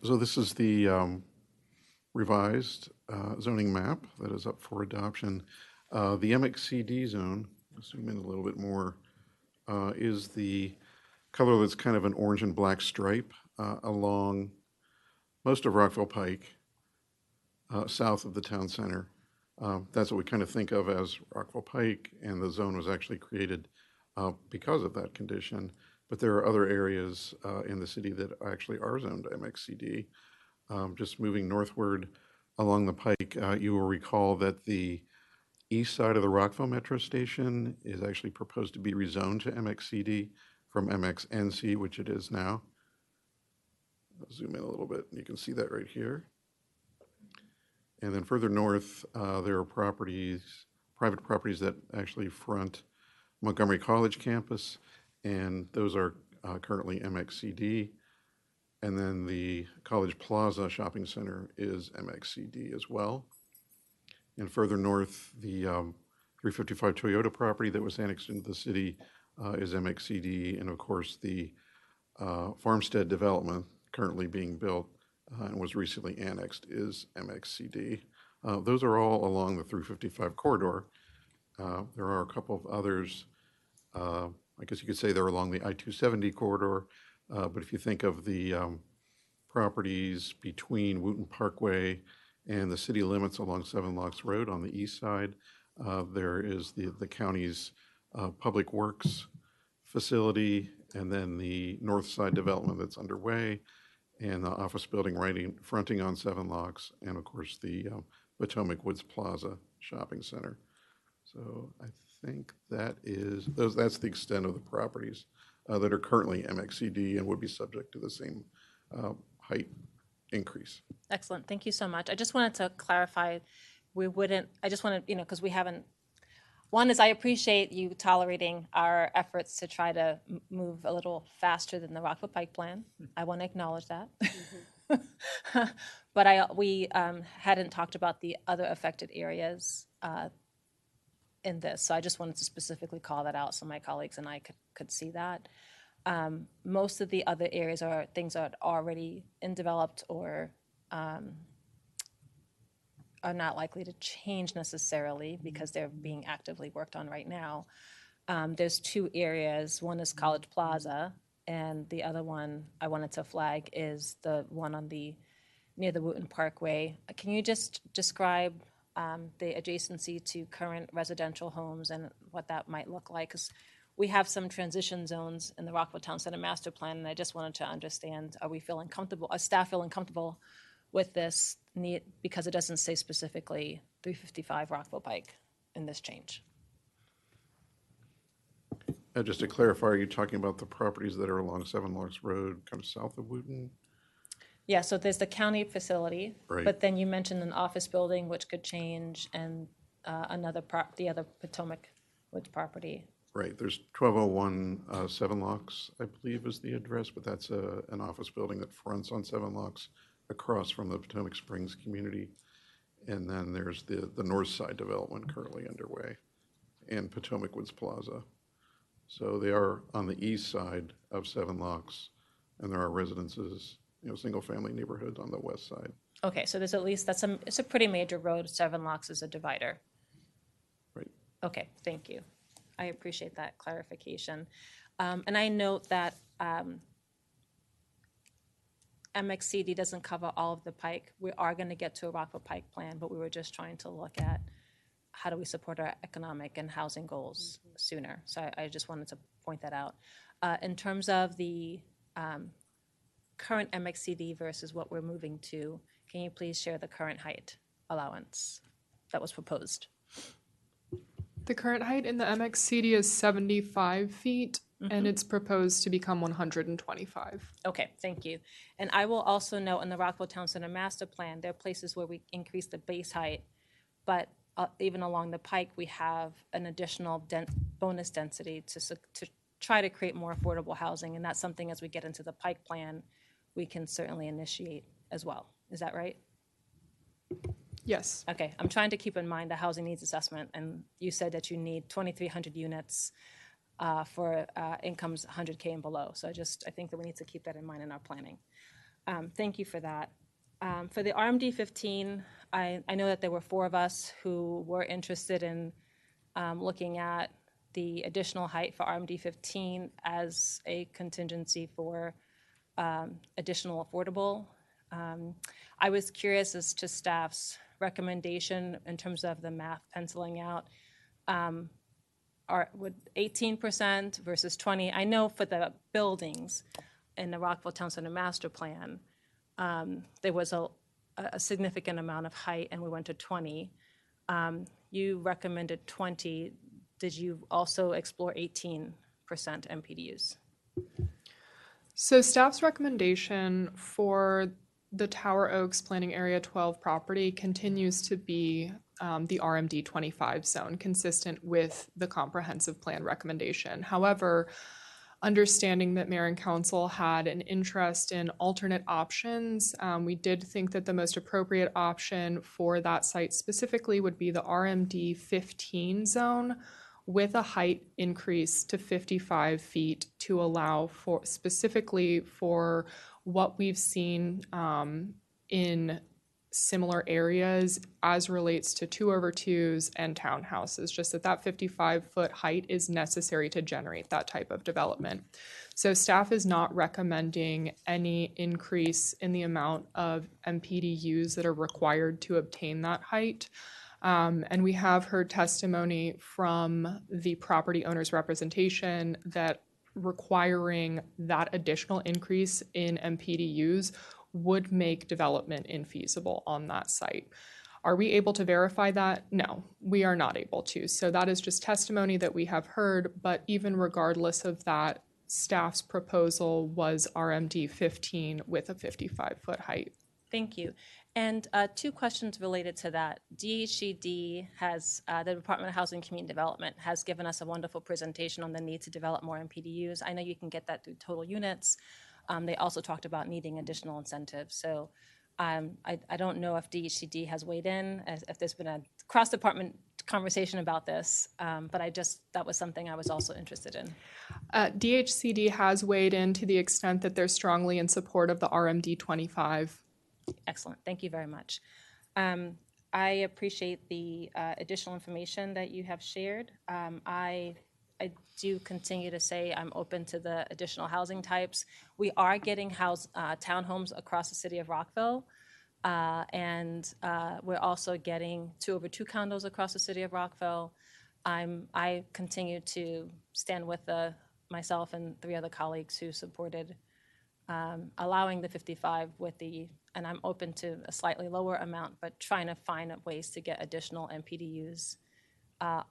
So this is the revised zoning map that is up for adoption. The MXCD zone, zoom in a little bit more, is the color that's kind of an orange and black stripe along most of Rockville Pike, south of the town center. That's what we kind of think of as Rockville Pike, and the zone was actually created because of that condition. But there are other areas in the city that actually are zoned MXCD. Just moving northward along the Pike, you will recall that the east side of the Rockville Metro Station is actually proposed to be rezoned to MXCD from MXNC, which it is now. I'll zoom in a little bit, and you can see that right here. And then further north, there are private properties that actually front Montgomery College campus, and those are currently MXCD. And then the College Plaza Shopping Center is MXCD as well. And further north, the 355 Toyota property that was annexed into the city is MXCD. And of course, the Farmstead development currently being built and was recently annexed is MXCD. Those are all along the 355 corridor. There are a couple of others, I guess you could say they're along the I-270 corridor, but if you think of the properties between Wooten Parkway and the city limits along Seven Locks Road on the east side, there is the county's public works facility, and then the north side development that's underway, and the office building fronting on Seven Locks, and of course the Potomac Woods Plaza Shopping Center. So I think that's the extent of the properties that are currently MXCD and would be subject to the same height increase. Excellent, thank you so much. I just wanted to clarify, I just wanted, because we haven't, one is I appreciate you tolerating our efforts to try to move a little faster than the Rockville Pike plan. I want to acknowledge that. But we hadn't talked about the other affected areas in this, so I just wanted to specifically call that out so my colleagues and I could see that. Most of the other areas are things that are already in developed or are not likely to change necessarily because they're being actively worked on right now. There's two areas. One is College Plaza, and the other one I wanted to flag is the one on near the Wooten Parkway. Can you just describe the adjacency to current residential homes and what that might look like? Because we have some transition zones in the Rockville Town Center Master Plan, and I just wanted to understand, are staff feeling comfortable with this need, because it doesn't say specifically 355 Rockville Pike in this change? Just to clarify, are you talking about the properties that are along Seven Locks Road, kind of south of Wooten? Yeah, so there's the county facility, Right. but then you mentioned an office building which could change, and the other Potomac Woods property. Right, there's 1201 Seven Locks, I believe is the address, but that's an office building that fronts on Seven Locks across from the Potomac Springs community. And then there's the north side development currently underway and Potomac Woods Plaza. So they are on the east side of Seven Locks, and there are residences, single-family neighborhoods on the west side. Okay, so there's at least, it's a pretty major road. Seven Locks is a divider. Right. Okay, thank you. I appreciate that clarification. And I note that MXCD doesn't cover all of the Pike. We are going to get to a Rockville Pike plan, but we were just trying to look at how do we support our economic and housing goals sooner. So I just wanted to point that out. In terms of the current MXCD versus what we're moving to, can you please share the current height allowance that was proposed? The current height in the MXCD is 75 feet, and it's proposed to become 125. Okay, thank you. And I will also note in the Rockville Town Center Master Plan, there are places where we increase the base height, but even along the Pike, we have an additional bonus density to try to create more affordable housing, and that's something as we get into the Pike plan, we can certainly initiate as well. Is that right? Yes. Okay, I'm trying to keep in mind the housing needs assessment, and you said that you need 2,300 units for incomes 100K and below. So I think that we need to keep that in mind in our planning. Thank you for that. For the RMD 15, I know that there were 4 of us who were interested in looking at the additional height for RMD 15 as a contingency for additional affordable. I was curious as to staff's recommendation in terms of the math penciling out. Would 18% versus 20? I know for the buildings in the Rockville Town Center Master Plan, there was a significant amount of height, and we went to 20. You recommended 20. Did you also explore 18% MPDUs? So staff's recommendation for the Tower Oaks Planning Area 12 property continues to be the RMD 25 zone, consistent with the comprehensive plan recommendation. However, understanding that Mayor and Council had an interest in alternate options, we did think that the most appropriate option for that site specifically would be the RMD 15 zone, with a height increase to 55 feet to allow for specifically for what we've seen in similar areas as relates to 2/2s and townhouses, just that 55-foot height is necessary to generate that type of development. So staff is not recommending any increase in the amount of MPDUs that are required to obtain that height. And we have heard testimony from the property owner's representation that requiring that additional increase in MPDUs would make development infeasible on that site. Are we able to verify that? No, we are not able to. So that is just testimony that we have heard, but even regardless of that, staff's proposal was RMD 15 with a 55-foot height. Thank you. And 2 questions related to that. DHCD has, the Department of Housing and Community Development, has given us a wonderful presentation on the need to develop more MPDUs. I know you can get that through total units, they also talked about needing additional incentives. So I don't know if DHCD has weighed in, if there's been a cross-department conversation about this, but that was something I was also interested in. DHCD has weighed in to the extent that they're strongly in support of the RMD 25. Excellent. Thank you very much. I appreciate the additional information that you have shared. I do continue to say I'm open to the additional housing types. We are getting townhomes across the city of Rockville, and we're also getting 2 over 2 condos across the city of Rockville. I continue to stand with myself and 3 other colleagues who supported allowing the 55 and I'm open to a slightly lower amount, but trying to find ways to get additional MPDUs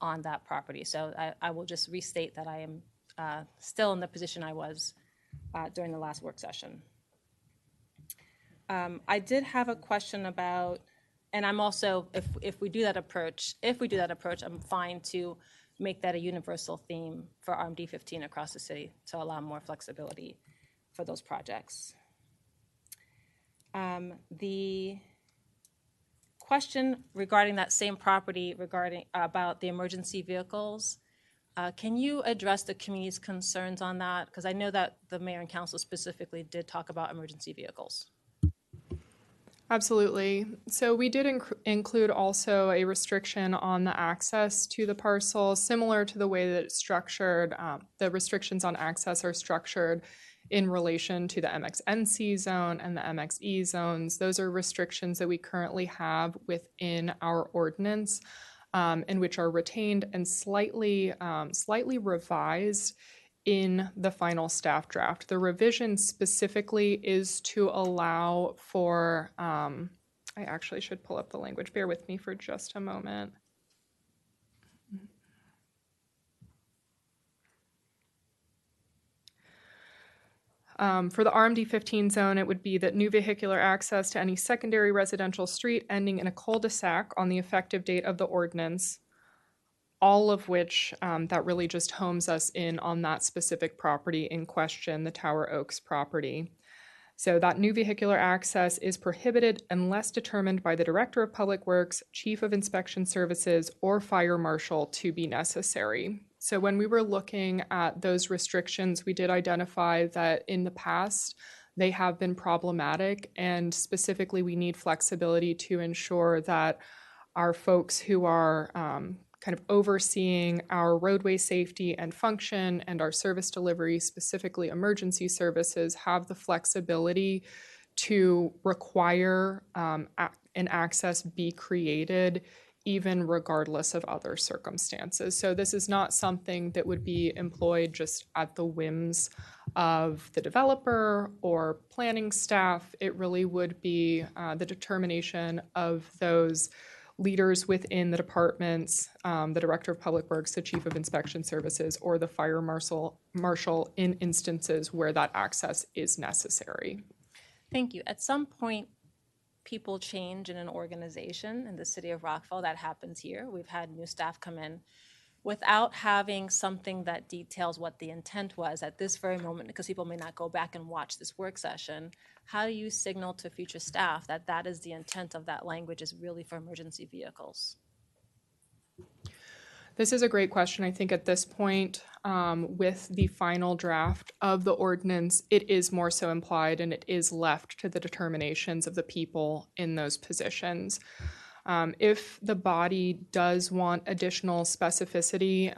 on that property. So I will just restate that I am still in the position I was during the last work session. I did have a question about, and I'm also, if we do that approach, I'm fine to make that a universal theme for RMD 15 across the city to allow more flexibility for those projects. The question regarding that same property about the emergency vehicles, can you address the community's concerns on that? Because I know that the mayor and council specifically did talk about emergency vehicles. Absolutely. So we did include also a restriction on the access to the parcel, similar to the way that it's structured. The restrictions on access are structured in relation to the MXNC zone and the MXE zones. Those are restrictions that we currently have within our ordinance, and which are retained and slightly revised in the final staff draft. The revision specifically is to allow for, I actually should pull up the language. Bear with me for just a moment. For the RMD 15 zone, it would be that new vehicular access to any secondary residential street ending in a cul-de-sac on the effective date of the ordinance, all of which that really just homes us in on that specific property in question, the Tower Oaks property. So that new vehicular access is prohibited unless determined by the Director of Public Works, Chief of Inspection Services, or Fire Marshal to be necessary. So when we were looking at those restrictions, we did identify that in the past, they have been problematic, and specifically we need flexibility to ensure that our folks who are kind of overseeing our roadway safety and function and our service delivery, specifically emergency services, have the flexibility to require an access be created even regardless of other circumstances. So this is not something that would be employed just at the whims of the developer or planning staff. It really would be the determination of those leaders within the departments, the Director of Public Works, the Chief of Inspection Services, or the Fire Marshal in instances where that access is necessary. Thank you. At some point, people change in an organization in the city of Rockville. That happens here. We've had new staff come in without having something that details what the intent was at this very moment, because people may not go back and watch this work session. How do you signal to future staff that that is the intent of that language is really for emergency vehicles? This is a great question. I think at this point, with the final draft of the ordinance, it is more so implied and it is left to the determinations of the people in those positions. If the body does want additional specificity,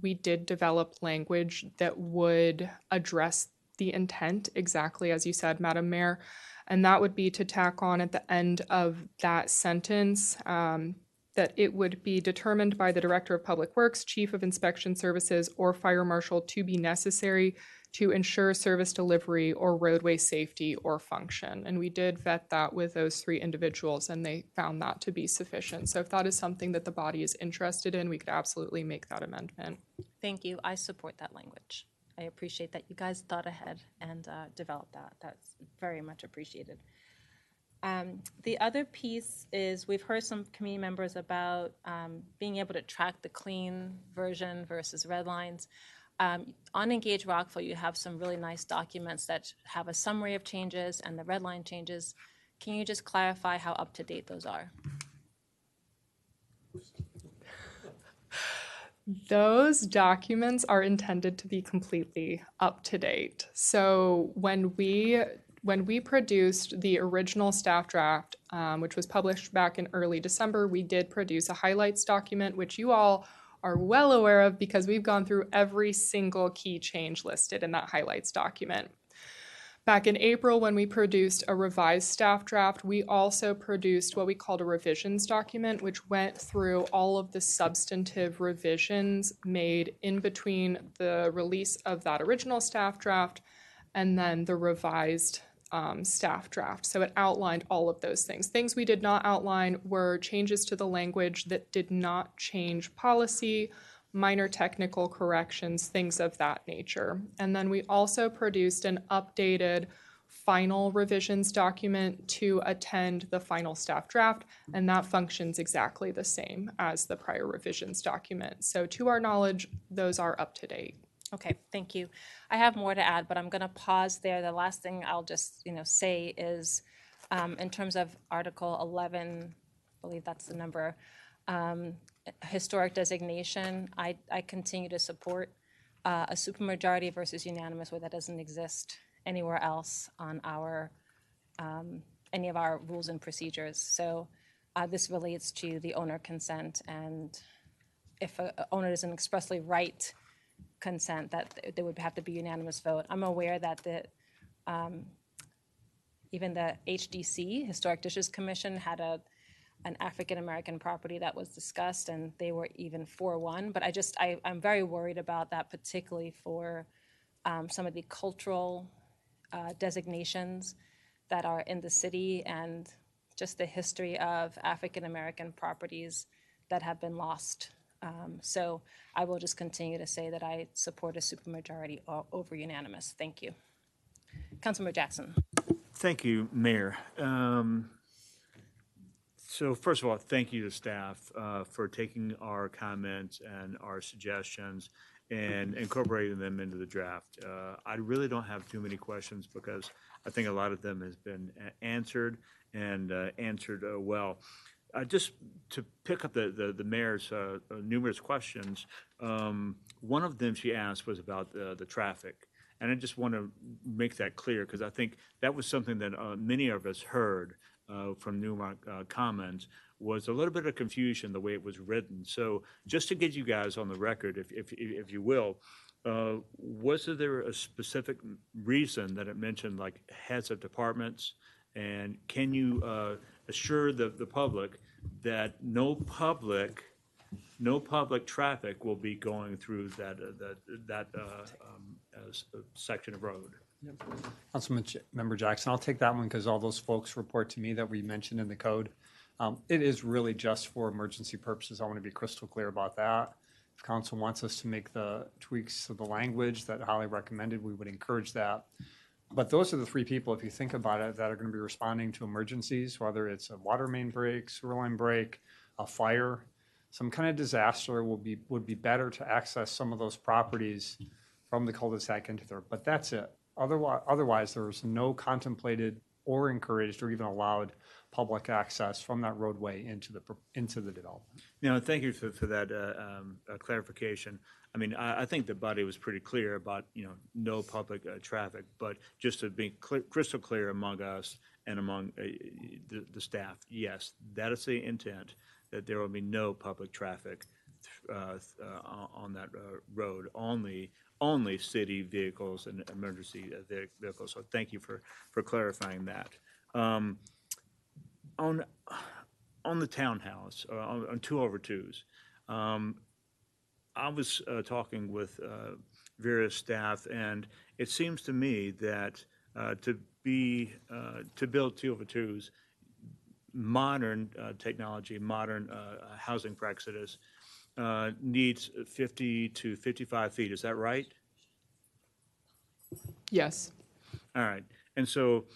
we did develop language that would address the intent, exactly as you said, Madam Mayor, and that would be to tack on at the end of that sentence that it would be determined by the Director of Public Works, Chief of Inspection Services, or Fire Marshal to be necessary to ensure service delivery or roadway safety or function. And we did vet that with those 3 individuals, and they found that to be sufficient. So if that is something that the body is interested in, we could absolutely make that amendment. Thank you. I support that language. I appreciate that you guys thought ahead and developed that. That's very much appreciated. The other piece is we've heard some community members about being able to track the clean version versus red lines. On Engage Rockville, you have some really nice documents that have a summary of changes and the red line changes. Can you just clarify how up-to-date those are? Those documents are intended to be completely up to date. So when we produced the original staff draft, which was published back in early December, we did produce a highlights document, which you all are well aware of because we've gone through every single key change listed in that highlights document. Back in April, when we produced a revised staff draft, we also produced what we called a revisions document, which went through all of the substantive revisions made in between the release of that original staff draft and then the revised staff draft. So it outlined all of those things. Things we did not outline were changes to the language that did not change policy, minor technical corrections, things of that nature. And then we also produced an updated final revisions document to attend the final staff draft, and that functions exactly the same as the prior revisions document. So to our knowledge, those are up to date. Okay, thank you. I have more to add, but I'm going to pause there. The last thing I'll just say is, in terms of Article 11, I believe that's the number, historic designation, I continue to support a supermajority versus unanimous, where that doesn't exist anywhere else on our any of our rules and procedures. So this relates to the owner consent, and if an owner doesn't expressly write consent, that there would have to be unanimous vote. I'm aware that even the HDC, Historic Dishes Commission, had an African American property that was discussed, and they were even 4-1. But I'm very worried about that, particularly for some of the cultural designations that are in the city, and just the history of African American properties that have been lost. So I will just continue to say that I support a supermajority over unanimous. Thank you. Councilmember Jackson. Thank you, Mayor. So first of all, thank you to staff for taking our comments and our suggestions and incorporating them into the draft. I really don't have too many questions because I think a lot of them has been answered and answered well. Just to pick up the mayor's numerous questions, one of them she asked was about the traffic. And I just want to make that clear because I think that was something that many of us heard from numerous comments, was a little bit of confusion the way it was written. So just to get you guys on the record, if you will, was there a specific reason that it mentioned like heads of departments? And can you assure the public that no public traffic will be going through that section of road? Yep. Councilmember Jackson, I'll take that one because all those folks report to me that we mentioned in the code. It is really just for emergency purposes. I want to be crystal clear about that. If council wants us to make the tweaks to the language that Holly recommended, we would encourage that. But those are the three people, if you think about it, that are going to be responding to emergencies, whether it's a water main break, sewer line break, a fire, some kind of disaster would be better to access some of those properties from the cul-de-sac into there. But that's it. Otherwise, there's no contemplated or encouraged or even allowed public access from that roadway into the development. No, thank you for that clarification. I mean, I think the body was pretty clear about, no public traffic, but just to be crystal clear among us and among the staff, yes, that is the intent, that there will be no public traffic on that road, only city vehicles and emergency vehicles. So thank you for clarifying that. On the townhouse, on 2/2s, I was talking with various staff, and it seems to me that to build 2/2s, modern technology, modern housing practices needs 50 to 55 feet. Is that right? Yes. All right. And so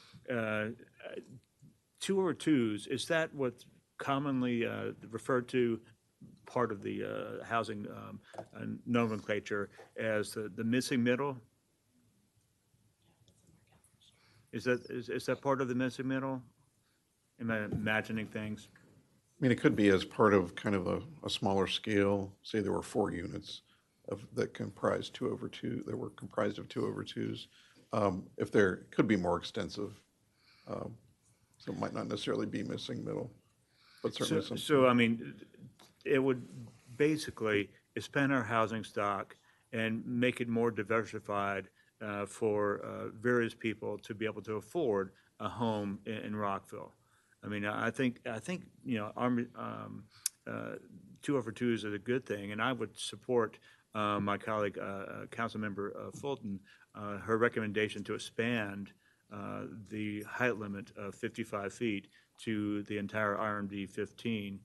2/2s, is that what's commonly referred to part of the housing nomenclature as the missing middle. Is that part of the missing middle? Am I imagining things? I mean, it could be as part of kind of a smaller scale. Say there were 4 units that comprised 2/2 that were comprised of 2/2s. If there could be more extensive, so it might not necessarily be missing middle, but certainly some. So I mean, it would basically expand our housing stock and make it more diversified for various people to be able to afford a home in Rockville. I mean, I think our 2/2s is a good thing, and I would support my colleague, Councilmember Fulton, her recommendation to expand the height limit of 55 feet to the entire RMD 15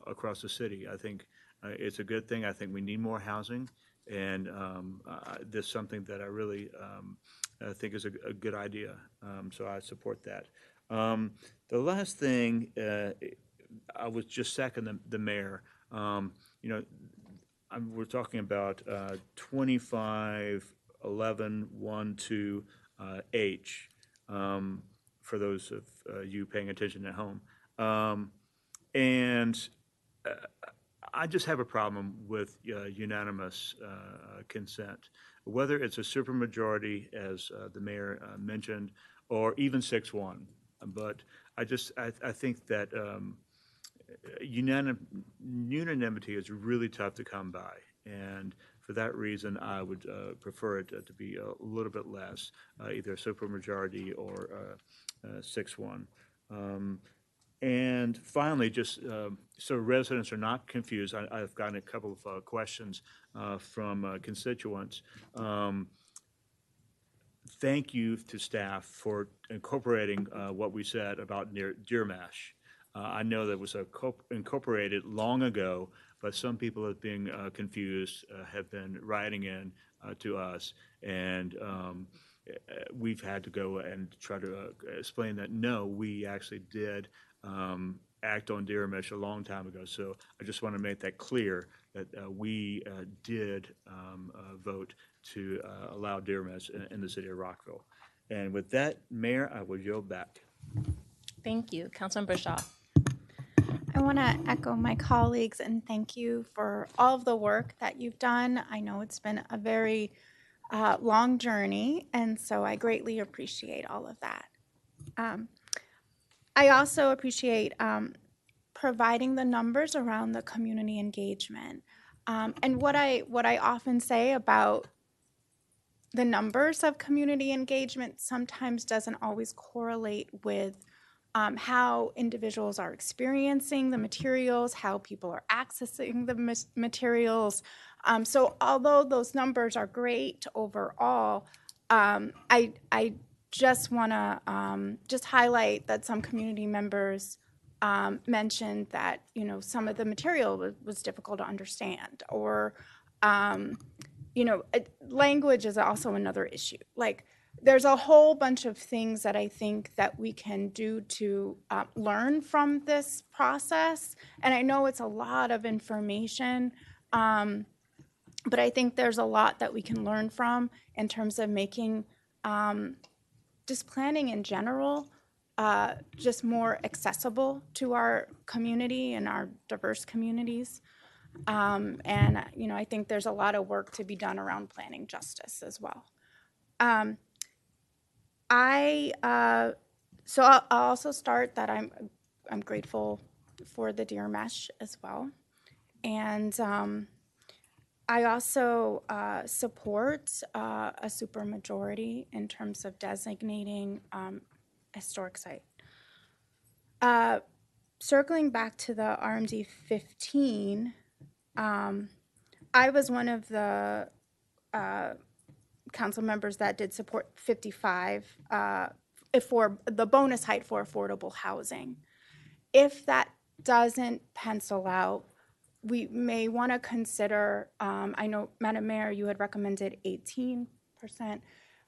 across the city. I think it's a good thing. I think we need more housing, and this is something that I really think is a good idea. So I support that. The last thing, I was just second the mayor. We're talking about 251112H for those of you paying attention at home. And I just have a problem with unanimous consent, whether it's a supermajority, as the mayor mentioned, or even 6-1. But I think that unanimity is really tough to come by, and for that reason, I would prefer it to be a little bit less, either a supermajority or 6-1. And finally, just so residents are not confused, I've gotten a couple of questions from constituents. Thank you to staff for incorporating what we said about deer mash. I know that was incorporated long ago, but some people have been confused, have been writing in to us, and we've had to go and try to explain that, no, we actually did act on deer mesh a long time ago. So I just want to make that clear that we did vote to allow deer mesh in the city of Rockville. And with that, Mayor, I will yield back. Thank you. Councilmember Shaw. I want to echo my colleagues and thank you for all of the work that you've done. I know it's been a very long journey, and so I greatly appreciate all of that. I also appreciate providing the numbers around the community engagement. And what I often say about the numbers of community engagement sometimes doesn't always correlate with how individuals are experiencing the materials, how people are accessing the materials. So although those numbers are great overall, I just want to just highlight that some community members mentioned that some of the material was difficult to understand, or language is also another issue. Like, there's a whole bunch of things that I think that we can do to learn from this process. And I know it's a lot of information, but I think there's a lot that we can learn from in terms of making just planning in general just more accessible to our community and our diverse communities. And I think there's a lot of work to be done around planning justice as well. So I'll also start that I'm grateful for the deer mesh as well, and I also support a supermajority in terms of designating historic site. Circling back to the RMD 15, I was one of the council members that did support 55 for the bonus height for affordable housing. If that doesn't pencil out, we may want to consider, I know, Madam Mayor, you had recommended 18%.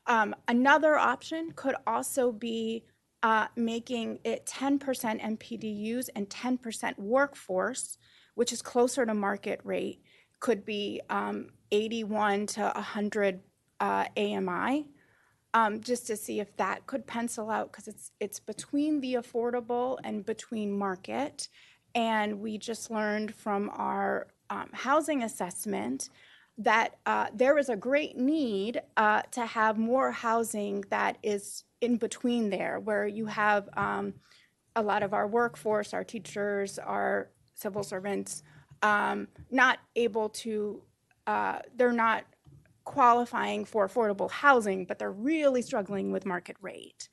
Another option could also be making it 10% MPDUs and 10% workforce, which is closer to market rate, could be 81 to 100 AMI, just to see if that could pencil out, because it's between the affordable and between market. And we just learned from our housing assessment that there is a great need to have more housing that is in between there, where you have a lot of our workforce, our teachers, our civil servants, not able to, they're not qualifying for affordable housing, but they're really struggling with market rate.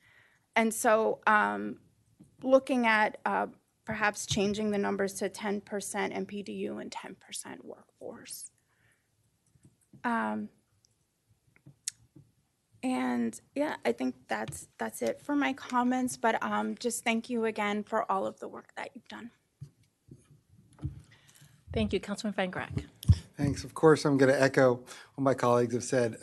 And so looking at perhaps changing the numbers to 10% MPDU and 10% workforce. And yeah, I think that's it for my comments, but just thank you again for all of the work that you've done. Thank you, Councilman Van Grack. Thanks. Of course, I'm going to echo what my colleagues have said.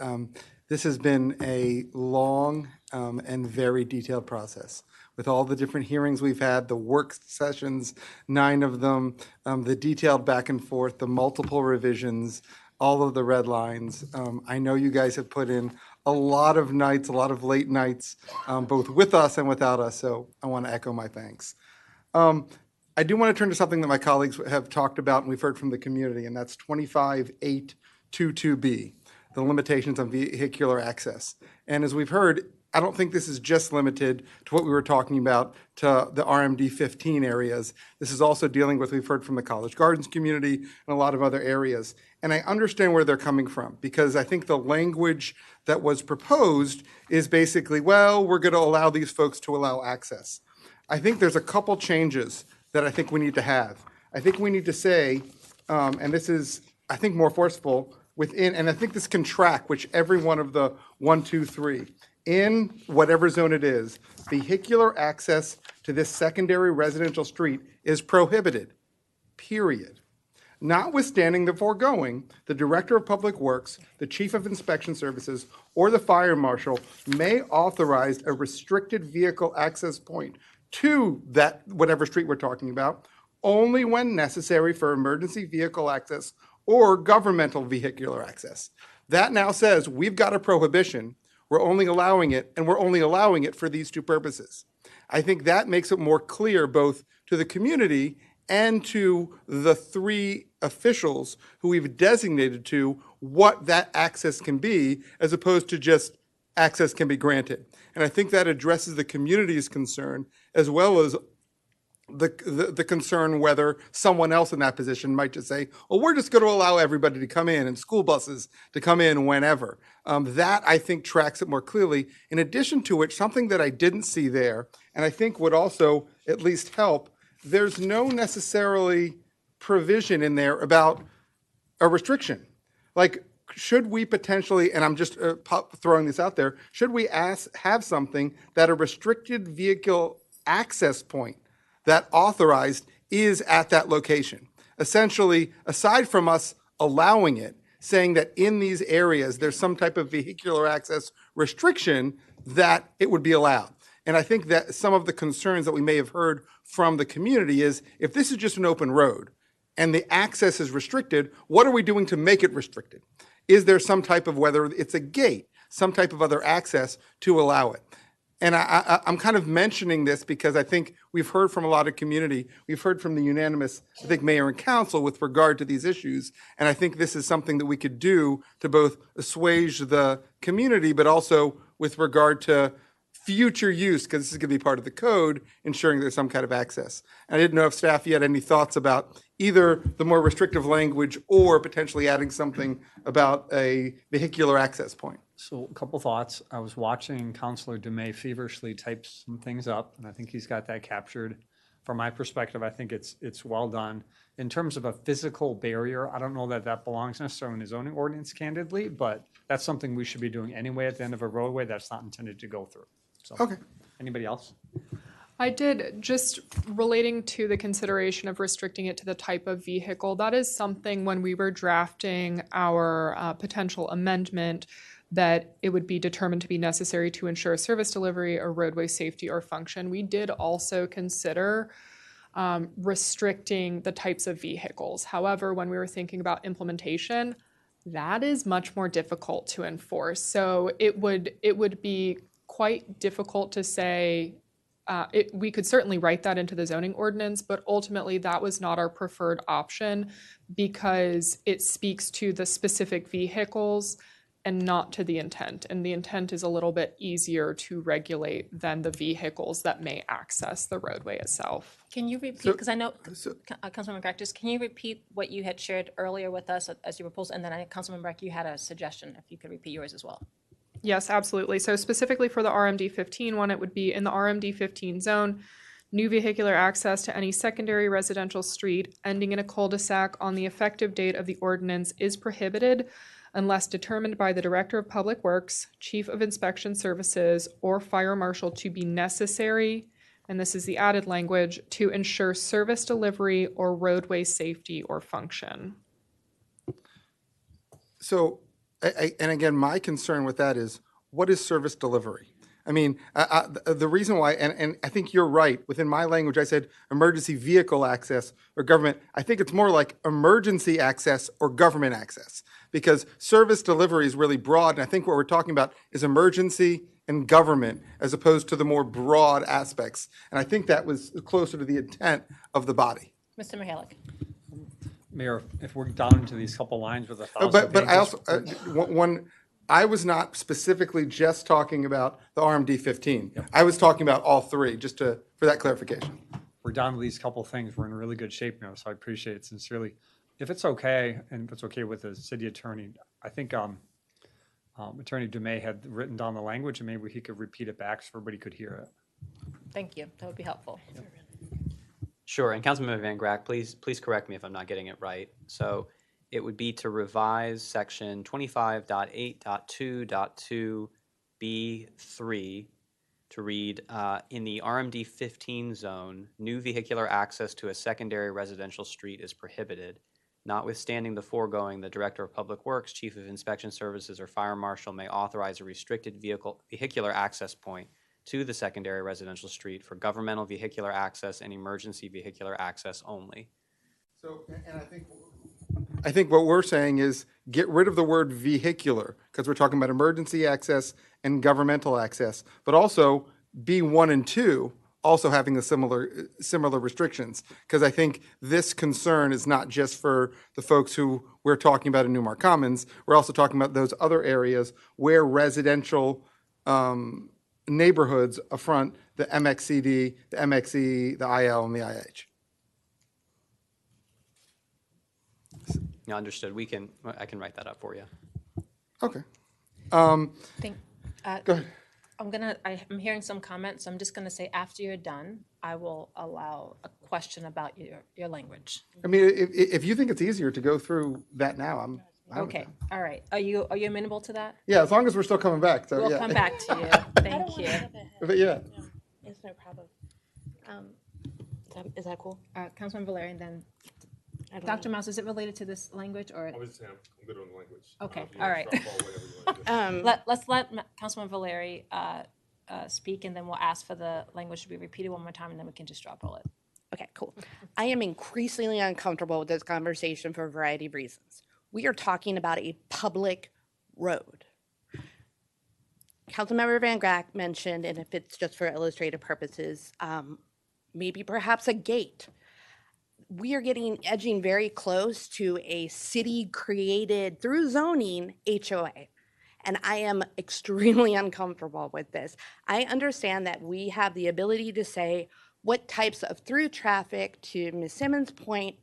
This has been a long and very detailed process with all the different hearings we've had, the work sessions, 9 of them, the detailed back and forth, the multiple revisions, all of the red lines. I know you guys have put in a lot of nights, a lot of late nights, both with us and without us, so I want to echo my thanks. I do want to turn to something that my colleagues have talked about and we've heard from the community, and that's 25822B, the limitations on vehicular access. And as we've heard, I don't think this is just limited to what we were talking about to the RMD 15 areas. This is also dealing with, we've heard from the College Gardens community and a lot of other areas. And I understand where they're coming from, because I think the language that was proposed is basically, well, we're going to allow these folks to allow access. I think there's a couple changes that I think we need to have. I think we need to say, and this is, I think, more forceful within, and I think this can track which every one of the 1, 2, 3, in whatever zone it is, vehicular access to this secondary residential street is prohibited, period. Notwithstanding the foregoing, the Director of Public Works, the Chief of Inspection Services, or the Fire Marshal may authorize a restricted vehicle access point to that whatever street we're talking about, only when necessary for emergency vehicle access or governmental vehicular access. That now says we've got a prohibition, we're only allowing it, and we're only allowing it for these 2 purposes. I think that makes it more clear both to the community and to the 3 officials who we've designated to what that access can be, as opposed to just access can be granted. And I think that addresses the community's concern, as well as the concern whether someone else in that position might just say, well, we're just going to allow everybody to come in and school buses to come in whenever. That, I think, tracks it more clearly. In addition to which, something that I didn't see there, and I think would also at least help, there's no necessarily provision in there about a restriction. Like, should we potentially, and I'm just throwing this out there, should we have something that a restricted vehicle access point that authorized is at that location? Essentially, aside from us allowing it, saying that in these areas there's some type of vehicular access restriction, that it would be allowed. And I think that some of the concerns that we may have heard from the community is, if this is just an open road and the access is restricted, what are we doing to make it restricted? Is there some type of, whether it's a gate, some type of other access to allow it? And I'm kind of mentioning this because I think we've heard from a lot of community. We've heard from the unanimous, I think, mayor and council with regard to these issues. And I think this is something that we could do to both assuage the community, but also with regard to future use, because this is going to be part of the code, ensuring there's some kind of access. And I didn't know if staff yet had any thoughts about either the more restrictive language or potentially adding something about a vehicular access point. So a couple thoughts. I was watching Councilor Dumais feverishly type some things up, and I think he's got that captured. From my perspective, I think it's well done. In terms of a physical barrier, I don't know that that belongs necessarily in the zoning ordinance, candidly, but that's something we should be doing anyway at the end of a roadway that's not intended to go through. So, okay. Anybody else? I did, just relating to the consideration of restricting it to the type of vehicle. That is something when we were drafting our potential amendment, that it would be determined to be necessary to ensure service delivery or roadway safety or function. We did also consider restricting the types of vehicles. However, when we were thinking about implementation, that is much more difficult to enforce. So it would be quite difficult to say, we could certainly write that into the zoning ordinance, but ultimately that was not our preferred option because it speaks to the specific vehicles and not to the intent. And the intent is a little bit easier to regulate than the vehicles that may access the roadway itself. Can you repeat, because I know, Councilmember Grack, just can you repeat what you had shared earlier with us as your proposal? And then Councilmember Grack, you had a suggestion, if you could repeat yours as well. Yes, absolutely. So specifically for the RMD 15 one, it would be in the RMD 15 zone, new vehicular access to any secondary residential street ending in a cul-de-sac on the effective date of the ordinance is prohibited unless determined by the Director of Public Works, Chief of Inspection Services, or Fire Marshal to be necessary, and this is the added language, to ensure service delivery or roadway safety or function. So, and again, my concern with that is, what is service delivery? I mean, the reason why, and I think you're right, within my language, I said emergency vehicle access or government. I think it's more like emergency access or government access, because service delivery is really broad. And I think what we're talking about is emergency and government as opposed to the more broad aspects. And I think that was closer to the intent of the body. Mr. Mihalik. Mayor, if we're down into these couple lines with 1,000 But I also, I was not specifically just talking about the RMD 15. Yep. I was talking about all three, just for that clarification. We're down to these couple things. We're in really good shape now, so I appreciate it sincerely. If it's okay, and if it's okay with the city attorney, I think Attorney Dumais had written down the language, and maybe he could repeat it back so everybody could hear it. Thank you. That would be helpful. Yep. Sure, and Councilmember Van Grack, please correct me if I'm not getting it right. So it would be to revise section 25.8.2.2B3 to read, in the RMD 15 zone, new vehicular access to a secondary residential street is prohibited. Notwithstanding the foregoing, the Director of Public Works, Chief of Inspection Services, or Fire Marshal may authorize a restricted vehicular access point to the secondary residential street for governmental vehicular access and emergency vehicular access only. So, and I think what we're saying is get rid of the word vehicular, because we're talking about emergency access and governmental access, but also B1 and 2 also having the similar restrictions, because I think this concern is not just for the folks who we're talking about in Newmark Commons. We're also talking about those other areas where residential neighborhoods affront the MXCD, the MXE, the IL, and the IH. Yeah, understood. I can write that up for you. Okay. Go ahead. I'm hearing some comments, so I'm just gonna say after you're done, I will allow a question about your language. I mean, if you think it's easier to go through that now, I'm okay. All right. Are you amenable to that? Yeah, as long as we're still coming back. So we'll yeah. come back to you. Thank you. But yeah. It's no problem. Is that cool? Councilman Valerian, then. Dr. Mouse, is it related to this language or? I was saying I'm good on the language. Okay, all right. Let's let Councilman Valeri speak, and then we'll ask for the language to be repeated one more time, and then we can just drop roll it. Okay, cool. I am increasingly uncomfortable with this conversation for a variety of reasons. We are talking about a public road. Councilmember Van Grack mentioned, and if it's just for illustrative purposes, maybe perhaps a gate. We are edging very close to a city created through zoning HOA. And I am extremely uncomfortable with this. I understand that we have the ability to say what types of through traffic, to Ms. Simmons' point,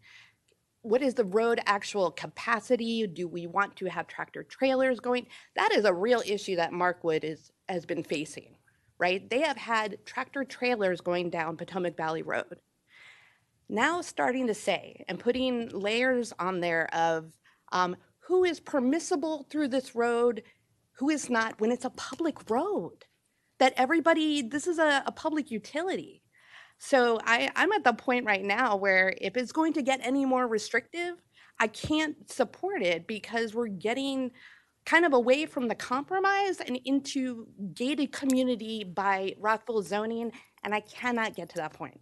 what is the road actual capacity? Do we want to have tractor trailers going? That is a real issue that Markwood has been facing, right? They have had tractor trailers going down Potomac Valley Road. Now starting to say and putting layers on there of who is permissible through this road, who is not, when it's a public road, that everybody, this is a public utility. So I'm at the point right now where if it's going to get any more restrictive, I can't support it because we're getting kind of away from the compromise and into gated community by Rockville zoning, and I cannot get to that point.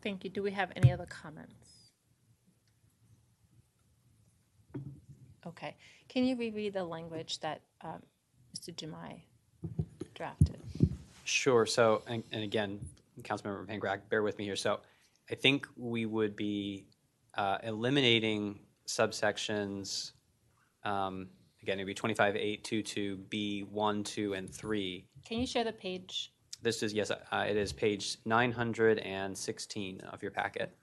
Thank you. Do we have any other comments? Okay. Can you reread the language that Mr. Jemai drafted? Sure. So, and again, Councilmember Van Grack, bear with me here. So I think we would be eliminating subsections, again, it'd be 25.822B1, 2, and 3. Can you share the page? This is, yes, it is page 916 of your packet.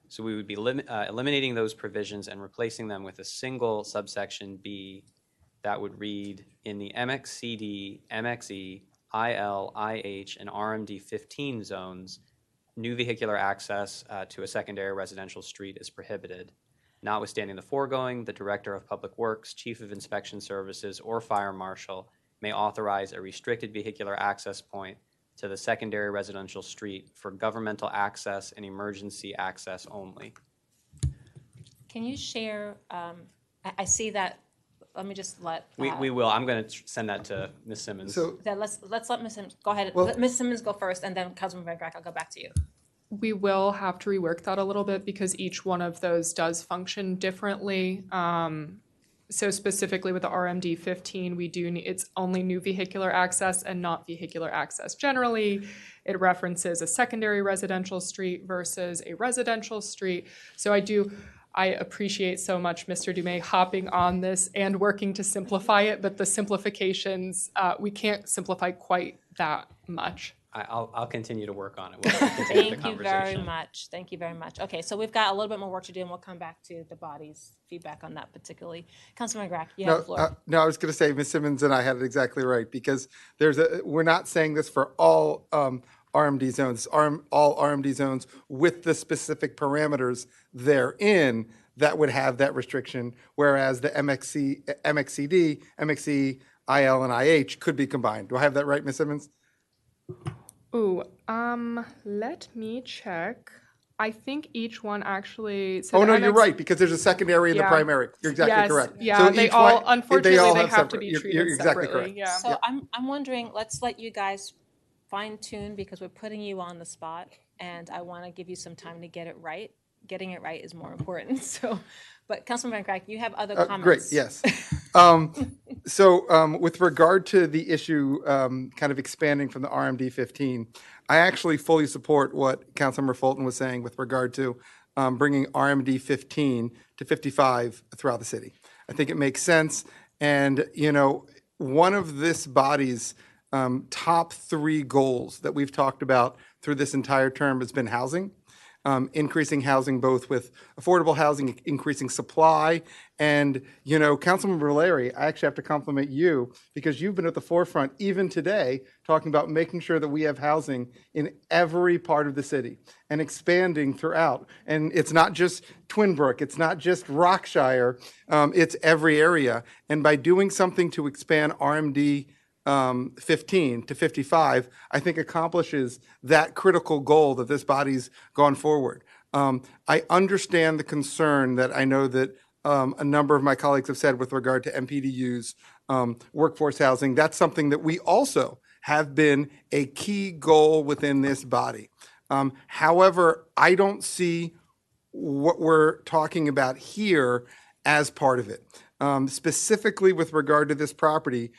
So we would be eliminating those provisions and replacing them with a single subsection B that would read, in the MXCD, MXE, IL, IH, and RMD 15 zones, new vehicular access to a secondary residential street is prohibited. Notwithstanding the foregoing, the Director of Public Works, Chief of Inspection Services, or Fire Marshal may authorize a restricted vehicular access point to the secondary residential street for governmental access and emergency access only. Can you share, I see that, let me just let. We will. I'm going to send that to Ms. Simmons. So Let's let Ms. Simmons, go ahead. Well- Let Ms. Simmons go first, and then Councilman Van Grack, I'll go back to you. We will have to rework that a little bit because each one of those does function differently. So specifically with the RMD 15, we do need, it's only new vehicular access and not vehicular access. Generally, it references a secondary residential street versus a residential street. So I appreciate so much Mr. Dumais hopping on this and working to simplify it, but the simplifications, we can't simplify quite that much. I'll continue to work on it. We'll continue the Thank you very much. Thank you very much. Okay, so we've got a little bit more work to do, and we'll come back to the body's feedback on that particularly. Councilman Grack, you have the floor. No, I was going to say, Ms. Simmons and I had it exactly right, because we're not saying this for all RMD zones, all RMD zones with the specific parameters therein that would have that restriction, whereas the MXCD, MXE, IL, and IH could be combined. Do I have that right, Ms. Simmons? Ooh, let me check. I think each one actually. Oh, no, you're right, because there's a secondary and the Yeah. primary. You're exactly Yes, correct. yeah, So they each all- one- unfortunately, all they have to separate- be you're treated exactly separately, correct. yeah. So I'm wondering, let's let you guys fine tune, because we're putting you on the spot, and I want to give you some time to get it right. Getting it right is more important. So, but Councilman Van Grack, you have other comments. Great, yes. So with regard to the issue kind of expanding from the RMD 15, I actually fully support what Councilmember Fulton was saying with regard to bringing RMD 15 to 55 throughout the city. I think it makes sense. And, you know, one of this body's top 3 goals that we've talked about through this entire term has been housing. Increasing housing, both with affordable housing, increasing supply. And, you know, Councilmember Larry, I actually have to compliment you, because you've been at the forefront, even today, talking about making sure that we have housing in every part of the city and expanding throughout. And it's not just Twin Brook, it's not just Rockshire, it's every area. And by doing something to expand RMD 15 to 55, I think accomplishes that critical goal that this body's gone forward. I understand the concern that I know that a number of my colleagues have said with regard to MPDU's workforce housing. That's something that we also have been a key goal within this body. However, I don't see what we're talking about here as part of it. Specifically with regard to this property,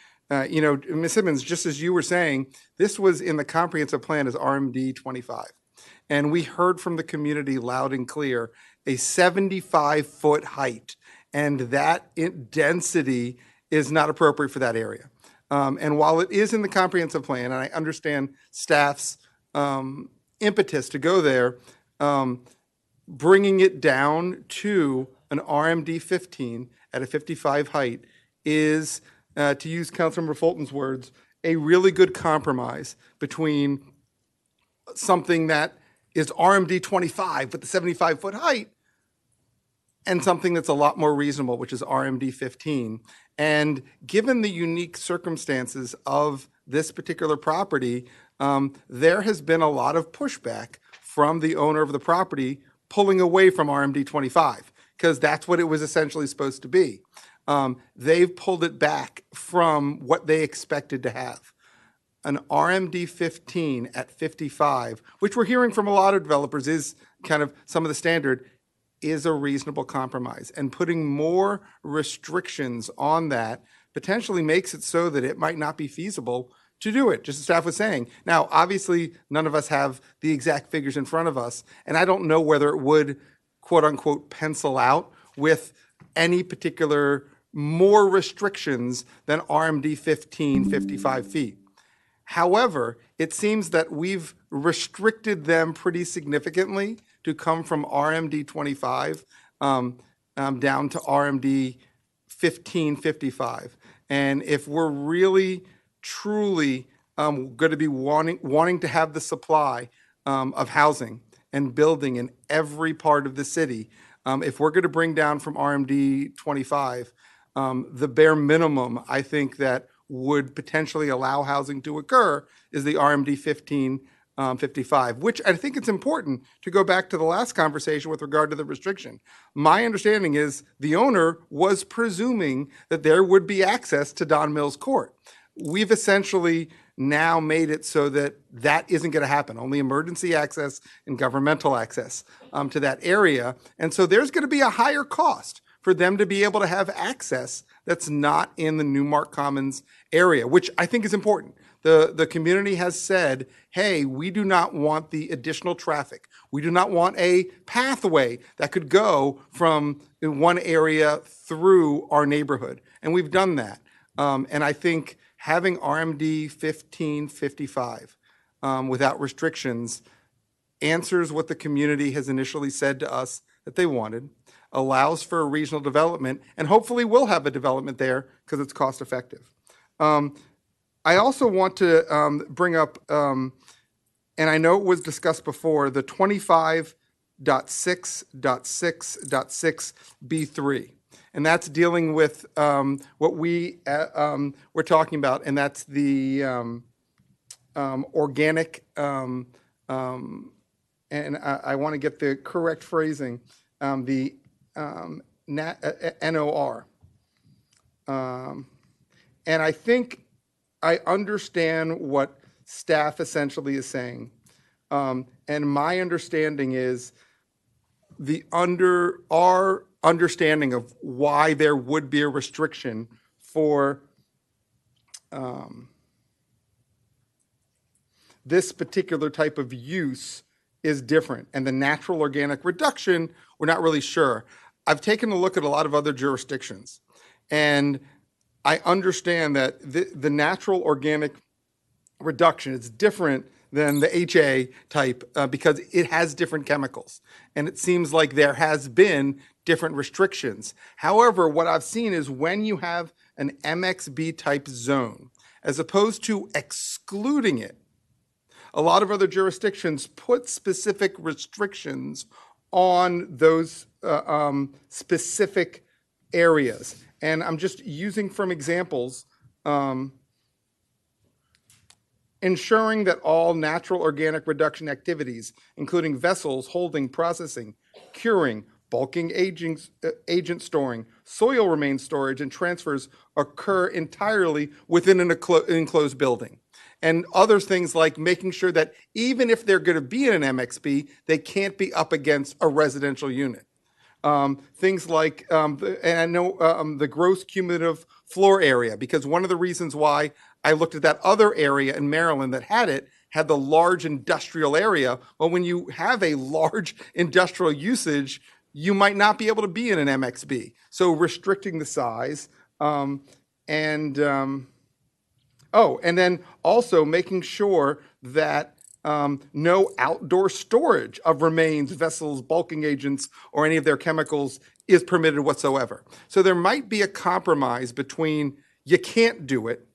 you know, Ms. Simmons, just as you were saying, this was in the comprehensive plan as RMD 25. And we heard from the community loud and clear, a 75-foot height. And that density is not appropriate for that area. And while it is in the comprehensive plan, and I understand staff's impetus to go there, bringing it down to an RMD 15 at a 55 height is, to use Councilmember Fulton's words, a really good compromise between something that is RMD 25 with the 75-foot height and something that's a lot more reasonable, which is RMD 15. And given the unique circumstances of this particular property, there has been a lot of pushback from the owner of the property pulling away from RMD 25, because that's what it was essentially supposed to be. They've pulled it back from what they expected to have. an RMD 15 at 55, which we're hearing from a lot of developers is kind of some of the standard, is a reasonable compromise. And putting more restrictions on that potentially makes it so that it might not be feasible to do it, just as staff was saying. Now, obviously, none of us have the exact figures in front of us, and I don't know whether it would, quote unquote, pencil out with any particular more restrictions than RMD 15, 55 feet. However, it seems that we've restricted them pretty significantly to come from RMD 25 down to RMD 1555. And if we're really, truly going to be wanting to have the supply of housing and building in every part of the city, if we're going to bring down from RMD 25, the bare minimum, I think, that would potentially allow housing to occur is the RMD 1555, which I think it's important to go back to the last conversation with regard to the restriction. My understanding is the owner was presuming that there would be access to Don Mills Court. We've essentially now made it so that that isn't going to happen, only emergency access and governmental access to that area. And so there's going to be a higher cost for them to be able to have access that's not in the Newmark Commons area, which I think is important. The community has said, hey, we do not want the additional traffic. We do not want a pathway that could go from one area through our neighborhood. And we've done that. And I think having RMD 1555 without restrictions answers what the community has initially said to us that they wanted, allows for a regional development, and hopefully we'll have a development there because it's cost effective. I also want to bring up, and I know it was discussed before, the 25.6.6.6B3. And that's dealing with what we're talking about, and that's the organic, and I want to get the correct phrasing, the NOR. And I think I understand what staff essentially is saying. And my understanding is our understanding of why there would be a restriction for this particular type of use is different. And the natural organic reduction, we're not really sure. I've taken a look at a lot of other jurisdictions, and I understand that the natural organic reduction is different than the HA type because it has different chemicals. And it seems like there has been different restrictions. However, what I've seen is when you have an MXB type zone, as opposed to excluding it, a lot of other jurisdictions put specific restrictions on those specific areas. And I'm just using from examples, ensuring that all natural organic reduction activities, including vessels, holding, processing, curing, bulking agent storing, soil remains storage, and transfers occur entirely within an enclosed building. And other things like making sure that even if they're going to be in an MXB, they can't be up against a residential unit. Things like, and I know the gross cumulative floor area, because one of the reasons why I looked at that other area in Maryland that had the large industrial area. Well, when you have a large industrial usage, you might not be able to be in an MXB. So restricting the size and then also making sure that no outdoor storage of remains, vessels, bulking agents, or any of their chemicals is permitted whatsoever. So there might be a compromise between you can't do it,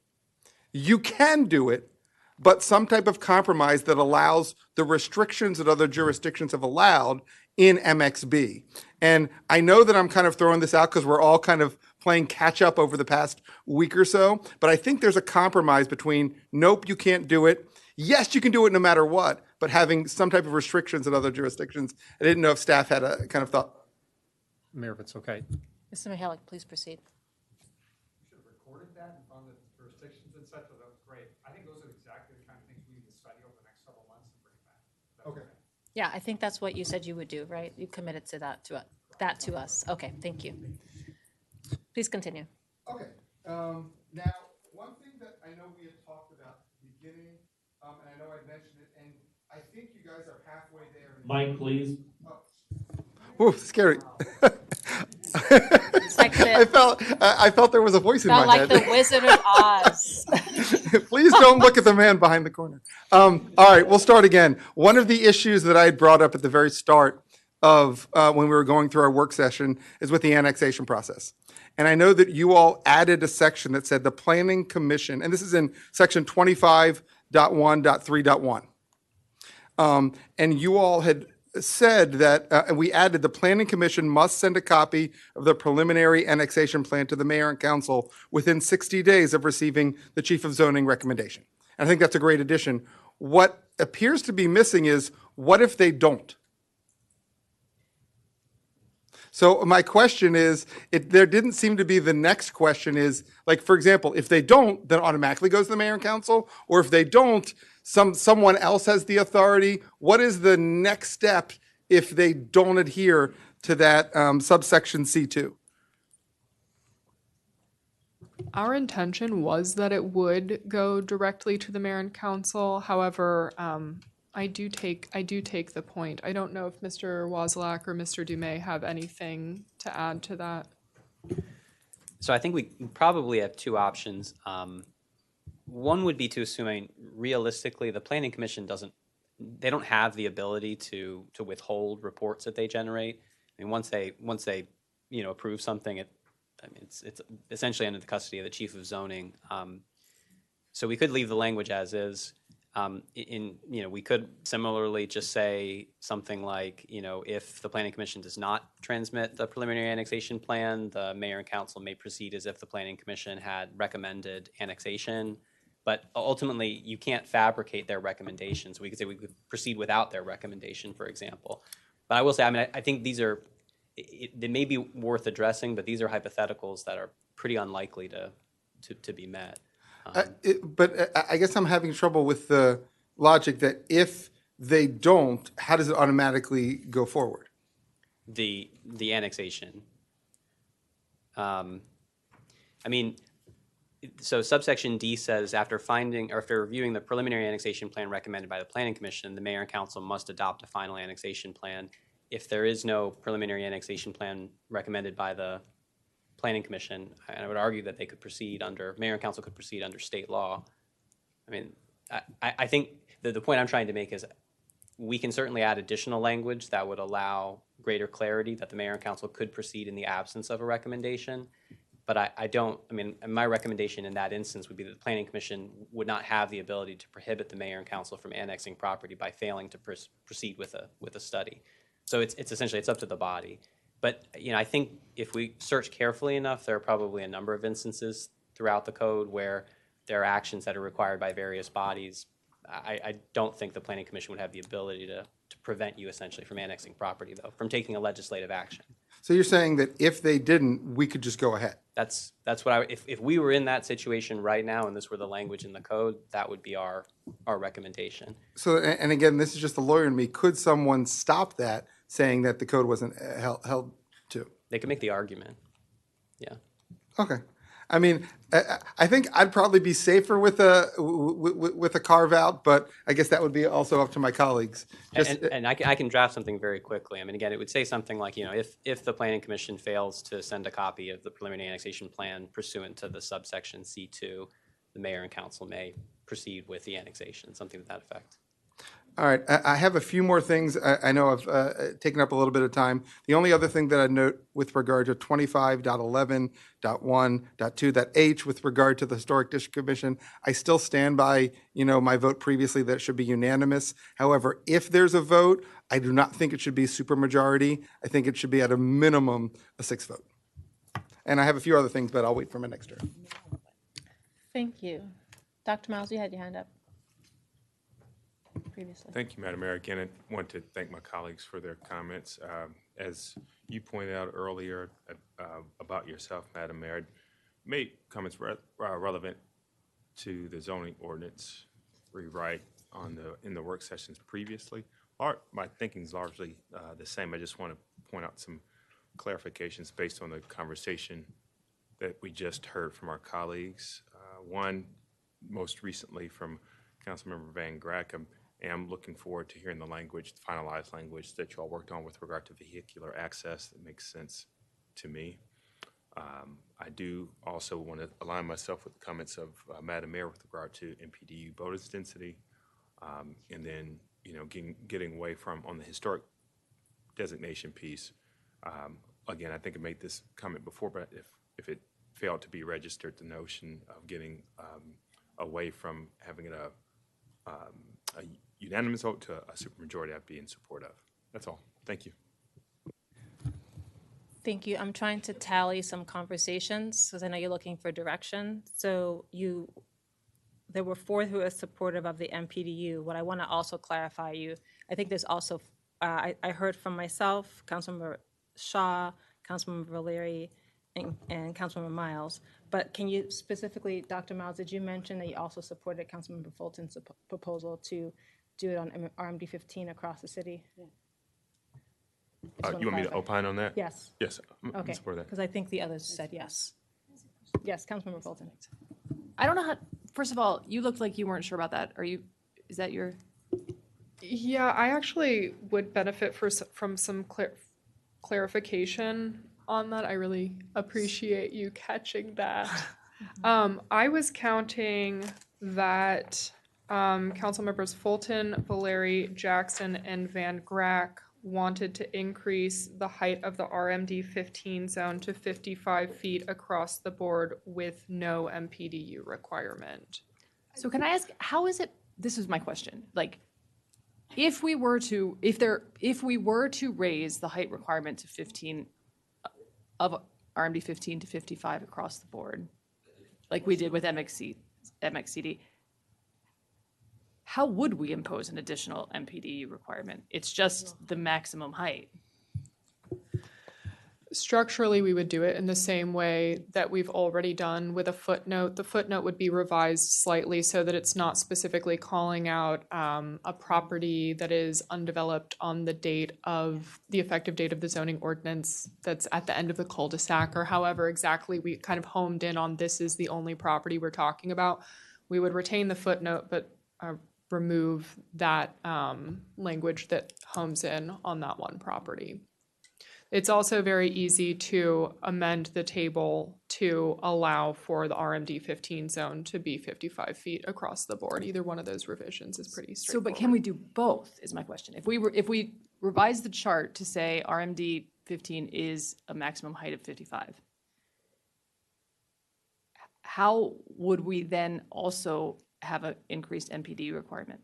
you can do it, but some type of compromise that allows the restrictions that other jurisdictions have allowed in MXB. And I know that I'm kind of throwing this out because we're all kind of playing catch up over the past week or so, but I think there's a compromise between, nope, you can't do it. Yes, you can do it no matter what, but having some type of restrictions in other jurisdictions. I didn't know if staff had a kind of thought. Mayor, if it's okay. Mr. Mihalik, please proceed. Should have recorded that and found the jurisdictions, et cetera. That was great. I think those are exactly Yeah, I think that's what you said you would do, right? You committed to that to us. Okay, thank you. Please continue. Okay, now, one thing that I know we had talked about at the beginning, and I know I mentioned it, and I think you guys are halfway there. Mic, please. Ooh, scary. It's like I felt there was a voice in my felt like head. the Wizard of Oz. Please don't look at the man behind the corner. All right, we'll start again. One of the issues that I had brought up at the very start of when we were going through our work session is with the annexation process. And I know that you all added a section that said the Planning Commission, and this is in section 25.1.3.1. And you all had said that, and we added, the Planning Commission must send a copy of the preliminary annexation plan to the mayor and council within 60 days of receiving the chief of zoning recommendation. And I think that's a great addition. What appears to be missing is, what if they don't? So my question is, there didn't seem to be the next question is, like, for example, if they don't, then automatically goes to the mayor and council, or if they don't, someone else has the authority. What is the next step if they don't adhere to that subsection C2? Our intention was that it would go directly to the mayor and council. However, I do take the point. I don't know if Mr. Wozlak or Mr. Dumais have anything to add to that. So I think we probably have two options. One would be to assuming realistically the Planning Commission they don't have the ability to withhold reports that they generate. I mean, once they approve something, it's essentially under the custody of the chief of zoning. So we could leave the language as is. We could similarly just say something like, if the Planning Commission does not transmit the preliminary annexation plan, the mayor and council may proceed as if the Planning Commission had recommended annexation. But ultimately, you can't fabricate their recommendations. We could say we could proceed without their recommendation, for example. But I will say, I think these are, they may be worth addressing, but these are hypotheticals that are pretty unlikely to be met. But I guess I'm having trouble with the logic that if they don't, how does it automatically go forward? The annexation. So subsection D says, after reviewing the preliminary annexation plan recommended by the Planning Commission, the mayor and council must adopt a final annexation plan. If there is no preliminary annexation plan recommended by the Planning Commission, and I would argue that they could proceed mayor and council could proceed under state law. I mean, I think the point I'm trying to make is we can certainly add additional language that would allow greater clarity that the mayor and council could proceed in the absence of a recommendation. But my recommendation in that instance would be that the Planning Commission would not have the ability to prohibit the mayor and council from annexing property by failing to proceed with a study. So it's essentially, it's up to the body. But I think if we search carefully enough, there are probably a number of instances throughout the code where there are actions that are required by various bodies. I don't think the Planning Commission would have the ability to prevent you essentially from annexing property, though, from taking a legislative action. So you're saying that if they didn't, we could just go ahead? That's what if we were in that situation right now and this were the language in the code, that would be our recommendation. So, and again, this is just the lawyer in me. Could someone stop that, saying that the code wasn't held to? They could make the argument. Yeah. Okay. I mean, I think I'd probably be safer with a carve out, but I guess that would be also up to my colleagues. And I can draft something very quickly. I mean, again, it would say something like, if the Planning Commission fails to send a copy of the preliminary annexation plan pursuant to the subsection C2, the mayor and council may proceed with the annexation, something to that effect. All right, I have a few more things. I know I've taken up a little bit of time. The only other thing that I'd note with regard to 25.11.1.2.h with regard to the Historic District Commission, I still stand by, my vote previously that it should be unanimous. However, if there's a vote, I do not think it should be supermajority. I think it should be at a minimum a 6 vote. And I have a few other things, but I'll wait for my next turn. Thank you. Dr. Miles, you had your hand up previously. Thank you, Madam Mayor. Again, I want to thank my colleagues for their comments. As you pointed out earlier about yourself, Madam Mayor, I made comments relevant to the zoning ordinance rewrite in the work sessions previously. My thinking's largely the same. I just want to point out some clarifications based on the conversation that we just heard from our colleagues. One, most recently from Councilmember Van Grack, I am looking forward to hearing the language, the finalized language that you all worked on with regard to vehicular access. That makes sense to me. I do also want to align myself with the comments of Madam Mayor with regard to MPDU bonus density, and then getting away from on the historic designation piece. Again, I think I made this comment before, but if it failed to be registered, the notion of getting away from having it a unanimous vote to a supermajority, I'd be in support of. That's all. Thank you. Thank you. I'm trying to tally some conversations because I know you're looking for direction. So there were 4 who are supportive of the MPDU. What I want to also clarify I think there's also, I heard from myself, Councilmember Shaw, Councilmember Valeri, and Councilmember Miles. But can you specifically, Dr. Miles, did you mention that you also supported Councilmember Fulton's proposal to do it on RMD 15 across the city? Yeah. You want me to opine on that? Yes. Yes, I'm Okay, support of that. because I think the others said yes. Yes, Councilmember Fulton. I don't know how, first of all, you looked like you weren't sure about that. Is that your? Yeah, I actually would benefit from some clarification on that. I really appreciate you catching that. I was counting that council members Fulton, Valeri, Jackson, and Van Grack wanted to increase the height of the RMD 15 zone to 55 feet across the board with no MPDU requirement. So can I ask, how is it, this is my question, like, if we were to raise the height requirement to 15, of RMD 15 to 55 across the board, like we did with MXCD, how would we impose an additional MPDU requirement? It's just the maximum height. Structurally, we would do it in the same way that we've already done with a footnote. The footnote would be revised slightly so that it's not specifically calling out a property that is undeveloped on the date of the effective date of the zoning ordinance that's at the end of the cul-de-sac, or however exactly we kind of homed in on this is the only property we're talking about. We would retain the footnote, but remove that language that homes in on that one property. It's also very easy to amend the table to allow for the RMD 15 zone to be 55 feet across the board. Either one of those revisions is pretty straightforward. So, but can we do both, is my question. If we revise the chart to say RMD 15 is a maximum height of 55, how would we then also have an increased MPD requirement?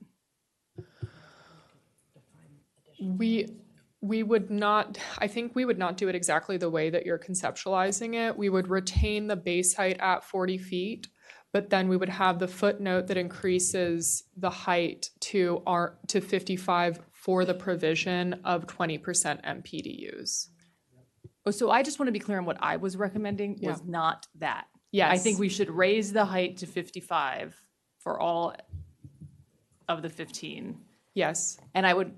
We would not, I think we would not do it exactly the way that you're conceptualizing it. We would retain the base height at 40 feet, but then we would have the footnote that increases the height to 55 for the provision of 20% MPDUs. Oh, so I just want to be clear on what I was recommending was not that. Yes. I think we should raise the height to 55 for all of the 15. Yes. And I would,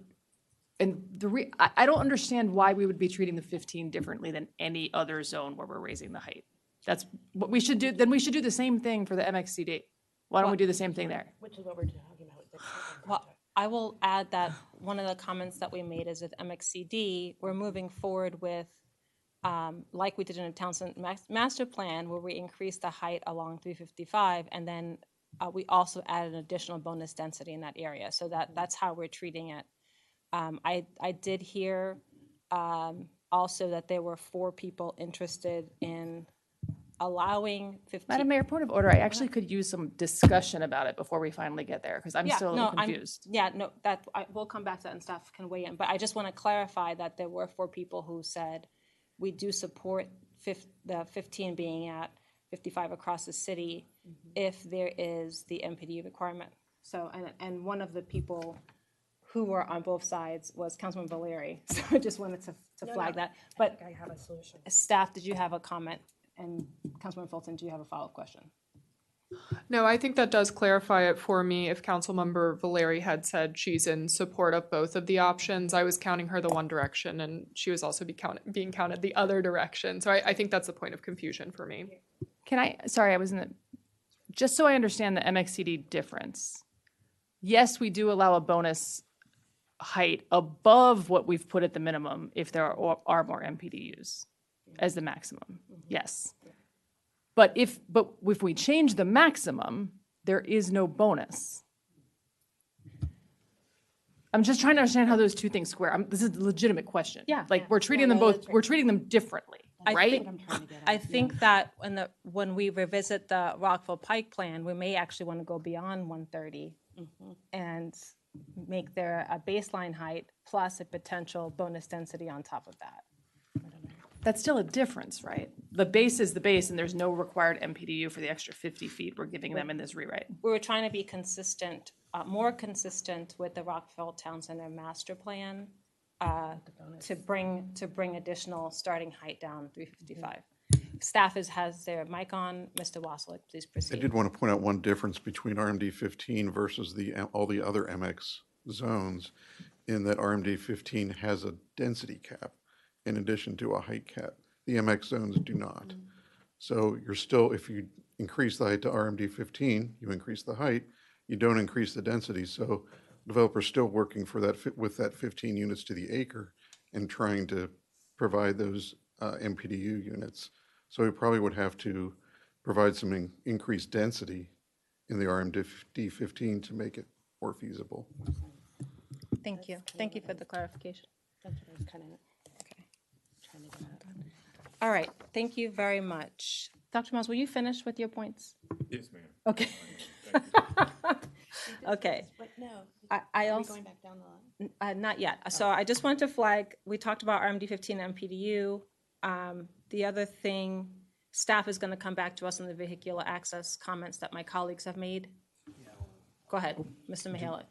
I don't understand why we would be treating the 15 differently than any other zone where we're raising the height. That's what we should do. Then we should do the same thing for the MXCD. Why don't we do the same thing there? Which is what we're talking about. Well, I will add that one of the comments that we made is with MXCD, we're moving forward with, like we did in a town master plan, where we increased the height along 355, and then we also added an additional bonus density in that area. So that's how we're treating it. I did hear also that there were 4 people interested in allowing 15. Madam Mayor, point of order, I actually could use some discussion about it before we finally get there, because I'm still a little confused. We'll come back to that and staff can weigh in. But I just want to clarify that there were 4 people who said we do support the 15 being at 55 across the city if there is the MPD requirement. So, and one of the people who were on both sides was Councilman Valeri. So I just wanted to flag that. But I have a solution. Staff, did you have a comment? And Councilman Fulton, do you have a follow-up question? No, I think that does clarify it for me. If Councilmember Valeri had said she's in support of both of the options, I was counting her the one direction, and she was also being counted the other direction. So I think that's a point of confusion for me. Sorry, I was in the, just so I understand the MXCD difference. Yes, we do allow a bonus height above what we've put at the minimum if there are more MPDUs as the maximum. Yes. But if we change the maximum, there is no bonus. I'm just trying to understand how those two things square. This is a legitimate question. Yeah. Like, we're treating them both, we're treating them differently, right? I think that when we revisit the Rockville Pike plan, we may actually want to go beyond 130 and make there a baseline height plus a potential bonus density on top of that. That's still a difference, right? The base is the base, and there's no required MPDU for the extra 50 feet we're giving them in this rewrite. We were trying to be consistent, more consistent with the Rockville Town Center master plan to bring additional starting height down 355. Staff has their mic on. Mr. Wasilick, please proceed. I did want to point out one difference between RMD 15 versus all the other MX zones, in that RMD 15 has a density cap in addition to a height cap. The MX zones do not. So you're still, if you increase the height to RMD 15, you increase the height, you don't increase the density. So developers still working for that with that 15 units to the acre and trying to provide those MPDU units. So we probably would have to provide some increased density in the RMD 15 to make it more feasible. Thank you. Thank you for the clarification. That's what I was kind of All right, thank you very much. Dr. Miles, will you finish with your points? Yes, ma'am. Okay. Okay. But no, I are we also, going back down the line? not yet. So I just wanted to flag, we talked about RMD 15 MPDU. The other thing, staff is going to come back to us on the vehicular access comments that my colleagues have made. Go ahead, Mr. Mihalik.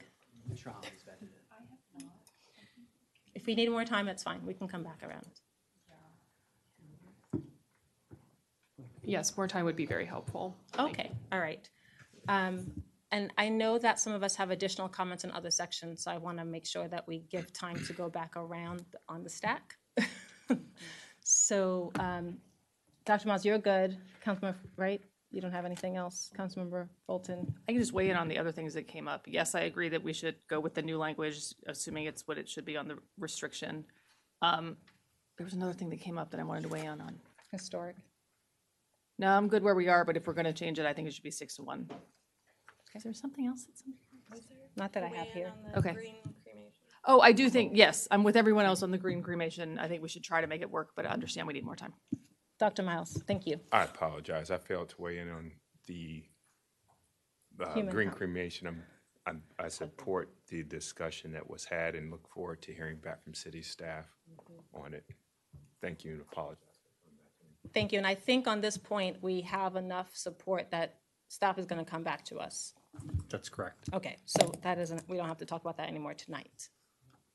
If we need more time, that's fine. We can come back around. Yes, more time would be very helpful. Okay, all right. And I know that some of us have additional comments in other sections, so I want to make sure that we give time to go back around on the stack. So, Dr. Miles, you're good. Councilmember, right? You don't have anything else? Councilmember Bolton? I can just weigh in on the other things that came up. Yes, I agree that we should go with the new language, assuming it's what it should be on the restriction. There was another thing that came up that I wanted to weigh in on. Historic. No, I'm good where we are, but if we're going to change it, I think it should be 6-1. Is there something else that's not that I have here? Okay. Oh, I do think, yes, I'm with everyone else on the green cremation. I think we should try to make it work, but I understand we need more time. Dr. Miles, thank you. I apologize. I failed to weigh in on the green cremation. I support the discussion that was had and look forward to hearing back from city staff on it. Thank you and apologize. Thank you. And I think on this point, we have enough support that staff is going to come back to us. That's correct. Okay, so that isn't, we don't have to talk about that anymore tonight.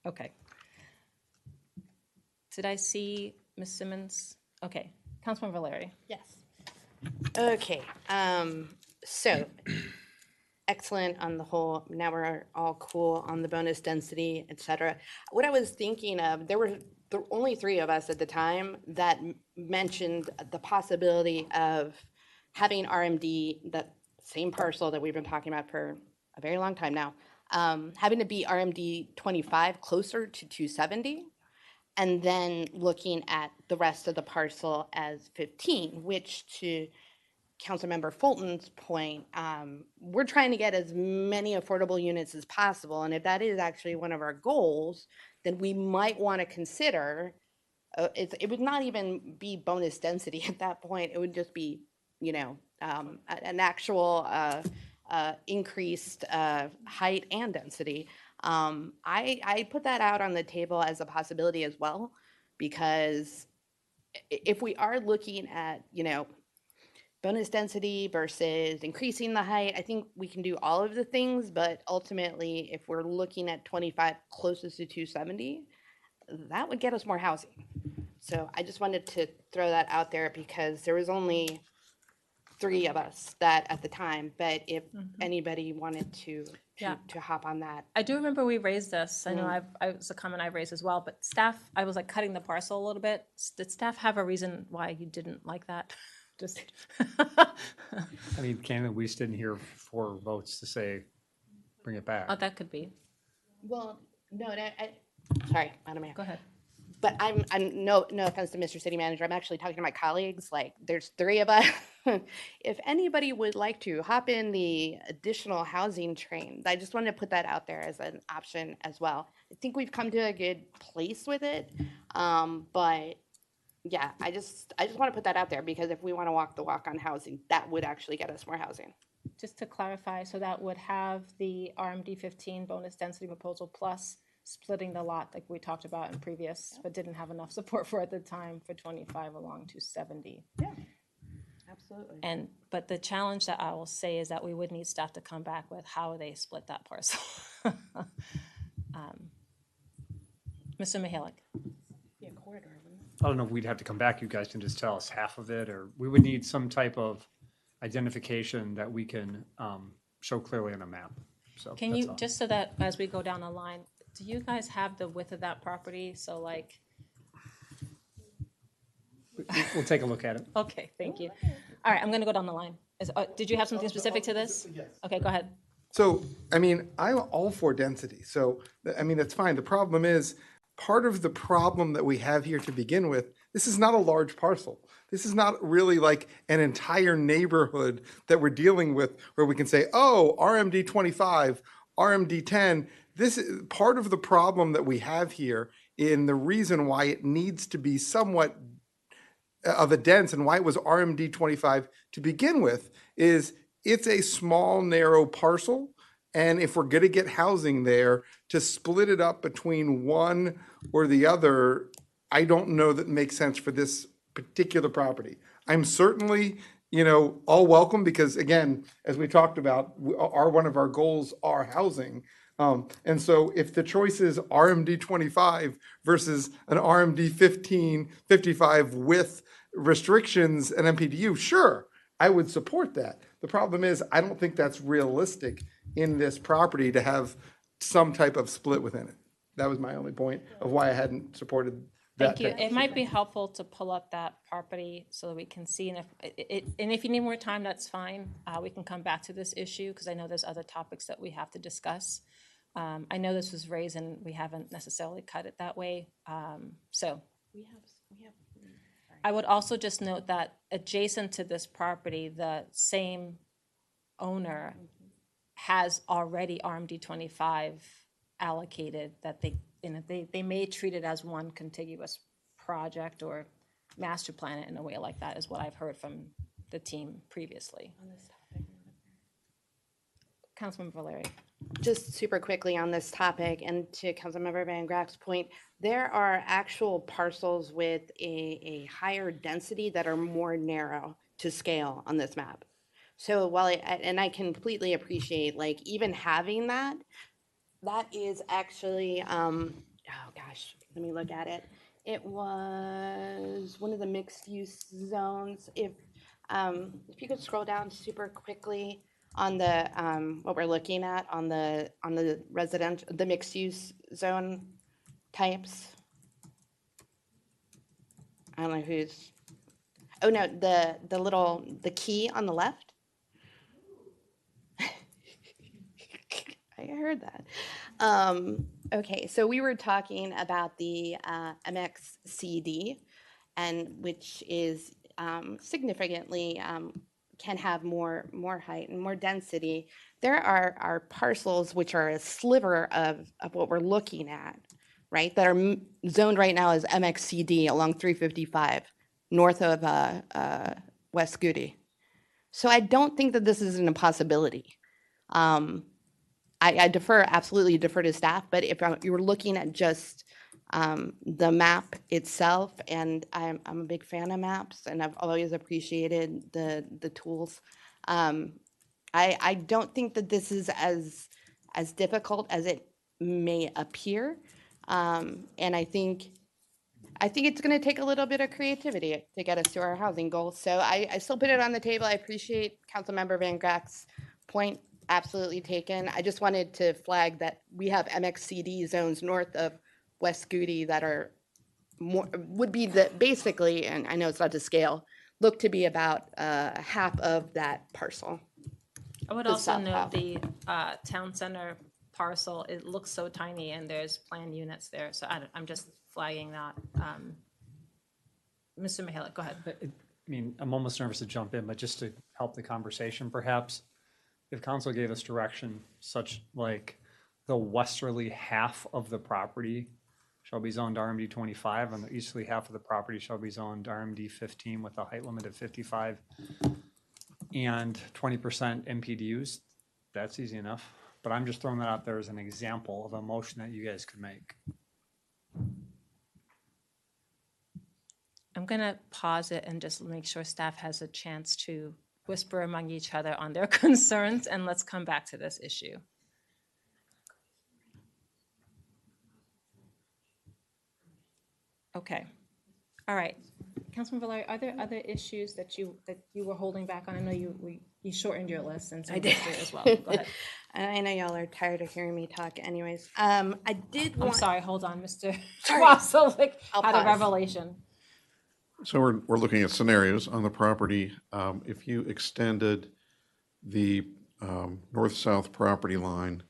Okay. Did I see Ms. Simmons? Okay, Councilman Valeri. Yes. Okay, so excellent on the whole. Now we're all cool on the bonus density, et cetera. What I was thinking of, there were only three of us at the time that mentioned the possibility of having RMD, that same parcel that we've been talking about for a very long time now, having to be RMD 25 closer to 270, and then looking at the rest of the parcel as 15, which, to Councilmember Fulton's point, we're trying to get as many affordable units as possible. And if that is actually one of our goals, then we might want to consider, it would not even be bonus density at that point. It would just be, you know, an actual increased height and density. I put that out on the table as a possibility as well, because if we are looking at, you know, bonus density versus increasing the height, I think we can do all of the things, but ultimately, if we're looking at 25 closest to 270, that would get us more housing. So I just wanted to throw that out there because there was only three of us that at the time, but if anybody wanted to Yeah. to hop on that. I do remember we raised this. I know Mm. it's a comment I've raised as well, but staff, I was like cutting the parcel a little bit. Did staff have a reason why you didn't like that? Just. I mean, candidly, we just didn't hear 4 votes to say, bring it back. Oh, that could be. Well, no, sorry, Madam Mayor. Go ahead. But I'm no offense to Mr. City Manager. I'm actually talking to my colleagues. Like, there's 3 of us. If anybody would like to hop in the additional housing train, I just wanted to put that out there as an option as well. I think we've come to a good place with it, but yeah, I just want to put that out there because if we want to walk the walk on housing, that would actually get us more housing. Just to clarify, so that would have the RMD 15 bonus density proposal plus splitting the lot like we talked about in previous, but didn't have enough support for at the time for 25 along 270. Yeah, absolutely. But the challenge that I will say is that we would need staff to come back with how they split that parcel. Mr. Mihalik. Yeah, corridor. I don't know if we'd have to come back. You guys can just tell us half of it, or we would need some type of identification that we can show clearly on a map. So Can that's you, all. just so that as we go down the line, do you guys have the width of that property? So like, We'll take a look at it. okay, thank you. All right, I'm gonna go down the line. Did you have something specific to this? Yes. Okay, go ahead. So, I mean, I'm all for density. So, I mean, that's fine. The problem is, part of the problem that we have here to begin with, this is not a large parcel. This is not really like an entire neighborhood that we're dealing with where we can say, oh, RMD 25, RMD 10. This is part of the problem that we have here in the reason why it needs to be somewhat of a dense and why it was RMD 25 to begin with is it's a small, narrow parcel. And if we're going to get housing there, to split it up between one or the other, I don't know that makes sense for this particular property. I'm certainly, all welcome because, again, as we talked about, one of our goals are housing. And so if the choice is RMD 25 versus an RMD 55 with restrictions and MPDU, sure, I would support that. The problem is, I don't think that's realistic in this property to have some type of split within it. That was my only point of why I hadn't supported that. Thank you. It might be helpful to pull up that property so that we can see, and if you need more time, that's fine. We can come back to this issue because I know there's other topics that we have to discuss. I know this was raised and we haven't necessarily cut it that way. So We have. I would also just note that adjacent to this property, the same owner has already RMD 25 allocated that they may treat it as one contiguous project or master plan it in a way like that is what I've heard from the team previously. Councilmember Valeri. Just super quickly on this topic and to Councilmember Van Graaf's point, there are actual parcels with a higher density that are more narrow to scale on this map. So while and I completely appreciate like even having that is actually, oh gosh, let me look at it. It was one of the mixed use zones. If you could scroll down super quickly on the what we're looking at on the the mixed use zone types. I don't know who's. Oh no, the key on the left. I heard that. Okay, so we were talking about the MXCD, and which is significantly can have more height and more density. There are parcels which are a sliver of what we're looking at, right? That are zoned right now as MXCD along 355, north of West Goody. So I don't think that this is an impossibility. I absolutely defer to staff, but if you were looking at just the map itself, and I'm a big fan of maps, and I've always appreciated the tools. I don't think that this is as difficult as it may appear, and I think I think it's going to take a little bit of creativity to get us to our housing goals. So I still put it on the table. I appreciate Councilmember Van Grack's point, absolutely taken. I just wanted to flag that we have MXCD zones north of West Goody that are more, would be the, basically, and I know it's not to scale, look to be about half of that parcel. I would The also south note half. the town center parcel, it looks so tiny and there's planned units there. So I'm just flagging that. Mr. Mihalik, go ahead. I mean, I'm almost nervous to jump in, but just to help the conversation, perhaps, if council gave us direction such like the westerly half of the property shall be zoned RMD 25 and the easterly half of the property shall be zoned RMD 15 with a height limit of 55 and 20% MPDUs, that's easy enough. But I'm just throwing that out there as an example of a motion that you guys could make. I'm going to pause it and just make sure staff has a chance to whisper among each other on their concerns, and let's come back to this issue. Okay. All right. Councilman Valeri, are there other issues that you were holding back on? I know you shortened your list and I did as well. Go ahead. I know y'all are tired of hearing me talk anyways. I did I'm want. sorry, hold on, Mr. Sorry. Wasilek I'll had a pause. revelation. So we're looking at scenarios on the property. If you extended the north-south property line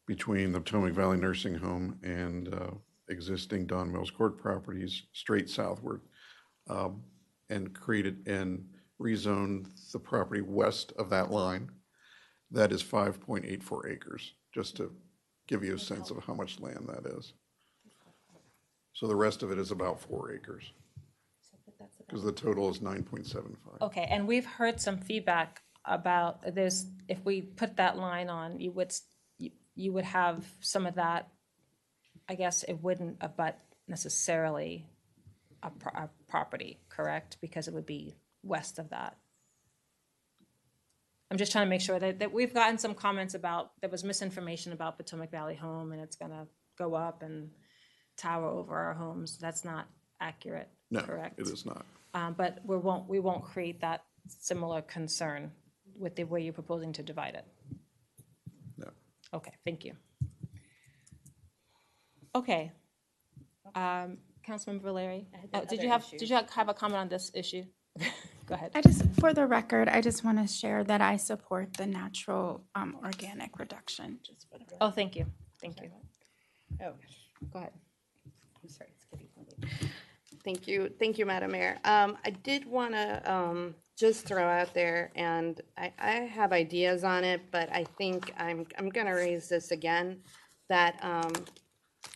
between the Potomac Valley Nursing Home and existing Don Mills Court properties straight southward, and created and rezoned the property west of that line, that is 5.84 acres, just to give you a sense of how much land that is. So the rest of it is about 4 acres, because the total is 9.75. Okay, and we've heard some feedback about this. If we put that line on, you would have some of that. I guess it wouldn't abut necessarily a property, correct? Because it would be west of that. I'm just trying to make sure that we've gotten some comments about, there was misinformation about Potomac Valley Home and it's gonna go up and tower over our homes. That's not accurate, No, correct? it is not. But we won't create that similar concern with the way you're proposing to divide it. No. Okay, thank you. Okay. Councilmember Valeri, did you have a comment on this issue? Go ahead. For the record, I just want to share that I support the natural organic reduction. Just for the record. Oh, thank you. Thank you. Oh, Go ahead. I'm sorry, it's getting late. Thank you, Madam Mayor. I did want to just throw out there, and I have ideas on it, but I think I'm going to raise this again, that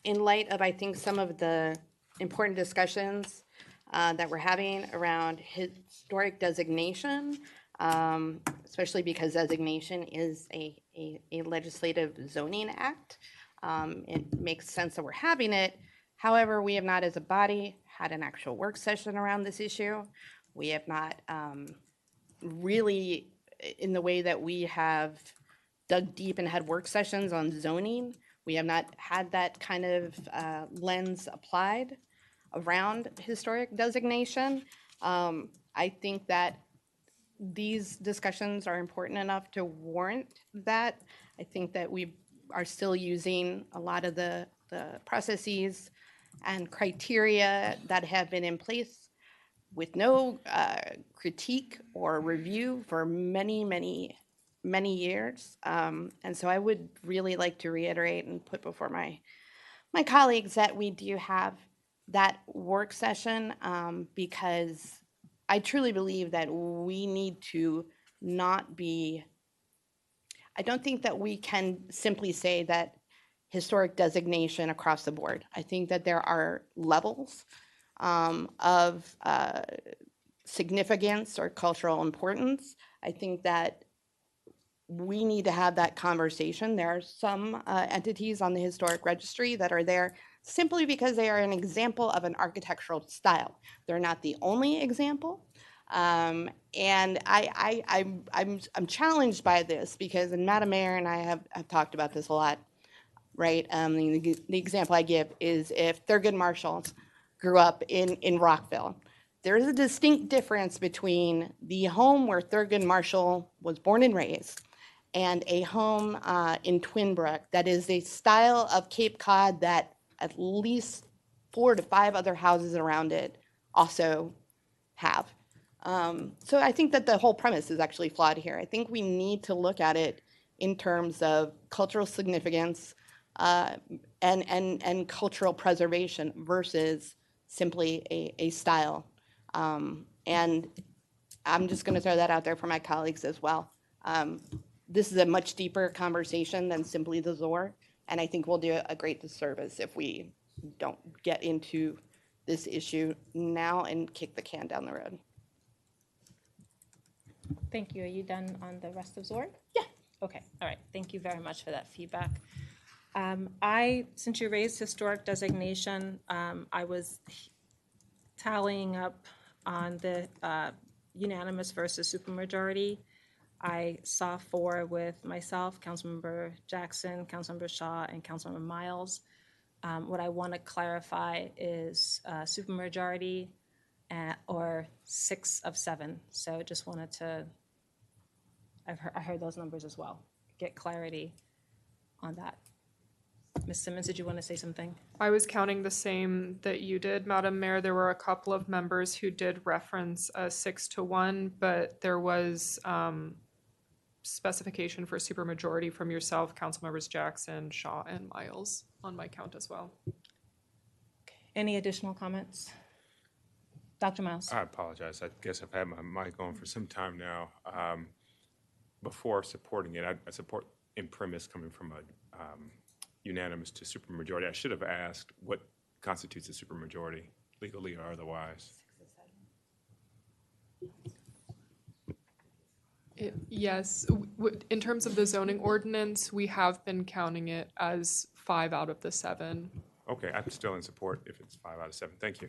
in light of, I think, some of the important discussions that we're having around historic designation, especially because designation is a legislative zoning act. It makes sense that we're having it. However, we have not as a body had an actual work session around this issue. We have not really, in the way that we have dug deep and had work sessions on zoning, we have not had that kind of lens applied around historic designation. I think that these discussions are important enough to warrant that. I think that we are still using a lot of the processes and criteria that have been in place with no critique or review for many, many, many years. And so I would really like to reiterate and put before my colleagues that we do have that work session, because I truly believe that we need to not be, I don't think that we can simply say that historic designation across the board. I think that there are levels of significance or cultural importance. I think that we need to have that conversation. There are some entities on the historic registry that are there simply because they are an example of an architectural style. They're not the only example. And I'm challenged by this because, and Madam Mayor and I have talked about this a lot, right? The example I give is if Thurgood Marshall grew up in Rockville. There is a distinct difference between the home where Thurgood Marshall was born and raised and a home in Twinbrook that is a style of Cape Cod that at least 4 to 5 other houses around it also have. So I think that the whole premise is actually flawed here. I think we need to look at it in terms of cultural significance and cultural preservation versus simply a style. And I'm just going to throw that out there for my colleagues as well. This is a much deeper conversation than simply the ZOR, and I think we'll do a great disservice if we don't get into this issue now and kick the can down the road. Thank you. Are you done on the rest of ZOR? Yeah. Okay, all right. Thank you very much for that feedback. Since you raised historic designation, I was tallying up on the unanimous versus supermajority. I saw 4 with myself, Councilmember Jackson, Councilmember Shaw, and Councilmember Miles. What I want to clarify is supermajority or 6 of 7. So just wanted to, I heard those numbers as well. Get clarity on that. Ms. Simmons, did you want to say something? I was counting the same that you did, Madam Mayor. There were a couple of members who did reference a 6-1, but there was specification for supermajority from yourself, Councilmembers Jackson, Shaw, and Miles on my count as well. Any additional comments? Dr. Miles? I apologize. I guess I've had my mic on for some time now. Before supporting it, I support in premise coming from a unanimous to supermajority. I should have asked what constitutes a supermajority, legally or otherwise. Yes, in terms of the zoning ordinance, we have been counting it as 5 out of the 7. Okay, I'm still in support if it's 5 out of 7. Thank you.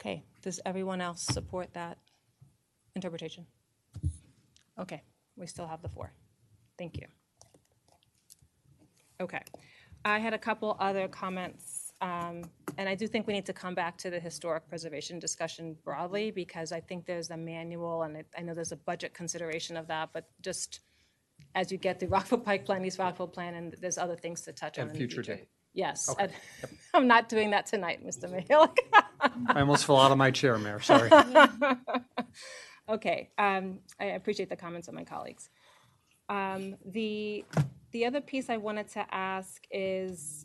Okay, does everyone else support that interpretation? Okay, we still have the 4. Thank you. Okay, I had a couple other comments, and I do think we need to come back to the historic preservation discussion broadly because I think there's a manual and I know there's a budget consideration of that, but just as you get through Rockville Pike Plan, East Rockville Plan, and there's other things to touch on in the future future. date. Yes, Okay. I'm not doing that tonight, Mr. Mayor. I almost fell out of my chair, Mayor, sorry. Okay, I appreciate the comments of my colleagues. The other piece I wanted to ask is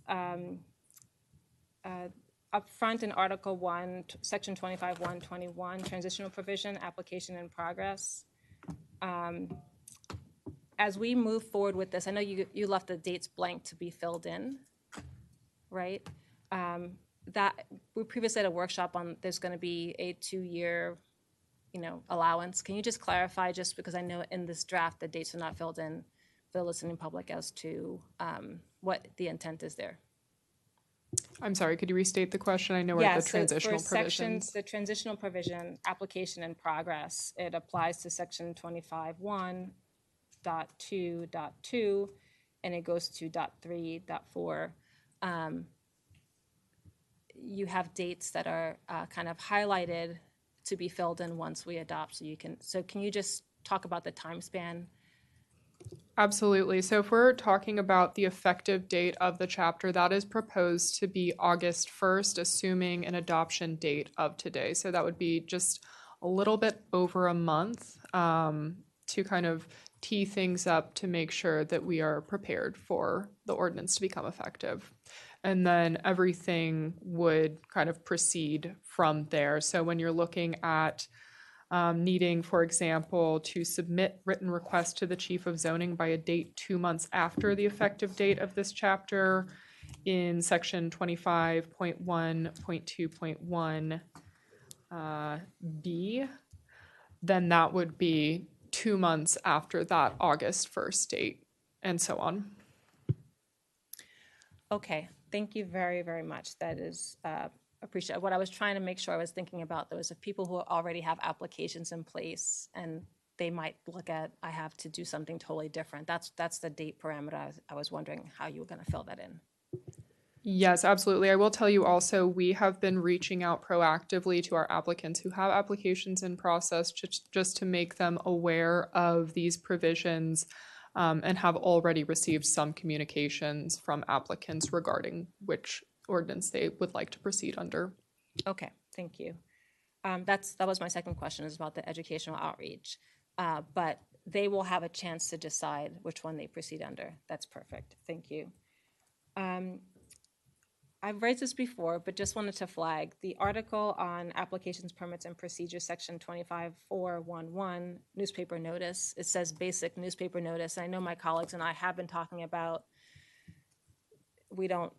up front in Article 1, Section 25.121, transitional provision, application in progress. As we move forward with this, I know you left the dates blank to be filled in, right? That we previously had a workshop on there's going to be a 2-year, allowance. Can you just clarify, just because I know in this draft the dates are not filled in for the listening public as to what the intent is there? I'm sorry, could you restate the question? I know we're at the transitional for provisions. the transitional provision, application in progress, it applies to section 25.1.2.2, and it goes to .3.4. You have dates that are kind of highlighted to be filled in once we adopt, so can you just talk about the time span? Absolutely. So if we're talking about the effective date of the chapter, that is proposed to be August 1st, assuming an adoption date of today. So that would be just a little bit over a month to kind of tee things up to make sure that we are prepared for the ordinance to become effective. And then everything would kind of proceed from there. So when you're looking at needing, for example, to submit written requests to the Chief of Zoning by a date 2 months after the effective date of this chapter in section 25.1.2.1 B, then that would be 2 months after that August 1st date, and so on. Okay, thank you very, very much. That is appreciate. What I was trying to make sure I was thinking about, there was people who already have applications in place and they might look at, I have to do something totally different. That's the date parameter. I was wondering how you were going to fill that in. Yes, absolutely. I will tell you also, we have been reaching out proactively to our applicants who have applications in process just to make them aware of these provisions, and have already received some communications from applicants regarding which ordinance they would like to proceed under. Okay, thank you. That was my second question, is about the educational outreach. But they will have a chance to decide which one they proceed under. That's perfect. Thank you. I've raised this before, but just wanted to flag the article on applications, permits, and procedures, section 25411, newspaper notice. It says basic newspaper notice. I know my colleagues and I have been talking about, we don't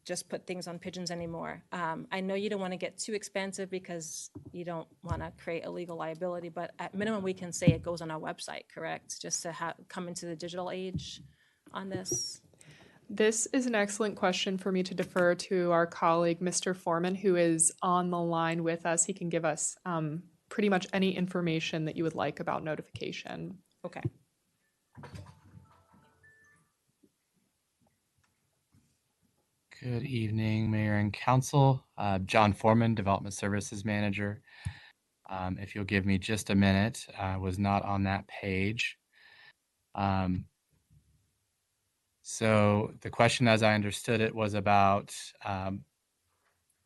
just put things on pigeons anymore. I know you don't want to get too expansive because you don't want to create a legal liability, but at minimum, we can say it goes on our website, correct? Just to come into the digital age on this. This is an excellent question for me to defer to our colleague, Mr. Foreman, who is on the line with us. He can give us pretty much any information that you would like about notification. Okay. Good evening, Mayor and Council. John Foreman, Development Services Manager. If you'll give me just a minute, I was not on that page. So the question, as I understood it, was about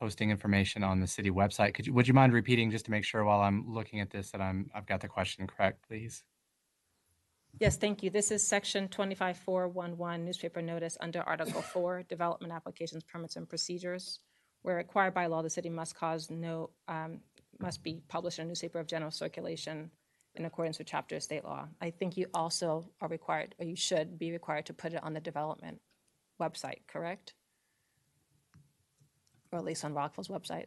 posting information on the city website. Would you mind repeating just to make sure while I'm looking at this that I've got the question correct, please? Yes, thank you. This is section 25411, newspaper notice under Article 4, development applications, permits, and procedures. Where required by law, the city must must be published in a newspaper of general circulation in accordance with chapter of state law. I think you also are required, or you should be required to put it on the development website, correct? Or at least on Rockville's website.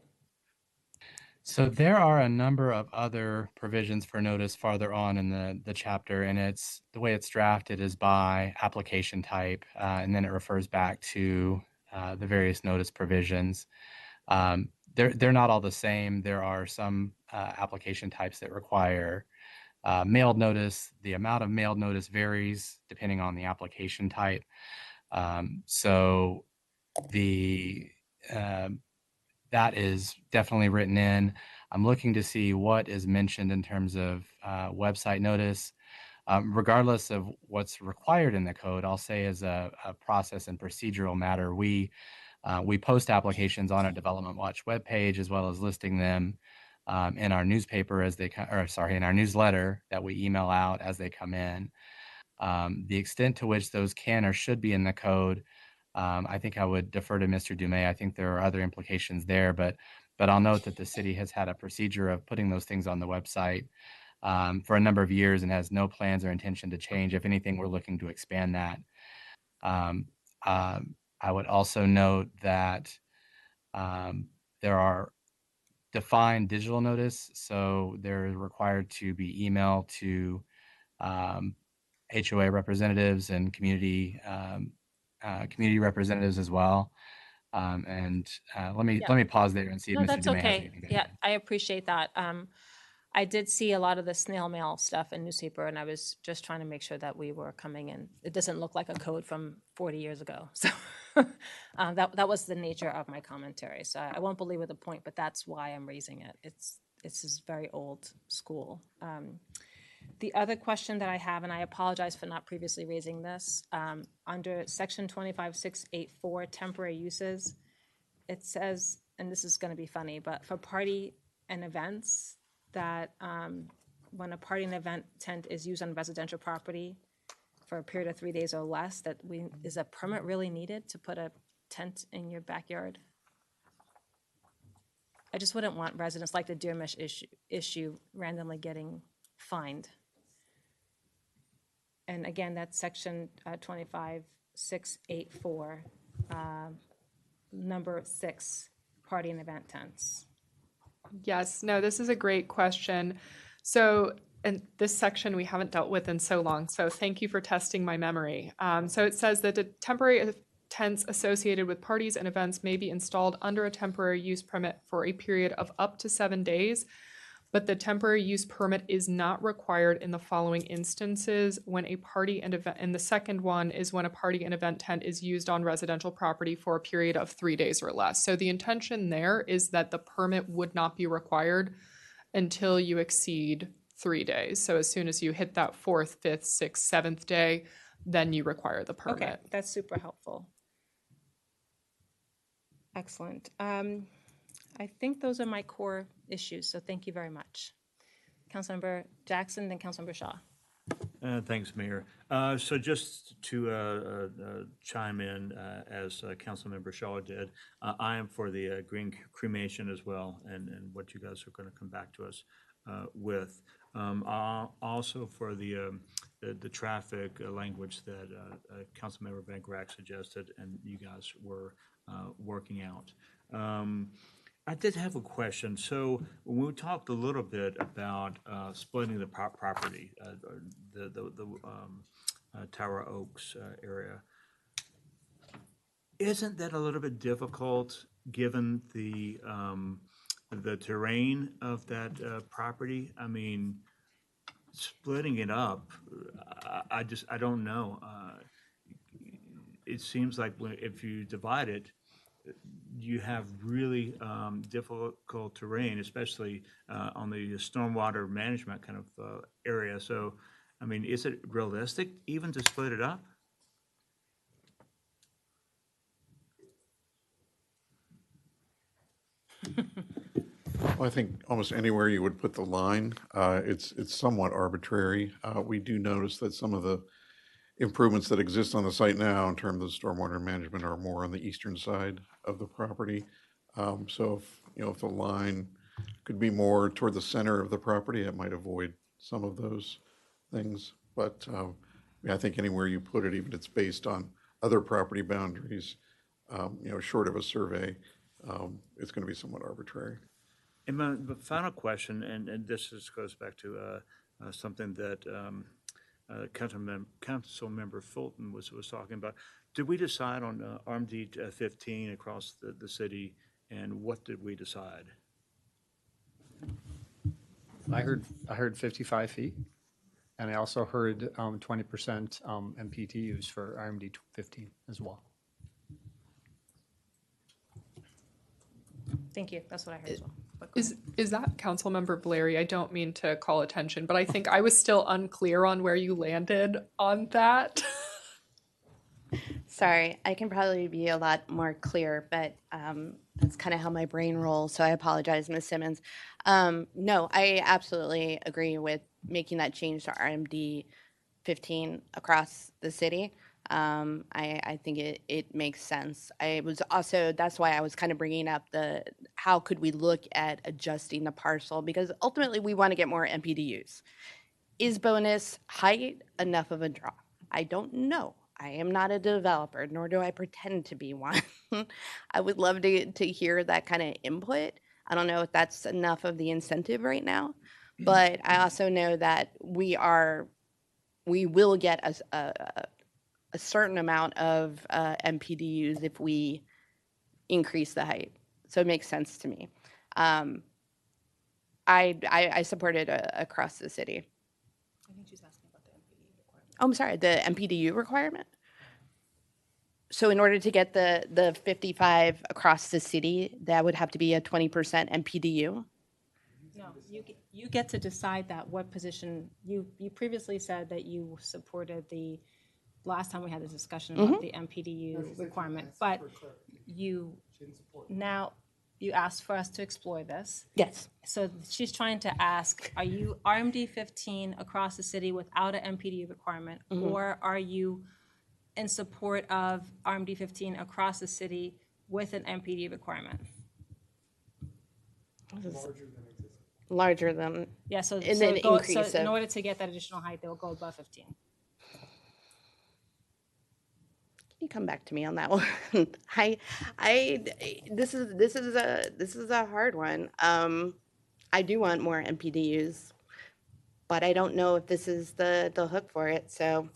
So there are a number of other provisions for notice farther on in the chapter, and it's the way it's drafted is by application type, and then it refers back to the various notice provisions. They're not all the same. There are some application types that require mailed notice. The amount of mailed notice varies depending on the application type. So that is definitely written in. I'm looking to see what is mentioned in terms of website notice. Regardless of what's required in the code, I'll say as a process and procedural matter, we post applications on our Development Watch webpage, as well as listing them in our newspaper in our newsletter that we email out as they come in. The extent to which those can or should be in the code, I think I would defer to Mr. Dumais. I think there are other implications there, but I'll note that the city has had a procedure of putting those things on the website for a number of years and has no plans or intention to change. If anything, we're looking to expand that. I would also note that there are defined digital notice, so they're required to be emailed to HOA representatives and community representatives as well. Let me pause there and see if No, Mr. that's Dumais has okay. anything to Yeah, add. I appreciate that. I did see a lot of the snail mail stuff in newspaper, and I was just trying to make sure that we were coming in. It doesn't look like a code from 40 years ago. So that was the nature of my commentary. So I won't belabor the point, but that's why I'm raising it. It's is very old school. The other question that I have, and I apologize for not previously raising this, under section 25684, temporary uses, it says, and this is going to be funny, but for party and events, that when a party and event tent is used on residential property for a period of 3 days or less, is a permit really needed to put a tent in your backyard? I just wouldn't want residents like the Deermish issue randomly getting fined. And again, that's section 25684, number 6, party and event tents. Yes, no, this is a great question. So, and this section we haven't dealt with in so long, so thank you for testing my memory. So it says that the temporary tents associated with parties and events may be installed under a temporary use permit for a period of up to 7 days. but the temporary use permit is not required in the following instances when a party and event, and the second one is when a party and event tent is used on residential property for a period of 3 days or less. So the intention there is that the permit would not be required until you exceed 3 days. So as soon as you hit that 4th, 5th, 6th, 7th day, then you require the permit. Okay, that's super helpful. Excellent. I think those are my core issues, so thank you very much. Councilmember Jackson, then Councilmember Shaw. Thanks, Mayor. So just to chime in, as Councilmember Shaw did, I am for the green cremation as well, and what you guys are going to come back to us with. Also for the traffic language that Councilmember Van Grack suggested, and you guys were working out. I did have a question. So when we talked a little bit about splitting the property, the Tower Oaks area, isn't that a little bit difficult given the terrain of that property? I mean, splitting it up, I don't know. It seems like if you divide it, you have really difficult terrain, especially on the stormwater management kind of area. So, I mean, is it realistic even to split it up? Well, I think almost anywhere you would put the line, it's somewhat arbitrary. We do notice that some of the improvements that exist on the site now in terms of stormwater management are more on the eastern side of the property. So if the line could be more toward the center of the property, it might avoid some of those things. But I think anywhere you put it, even if it's based on other property boundaries, short of a survey, it's going to be somewhat arbitrary. And my final question, and this goes back to something that Councilmember Fulton was talking about. Did we decide on RMD 15 across the city, and what did we decide? I heard 55 feet, and I also heard 20% MPTUs for RMD 15 as well. Thank you. That's what I heard as well. Is that Councilmember Blair? I don't mean to call attention, but I think I was still unclear on where you landed on that. Sorry, I can probably be a lot more clear, but that's kind of how my brain rolls, so I apologize, Ms. Simmons. No, I absolutely agree with making that change to RMD 15 across the city. I think it makes sense. That's why I was kind of bringing up how could we look at adjusting the parcel, because ultimately we want to get more MPDUs. Is bonus height enough of a draw? I don't know. I am not a developer, nor do I pretend to be one. I would love to hear that kind of input. I don't know if that's enough of the incentive right now, but I also know that we will get a certain amount of MPDUs if we increase the height. So it makes sense to me. I support it across the city. I think she's asking about the MPDU requirement. Oh, I'm sorry, the MPDU requirement? So in order to get the 55 across the city, that would have to be a 20% MPDU? No, you get to decide that, what position. You previously said that you supported the last time we had the discussion about the MPDU requirement, but you asked for us to explore this. Yes. So she's trying to ask, are you RMD 15 across the city without an MPDU requirement, or are you in support of RMD 15 across the city with an MPDU requirement? Larger than. Yeah, so increase in order to get that additional height, they'll go above 15. Can you come back to me on that one? This is a hard one. I do want more MPDUs, but I don't know if this is the hook for it. So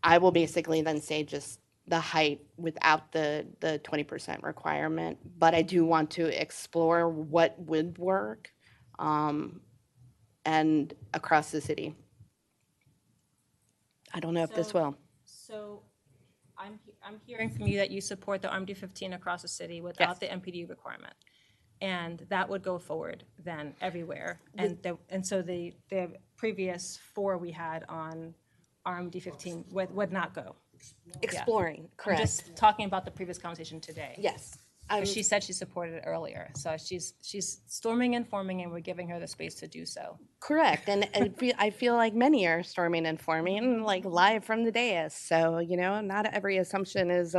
I will basically then say just the height without the 20% requirement, but I do want to explore what would work and across the city. I don't know if this will. So I'm hearing from you that you support the RMD 15 across the city without the MPD requirement. And that would go forward then everywhere. And so the previous 4 we had on RMD 15 would not go. Exploring, correct. I'm just talking about the previous conversation today. Yes. She said she supported it earlier. So she's storming and forming, and we're giving her the space to do so. Correct. And I feel like many are storming and forming, like live from the dais. So, not every assumption is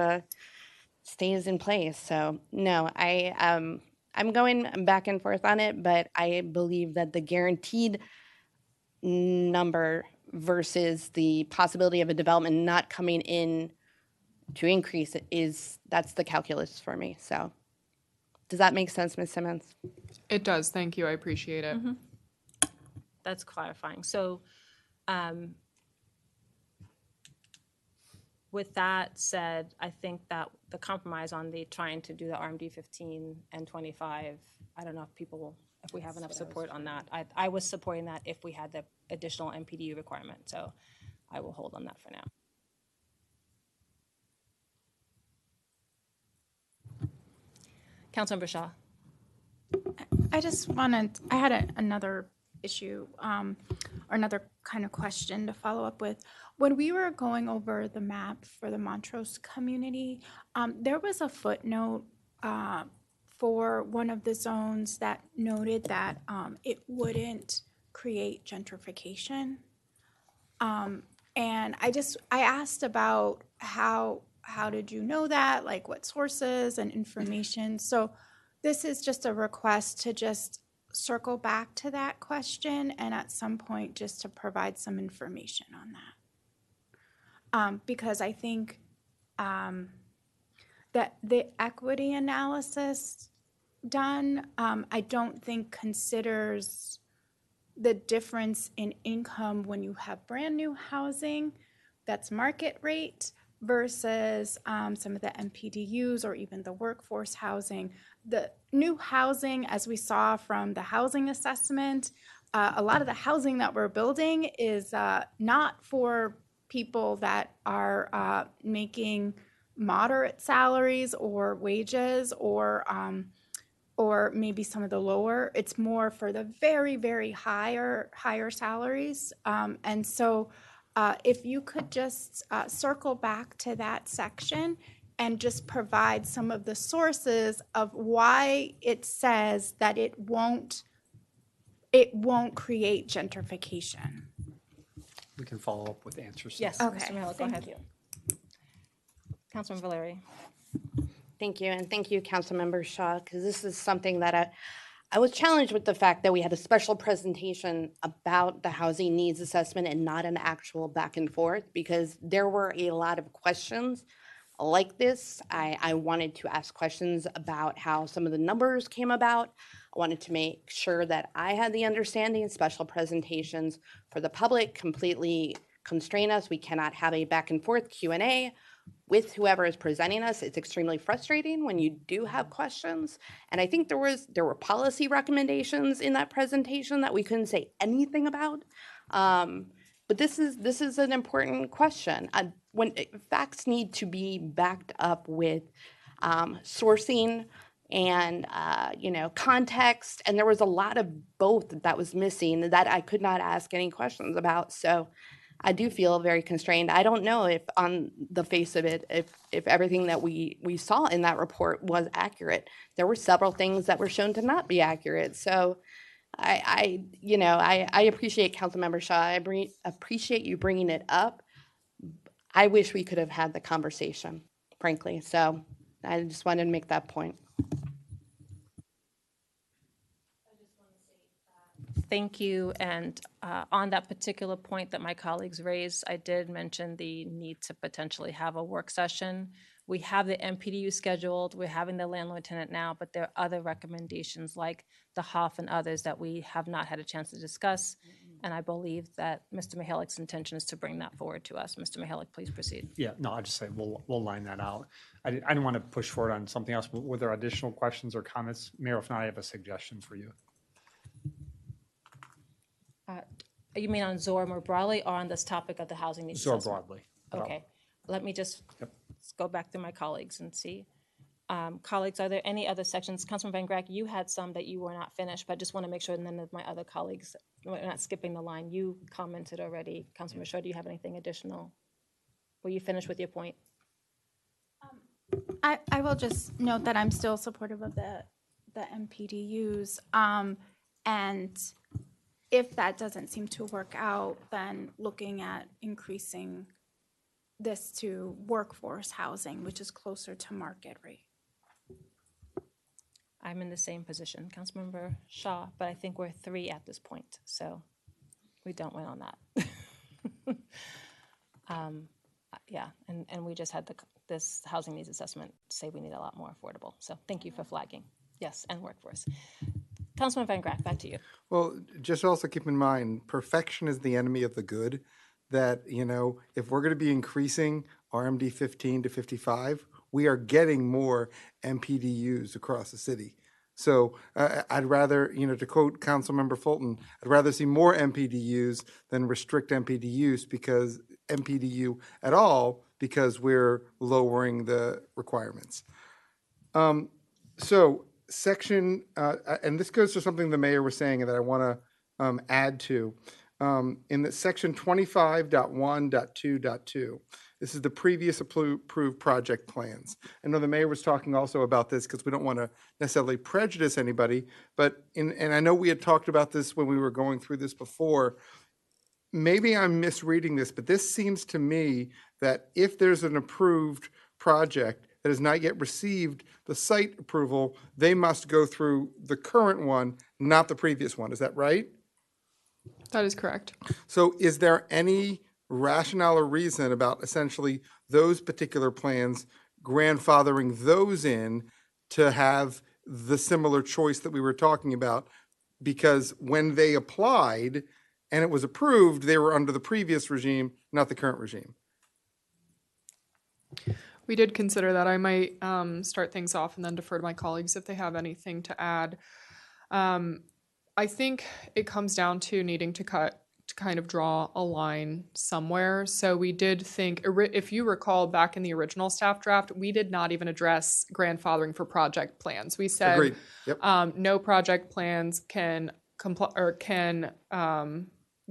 stays in place. So, no, I'm going back and forth on it, but I believe that the guaranteed number versus the possibility of a development not coming in to increase it that's the calculus for me. So does that make sense, Ms. Simmons? It does. Thank you. I appreciate it. Mm-hmm. That's clarifying. So with that said, I think that the compromise on the trying to do the RMD 15 and 25, I don't know if we have enough support on that. I was supporting that if we had the additional MPDU requirement. So I will hold on that for now. Councilmember Shaw. I had another issue or another kind of question to follow up with. When we were going over the map for the Montrose community, there was a footnote for one of the zones that noted that it wouldn't create gentrification. And I asked about how did you know that, like what sources and information. So this is just a request to just circle back to that question and at some point just to provide some information on that. Because I think that the equity analysis done, I don't think considers the difference in income when you have brand new housing that's market rate versus some of the MPDUs or even the workforce housing. The new housing, as we saw from the housing assessment, a lot of the housing that we're building is not for people that are making moderate salaries or wages or maybe some of the lower. It's more for the very, very higher salaries. And so if you could just circle back to that section and just provide some of the sources of why it says that it won't create gentrification. We can follow up with answers. Yes, Okay, Mr. Miller, go thank ahead. you. Councilman Valeri. Thank you, and thank you, Councilmember Shaw, because this is something that I was challenged with the fact that we had a special presentation about the housing needs assessment and not an actual back and forth, because there were a lot of questions like this. I wanted to ask questions about how some of the numbers came about. I wanted to make sure that I had the understanding. Special presentations for the public completely constrain us. We cannot have a back and forth Q&A with whoever is presenting us. It's extremely frustrating when you do have questions. And I think there were policy recommendations in that presentation that we couldn't say anything about. But this is an important question. When facts need to be backed up with sourcing and context, and there was a lot of both that was missing that I could not ask any questions about. So I do feel very constrained. I don't know if on the face of it, if everything that we saw in that report was accurate. There were several things that were shown to not be accurate. So I appreciate Councilmember Shaw. I appreciate you bringing it up. I wish we could have had the conversation, frankly. So I just wanted to make that point. Thank you. And on that particular point that my colleagues raised, I did mention the need to potentially have a work session. We have the MPDU scheduled. We're having the landlord tenant now, but there are other recommendations like the HOF and others that we have not had a chance to discuss. And I believe that Mr. Mihalik's intention is to bring that forward to us. Mr. Mihalik, please proceed. Yeah, no, I'll just say we'll line that out. I didn't want to push forward on something else, but were there additional questions or comments? Mayor, if not, I have a suggestion for you. You mean on ZOR more broadly or on this topic of the housing needs ZOR assessment? broadly. Okay, let me just go back through my colleagues and see. Colleagues, are there any other sections? Councilman Van Grack, you had some that you were not finished, but I just want to make sure none of my other colleagues, we're not skipping the line. You commented already. Councilman Shaw, do you have anything additional? Were you finished with your point? I will just note that I'm still supportive of the MPDUs. And if that doesn't seem to work out, then looking at increasing this to workforce housing, which is closer to market rate. I'm in the same position, Councilmember Shaw, but I think we're 3 at this point, so we don't win on that. Yeah, and we just had this housing needs assessment say we need a lot more affordable. So thank you for flagging. Yes, and workforce. Councilman Van Grack, back to you. Well, just also keep in mind, perfection is the enemy of the good. That, you know, if we're going to be increasing RMD 15 to 55, we are getting more MPDUs across the city. So I'd rather, you know, to quote Councilmember Fulton, I'd rather see more MPDUs than restrict MPDUs because MPDU at all because we're lowering the requirements. So section, and this goes to something the mayor was saying that I want to add to. In the section 25.1.2.2, this is the previous approved project plans. I know the mayor was talking also about this because we don't want to necessarily prejudice anybody, but and I know we had talked about this when we were going through this before. Maybe I'm misreading this, but this seems to me that if there's an approved project that has not yet received the site approval, they must go through the current one, not the previous one. Is that right? That is correct. So is there any rationale or reason about essentially those particular plans grandfathering those in to have the similar choice that we were talking about? Because when they applied and it was approved, they were under the previous regime, not the current regime. We did consider that. I might start things off and then defer to my colleagues if they have anything to add. I think it comes down to needing to kind of draw a line somewhere. So we did think, if you recall back in the original staff draft, we did not even address grandfathering for project plans. We said Agreed. Yep. No project plans can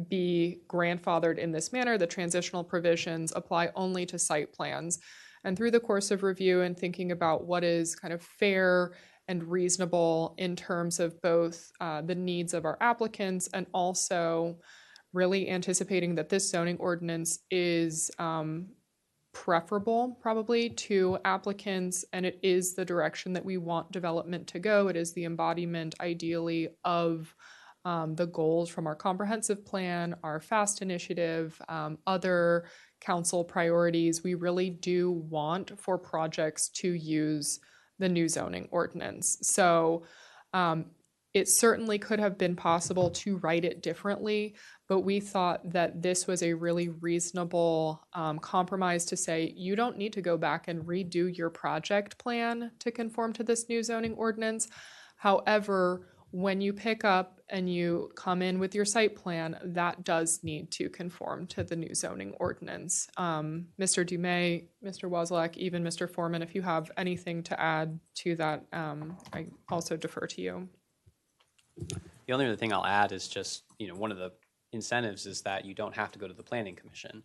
be grandfathered in this manner. The transitional provisions apply only to site plans. And through the course of review and thinking about what is kind of fair and reasonable in terms of both the needs of our applicants and also really anticipating that this zoning ordinance is preferable probably to applicants, and it is the direction that we want development to go. It is the embodiment ideally of the goals from our comprehensive plan, our FAST initiative, other council priorities. We really do want for projects to use the new zoning ordinance. So it certainly could have been possible to write it differently, but we thought that this was a really reasonable compromise to say, you don't need to go back and redo your project plan to conform to this new zoning ordinance. However, when you pick up and you come in with your site plan, that does need to conform to the new zoning ordinance. Mr. Dumais, Mr. Wozlak, even Mr. Foreman, if you have anything to add to that, I also defer to you. The only other thing I'll add is just, one of the incentives is that you don't have to go to the Planning Commission.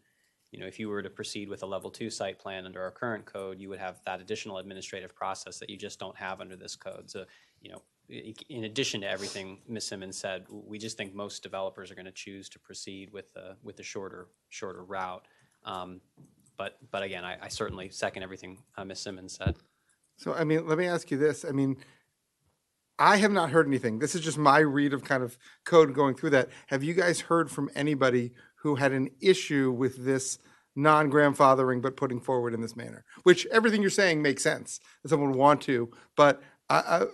If you were to proceed with a level 2 site plan under our current code, you would have that additional administrative process that you just don't have under this code. So, in addition to everything Ms. Simmons said, we just think most developers are going to choose to proceed with the shorter route. But again, I certainly second everything Ms. Simmons said. So, let me ask you this. I have not heard anything. This is just my read of kind of code going through that. Have you guys heard from anybody who had an issue with this non-grandfathering but putting forward in this manner? Which everything you're saying makes sense that someone would want to, but I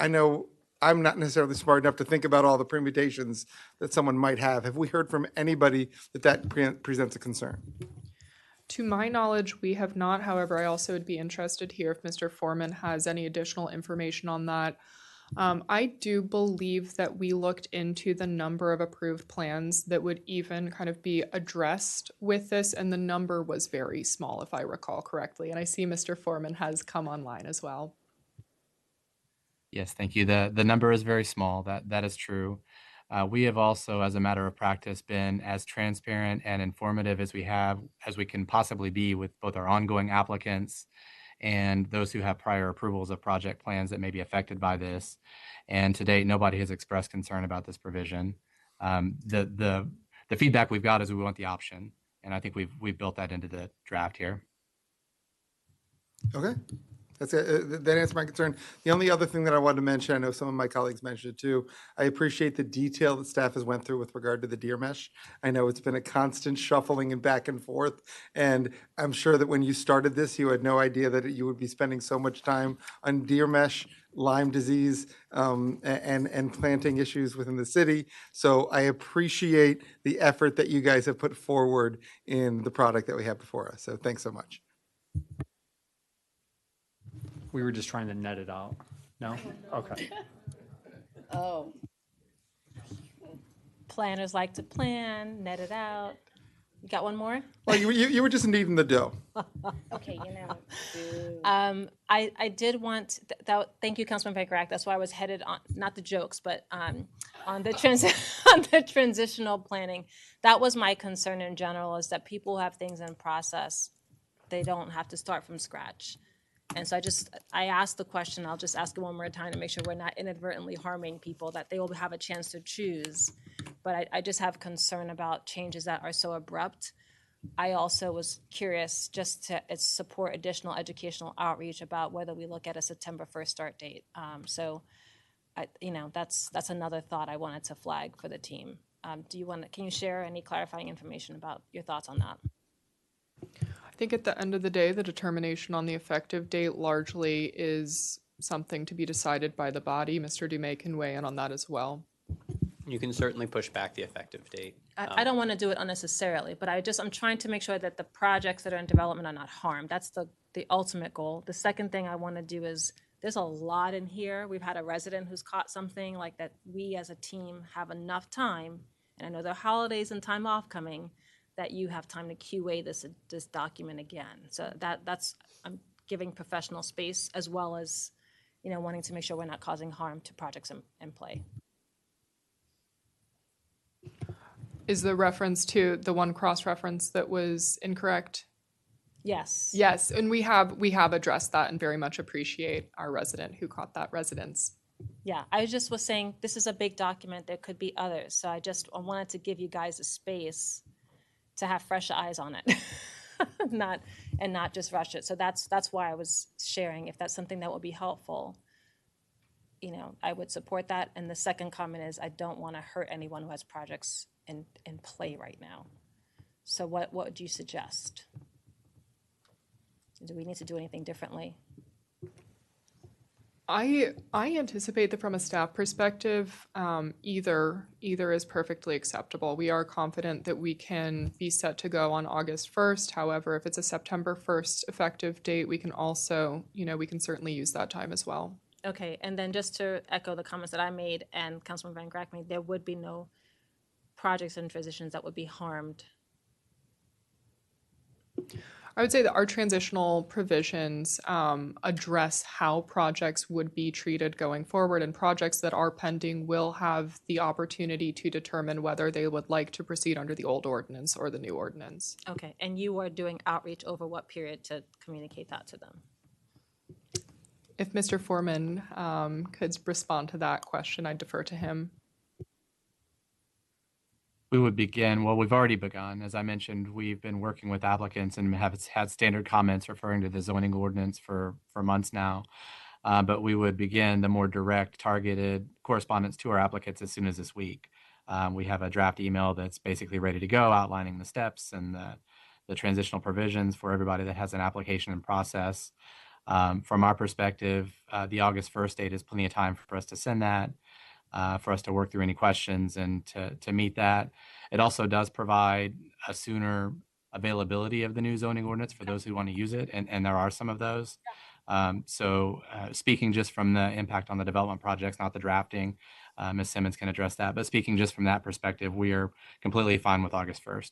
know I'm not necessarily smart enough to think about all the permutations that someone might have. Have we heard from anybody that presents a concern? To my knowledge, we have not. However, I also would be interested here if Mr. Foreman has any additional information on that. I do believe that we looked into the number of approved plans that would even kind of be addressed with this, and the number was very small, if I recall correctly. And I see Mr. Foreman has come online as well. Yes, thank you. The number is very small. That is true. We have also, as a matter of practice, been as transparent and informative as we can possibly be with both our ongoing applicants and those who have prior approvals of project plans that may be affected by this. And to date, nobody has expressed concern about this provision. The feedback we've got is we want the option, and I think we've built that into the draft here. Okay. That answers my concern. The only other thing that I wanted to mention, I know some of my colleagues mentioned it too, I appreciate the detail that staff has went through with regard to the deer mesh. I know it's been a constant shuffling and back and forth, and I'm sure that when you started this, you had no idea that you would be spending so much time on deer mesh, Lyme disease, and planting issues within the city. So I appreciate the effort that you guys have put forward in the product that we have before us. So thanks so much. We were just trying to net it out. No? Okay. Oh. Planners like to plan, net it out. You got one more? Well, you were just needing the dough. Okay, I did want that. Thank you, Councilman Van Grack. That's why I was headed on, not the jokes, but on the on the transitional planning. That was my concern in general, is that people who have things in process, they don't have to start from scratch. And so I asked the question, I'll just ask it one more time to make sure we're not inadvertently harming people, that they will have a chance to choose. But I just have concern about changes that are so abrupt. I also was curious just to support additional educational outreach about whether we look at a September 1st start date. That's another thought I wanted to flag for the team. Can you share any clarifying information about your thoughts on that? I think at the end of the day, the determination on the effective date largely is something to be decided by the body. Mr. Dumais can weigh in on that as well. You can certainly push back the effective date. I don't want to do it unnecessarily, but I'm trying to make sure that the projects that are in development are not harmed. That's the ultimate goal. The second thing I want to do is, there's a lot in here. We've had a resident who's caught something like that. We as a team have enough time, and I know there are holidays and time off coming, that you have time to QA this document again. So I'm giving professional space, as well as, wanting to make sure we're not causing harm to projects in play. Is the reference to the one cross-reference that was incorrect? Yes. Yes, and we have addressed that and very much appreciate our resident who caught that residence. Yeah, I just was saying, this is a big document. There could be others. So I wanted to give you guys a space to have fresh eyes on it, not just rush it. So that's why I was sharing. If that's something that would be helpful, I would support that. And the second comment is, I don't want to hurt anyone who has projects in play right now. So what would you suggest? Do we need to do anything differently? I anticipate that from a staff perspective, either is perfectly acceptable. We are confident that we can be set to go on August 1st. However, if it's a September 1st effective date, we can also, we can certainly use that time as well. Okay, and then just to echo the comments that I made and Councilman Van Grack made, there would be no projects and transitions that would be harmed. I would say that our transitional provisions address how projects would be treated going forward, and projects that are pending will have the opportunity to determine whether they would like to proceed under the old ordinance or the new ordinance. Okay, and you are doing outreach over what period to communicate that to them? If Mr. Foreman could respond to that question, I'd defer to him. We would begin, well, we've already begun. As I mentioned, we've been working with applicants and have had standard comments referring to the zoning ordinance for months now. But we would begin the more direct, targeted correspondence to our applicants as soon as this week. We have a draft email that's basically ready to go, outlining the steps and the transitional provisions for everybody that has an application in process. From our perspective, the August 1st date is plenty of time for us to send that, for us to work through any questions and to meet that. It also does provide a sooner availability of the new zoning ordinance for those who want to use it, and there are some of those. Speaking just from the impact on the development projects, not the drafting, Ms. Simmons can address that. But speaking just from that perspective, we are completely fine with August 1st.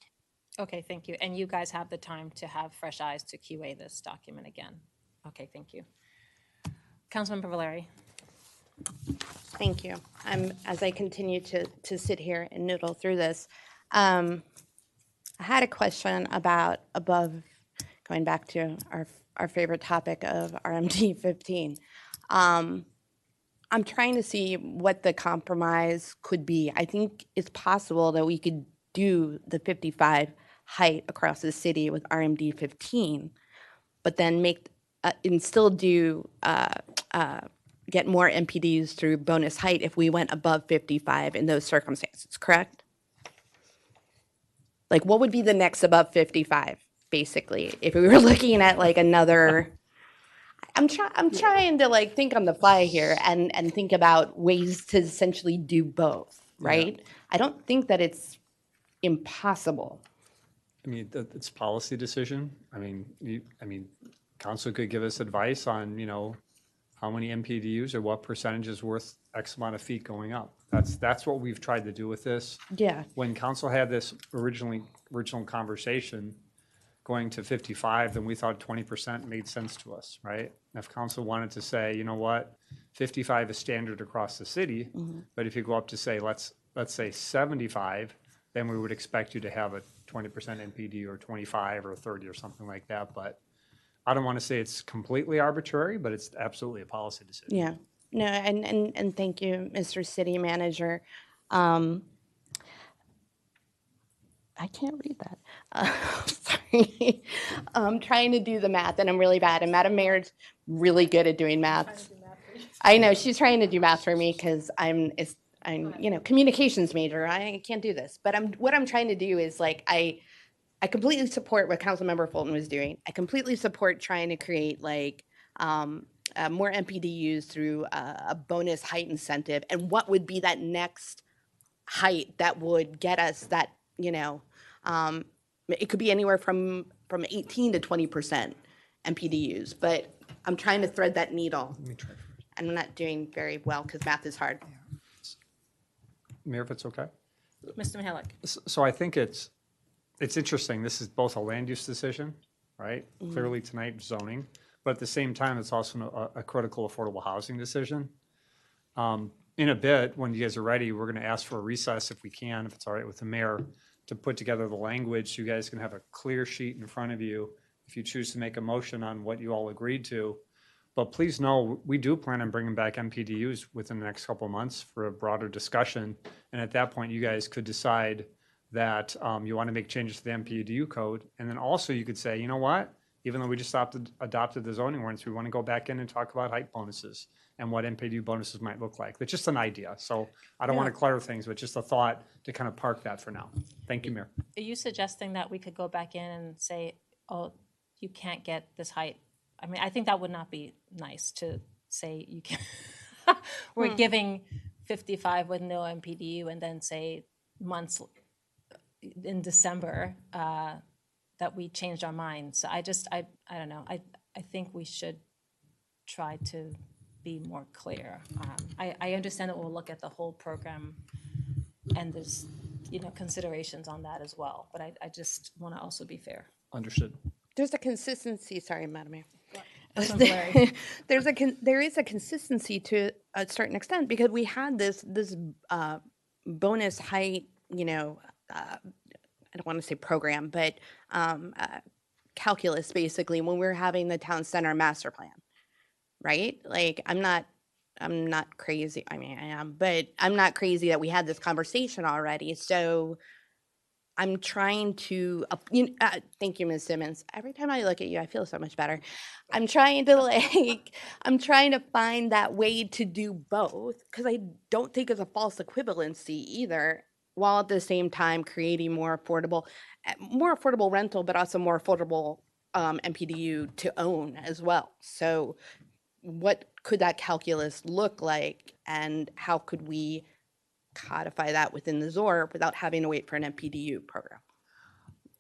Okay, thank you. And you guys have the time to have fresh eyes to QA this document again. Okay, thank you. Councilmember Valeri. Thank you. As I continue to sit here and noodle through this, I had a question about going back to our favorite topic of RMD 15. I'm trying to see what the compromise could be. I think it's possible that we could do the 55 height across the city with RMD 15, but then make and still do get more MPDs through bonus height if we went above 55 in those circumstances, correct? Like, what would be the next above 55, basically, if we were looking at like another? I'm trying to like think on the fly here and think about ways to essentially do both, right? Yeah. I don't think that it's impossible. I mean, it's a policy decision. I mean, council could give us advice on, how many MPDUs or what percentage is worth X amount of feet going up. That's what we've tried to do with this. Yeah. When council had this original conversation going to 55, then we thought 20% made sense to us, right? And if council wanted to say, you know what, 55 is standard across the city, but if you go up to say, let's say 75, then we would expect you to have a 20% MPD or 25 or 30 or something like that. But I don't want to say it's completely arbitrary, but it's absolutely a policy decision. Yeah. No, and thank you, Mr. City Manager. I can't read that. Sorry. I'm trying to do the math, and I'm really bad. And Madam Mayor's really good at doing math. I know, she's trying to do math for me because I'm communications major. I can't do this. But what I'm trying to do is like I completely support what Councilmember Fulton was doing. I completely support trying to create like more MPDUs through a bonus height incentive. And what would be that next height that would get us that, it could be anywhere from 18 to 20% MPDUs. But I'm trying to thread that needle. Let me try. And I'm not doing very well because math is hard. Mayor, if it's okay? Mr. Mihalik. So I think it's interesting. This is both a land use decision, right? Mhm. Clearly tonight zoning, but at the same time, it's also a critical affordable housing decision. In a bit, when you guys are ready, we're going to ask for a recess if we can, if it's all right with the mayor, to put together the language so you guys can have a clear sheet in front of you if you choose to make a motion on what you all agreed to. But please know, we do plan on bringing back MPDUs within the next couple of months for a broader discussion. And at that point, you guys could decide that you want to make changes to the MPDU code. And then also you could say, you know what? Even though we just adopted the zoning ordinance, we want to go back in and talk about height bonuses and what MPDU bonuses might look like. It's just an idea. So I don't want to clutter things, but just a thought to kind of park that for now. Thank you, Mayor. Are you suggesting that we could go back in and say, oh, you can't get this height? I mean, I think that would not be nice to say you can. We're giving 55 with no MPDU and then say months in December that we changed our minds. So I don't know. I think we should try to be more clear. I understand that we'll look at the whole program and there's, considerations on that as well. But I just want to also be fair. Understood. There's a consistency, sorry, Madam Mayor. Larry. There is a consistency to a certain extent because we had this bonus height, I don't want to say program, but calculus basically when we were having the town center master plan, right? Like I'm not crazy. I mean, I am, but I'm not crazy that we had this conversation already. So I'm trying to, thank you, Ms. Simmons. Every time I look at you, I feel so much better. I'm trying to find that way to do both because I don't think it's a false equivalency either, while at the same time creating more affordable rental, but also more affordable MPDU to own as well. So what could that calculus look like, and how could we codify that within the ZOR without having to wait for an MPDU program?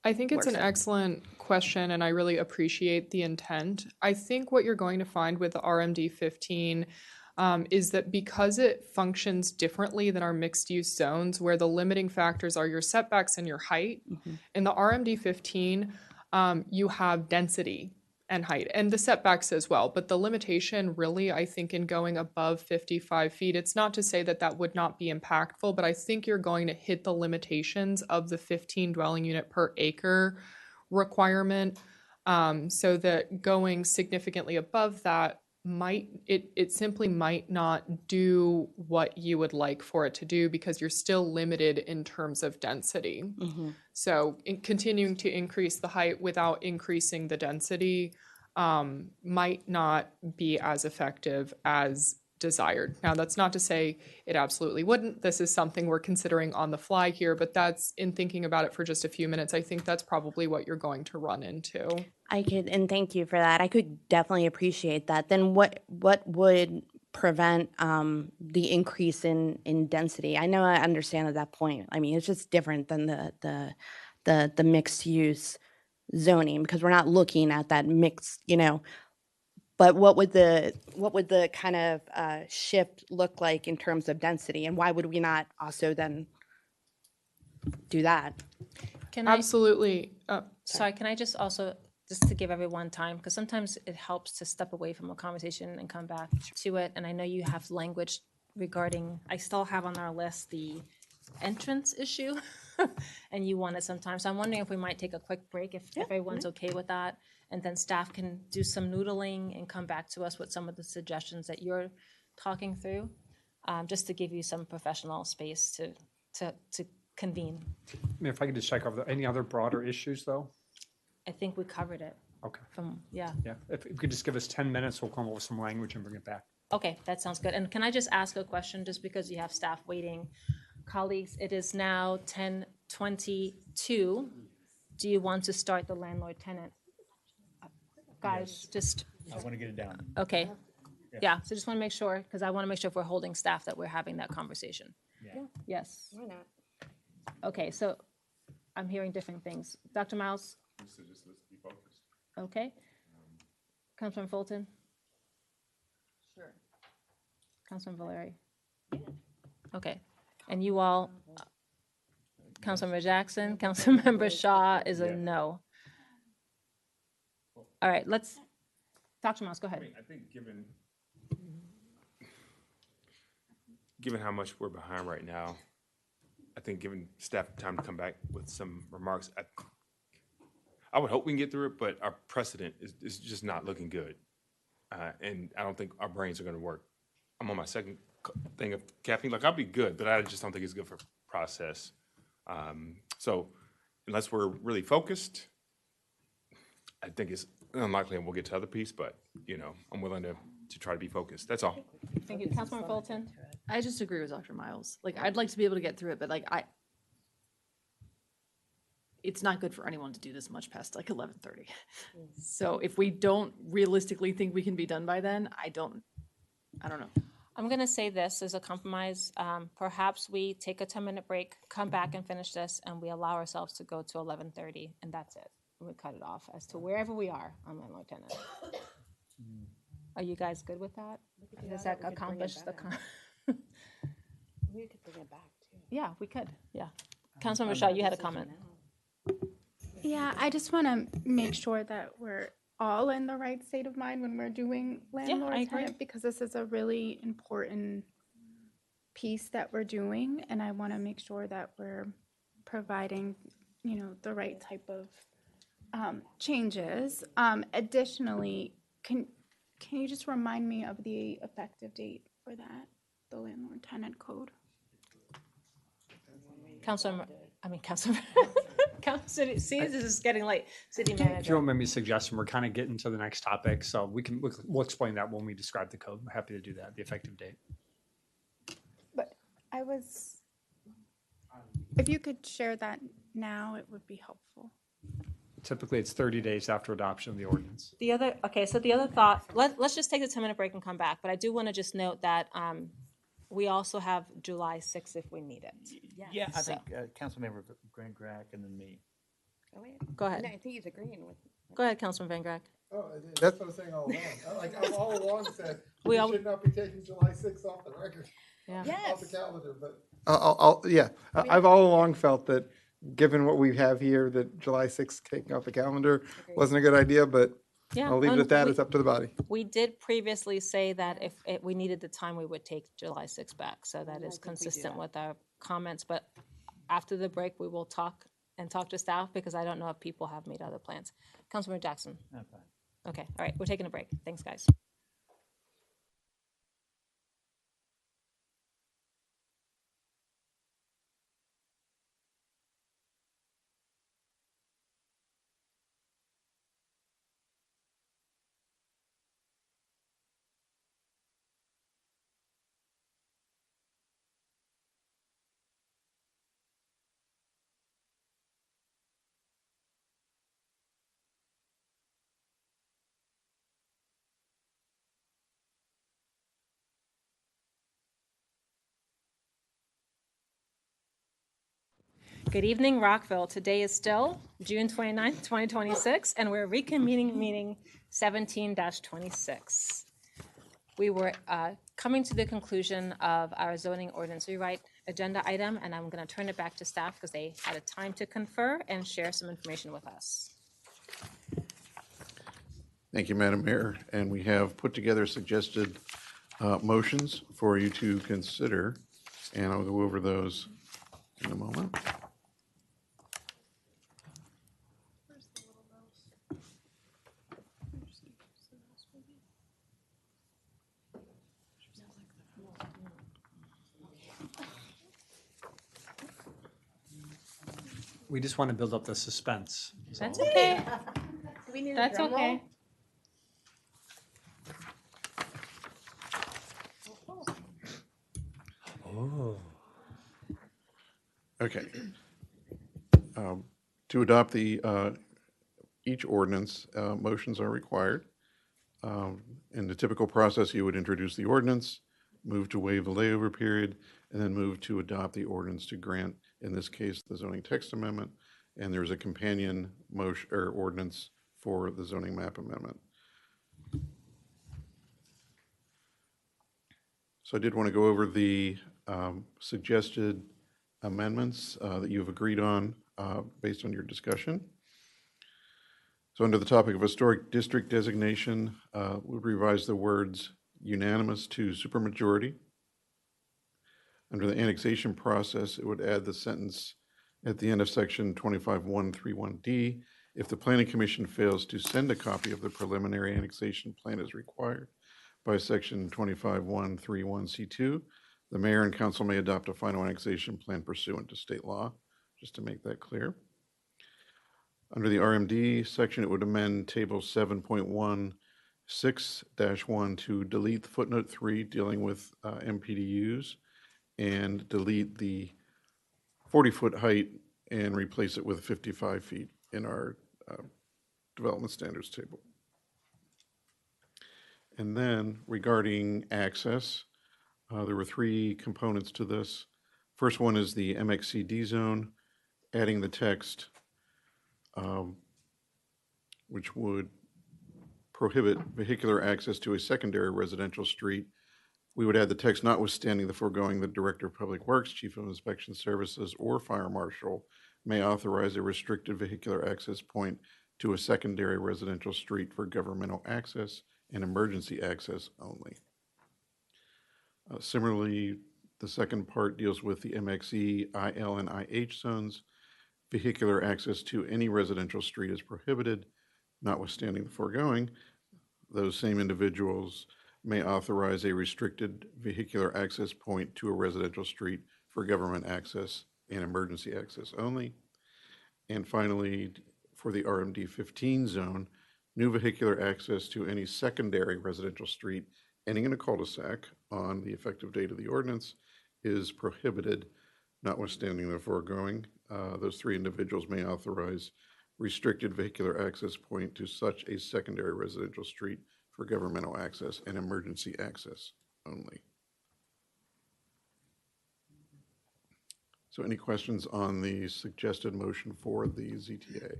I think it's an Works. excellent question, and I really appreciate the intent. I think what you're going to find with the RMD 15 is that because it functions differently than our mixed-use zones, where the limiting factors are your setbacks and your height, in the RMD 15, you have density and height, and the setbacks as well. But the limitation really, I think, in going above 55 feet, it's not to say that that would not be impactful, but I think you're going to hit the limitations of the 15 dwelling unit per acre requirement, so that going significantly above that it simply might not do what you would like for it to do, because you're still limited in terms of density. So continuing to increase the height without increasing the density might not be as effective as desired. Now, that's not to say it absolutely wouldn't. This is something we're considering on the fly here, but that's, in thinking about it for just a few minutes, I think that's probably what you're going to run into. I could, and thank you for that. I could definitely appreciate that. Then what would prevent the increase in density? I know I understand at that point. I mean, it's just different than the mixed use zoning, because we're not looking at that mixed, But what would the kind of shift look like in terms of density, and why would we not also then do that? Absolutely. Sorry, can I just also, just to give everyone time, because sometimes it helps to step away from a conversation and come back to it. And I know you have language regarding, I still have on our list the entrance issue, and you want it sometimes. So I'm wondering if we might take a quick break, if everyone's okay with that, and then staff can do some noodling and come back to us with some of the suggestions that you're talking through, just to give you some professional space to convene. If I could just check over, any other broader issues, though? I think we covered it. Okay. Yeah. If you could just give us 10 minutes, we'll come up with some language and bring it back. Okay, that sounds good. And can I just ask a question, just because you have staff waiting? Colleagues, it is now 10:22. Do you want to start the landlord-tenant? Guys, just, I want to get it down. okay. Yeah, so just want to make sure, because I want to make sure if we're holding staff that we're having that conversation. Yes. Why not? Okay, so I'm hearing different things. Dr. Miles? Okay. Councilman Fulton? Sure. Councilman Valeri? Okay. And you all, Councilmember Jackson, Councilmember Shaw is a no. All right, let's, Dr. Miles, go ahead. I think given how much we're behind right now, I think giving staff time to come back with some remarks, I would hope we can get through it, but our precedent is just not looking good. And I don't think our brains are going to work. I'm on my second thing of caffeine. Like, I'll be good, but I just don't think it's good for process. So unless we're really focused, I think it's unlikely, and we'll get to other piece, but, I'm willing to try to be focused. That's all. Thank you. Councilman Fulton? I just agree with Dr. Miles. Like, I'd like to be able to get through it, but it's not good for anyone to do this much past like 11:30. So if we don't realistically think we can be done by then, I don't know. I'm going to say this as a compromise. Perhaps we take a 10-minute break, come back and finish this, and we allow ourselves to go to 11:30, and that's it. We cut it off as to wherever we are on landlord tenant. Are you guys good with that? Does that accomplish the? We could bring it back too. Yeah, we could. Yeah. Councilmember Shaw, you had a comment. Yeah, I just want to make sure that we're all in the right state of mind when we're doing landlord I agree. tenant, because this is a really important piece that we're doing, and I want to make sure that we're providing, the right type of changes. Additionally, can you just remind me of the effective date for that, the landlord tenant code? Councilman, see, this is getting late. City If you manager. don't mind me suggesting, we're kind of getting to the next topic, so we'll explain that when we describe the code. I'm happy to do that, the effective date. But if you could share that now, it would be helpful. Typically, it's 30 days after adoption of the ordinance. The other, okay, so the other thought, let's just take a 10-minute break and come back, but I do want to just note that we also have July 6th if we need it. Yeah, I So- think Councilmember Grant Grack and then me. Go ahead. No, I think he's agreeing with. Go ahead, Councilman Van Grack. Oh, that's what I was saying all along. I've all along said We we all- should not be taking July 6th off the record, Yeah. off the calendar, but. I've all along felt that, given what we have here, that July 6th taking off the calendar wasn't a good idea, but Yeah, I'll leave it and at that. we- It's up to the body. We did previously say that if we needed the time, we would take July 6th back, so that is consistent with our comments, but after the break, we will talk to staff, because I don't know if people have made other plans. Councilmember Jackson? Okay, all right, we're taking a break. Thanks, guys. Good evening, Rockville. Today is still June 29th, 2026, and we're reconvening meeting 17-26. We were coming to the conclusion of our zoning ordinance rewrite agenda item, and I'm going to turn it back to staff because they had a time to confer and share some information with us. Thank you, Madam Mayor. And we have put together suggested motions for you to consider, and I'll go over those in a moment. We just want to build up the suspense. is That's all. okay. That's okay. Oh. Okay. To adopt each ordinance, motions are required. In the typical process, you would introduce the ordinance, move to waive the layover period, and then move to adopt the ordinance to grant, in this case, the zoning text amendment, and there's a companion motion or ordinance for the zoning map amendment. So I did want to go over the suggested amendments that you've agreed on based on your discussion. So under the topic of historic district designation, we'd revise the words unanimous to supermajority. Under the annexation process, it would add the sentence at the end of section 25.131D, if the planning commission fails to send a copy of the preliminary annexation plan as required by section 25.131C2, the mayor and council may adopt a final annexation plan pursuant to state law, just to make that clear. Under the RMD section, it would amend table 7.16-1 to delete footnote 3 dealing with MPDUs and delete the 40-foot height and replace it with 55 feet in our development standards table. And then regarding access, there were three components to this. First one is the MXCD zone, adding the text which would prohibit vehicular access to a secondary residential street. We would add the text notwithstanding the foregoing, the Director of Public Works, Chief of Inspection Services, or Fire Marshal may authorize a restricted vehicular access point to a secondary residential street for governmental access and emergency access only. Similarly, the second part deals with the MXE, IL, and IH zones. Vehicular access to any residential street is prohibited, notwithstanding the foregoing. Those same individuals may authorize a restricted vehicular access point to a residential street for government access and emergency access only. And finally, for the RMD 15 zone, new vehicular access to any secondary residential street ending in a cul-de-sac on the effective date of the ordinance is prohibited, notwithstanding the foregoing. Those three individuals may authorize restricted vehicular access point to such a secondary residential street for governmental access and emergency access only. So any questions on the suggested motion for the ZTA?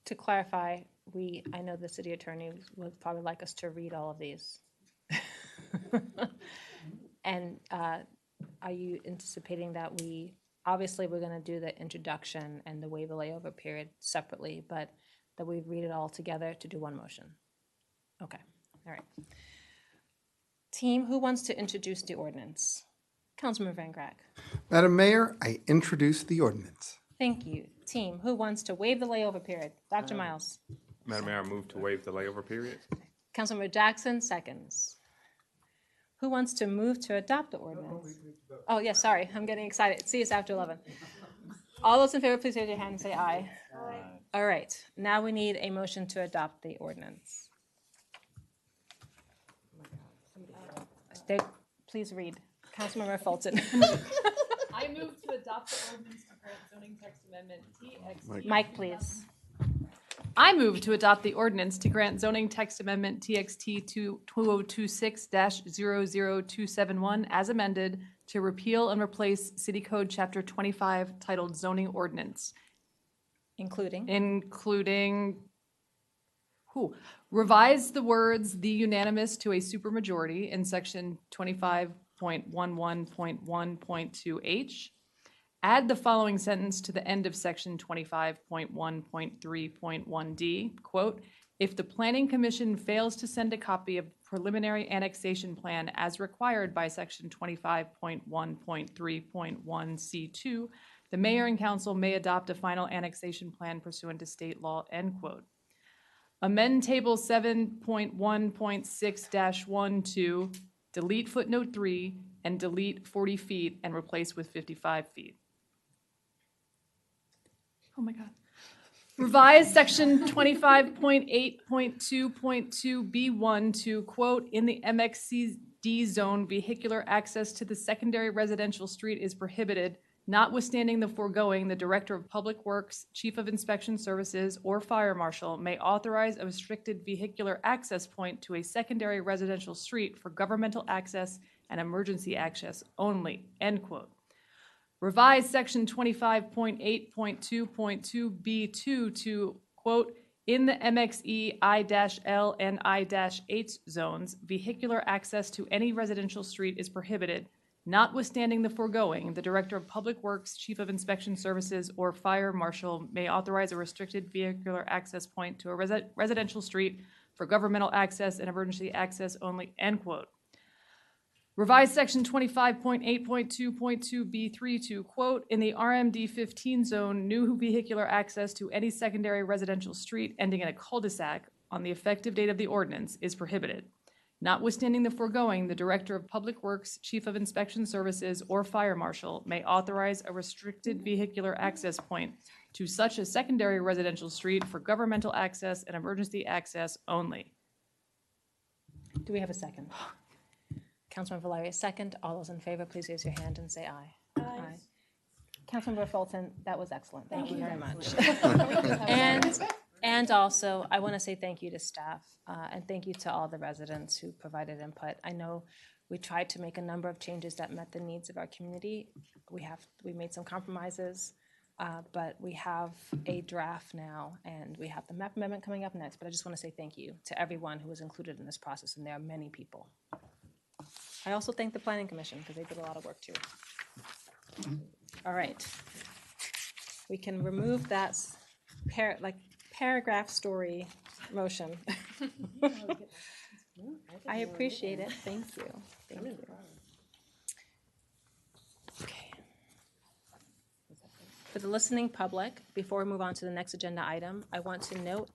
To clarify, I know the city attorney would probably like us to read all of these. And are you anticipating that obviously we're going to do the introduction and the waive the layover period separately, but that we read it all together to do one motion? Okay, all right. Team, who wants to introduce the ordinance? Councilman Van Graag. Madam Mayor, I introduce the ordinance. Thank you. Team, who wants to waive the layover period? Dr. Miles. Madam Mayor, I move to waive the layover period. Councilmember Jackson, seconds. Who wants to move to adopt the ordinance? Oh, yeah, sorry, I'm getting excited. See, it's after 11. All those in favor, please raise your hand and say aye. Aye. All right, now we need a motion to adopt the ordinance. Please read. Councilmember Fulton. I move to adopt the ordinance to grant zoning text amendment TXT. Mike, please. I move to adopt the ordinance to grant zoning text amendment TXT 2026-00271 as amended to repeal and replace City Code Chapter 25 titled Zoning Ordinance. Including revise the words "the unanimous" to a supermajority in section 25.11.1.2H. Add the following sentence to the end of section 25.1.3.1D, quote, "If the Planning Commission fails to send a copy of preliminary annexation plan as required by section 25.1.3.1C2, the mayor and council may adopt a final annexation plan pursuant to state law," end quote. Amend table 7.1.6-1 to delete footnote 3 and delete 40 feet and replace with 55 feet. Oh my God. Revise section 25.8.2.2B1 to, quote, "In the MXCD zone, vehicular access to the secondary residential street is prohibited. Notwithstanding the foregoing, the Director of Public Works, Chief of Inspection Services, or Fire Marshal may authorize a restricted vehicular access point to a secondary residential street for governmental access and emergency access only," end quote. Revise section 25.8.2.2B2 to, quote, "In the MXE I-L and I-H zones, vehicular access to any residential street is prohibited. Notwithstanding the foregoing, the Director of Public Works, Chief of Inspection Services, or Fire Marshal may authorize a restricted vehicular access point to a residential street for governmental access and emergency access only," end quote. Revise section 25.8.2.2B3 to, quote, "In the RMD 15 zone, new vehicular access to any secondary residential street ending in a cul-de-sac on the effective date of the ordinance is prohibited. Notwithstanding the foregoing, the Director of Public Works, Chief of Inspection Services, or Fire Marshal may authorize a restricted vehicular access point to such a secondary residential street for governmental access and emergency access only." Do we have a second? Councilmember Valeria, second. All those in favor, please raise your hand and say aye. Aye. Councilmember Fulton, that was excellent. Thank you very much. And also, I want to say thank you to staff and thank you to all the residents who provided input. I know we tried to make a number of changes that met the needs of our community. We made some compromises, but we have a draft now, and we have the map amendment coming up next. But I just want to say thank you to everyone who was included in this process, and there are many people. I also thank the Planning Commission because they did a lot of work too. All right. We can remove that paragraph story motion. I appreciate it. Thank you. Thank you. Okay. For the listening public, before we move on to the next agenda item, I want to note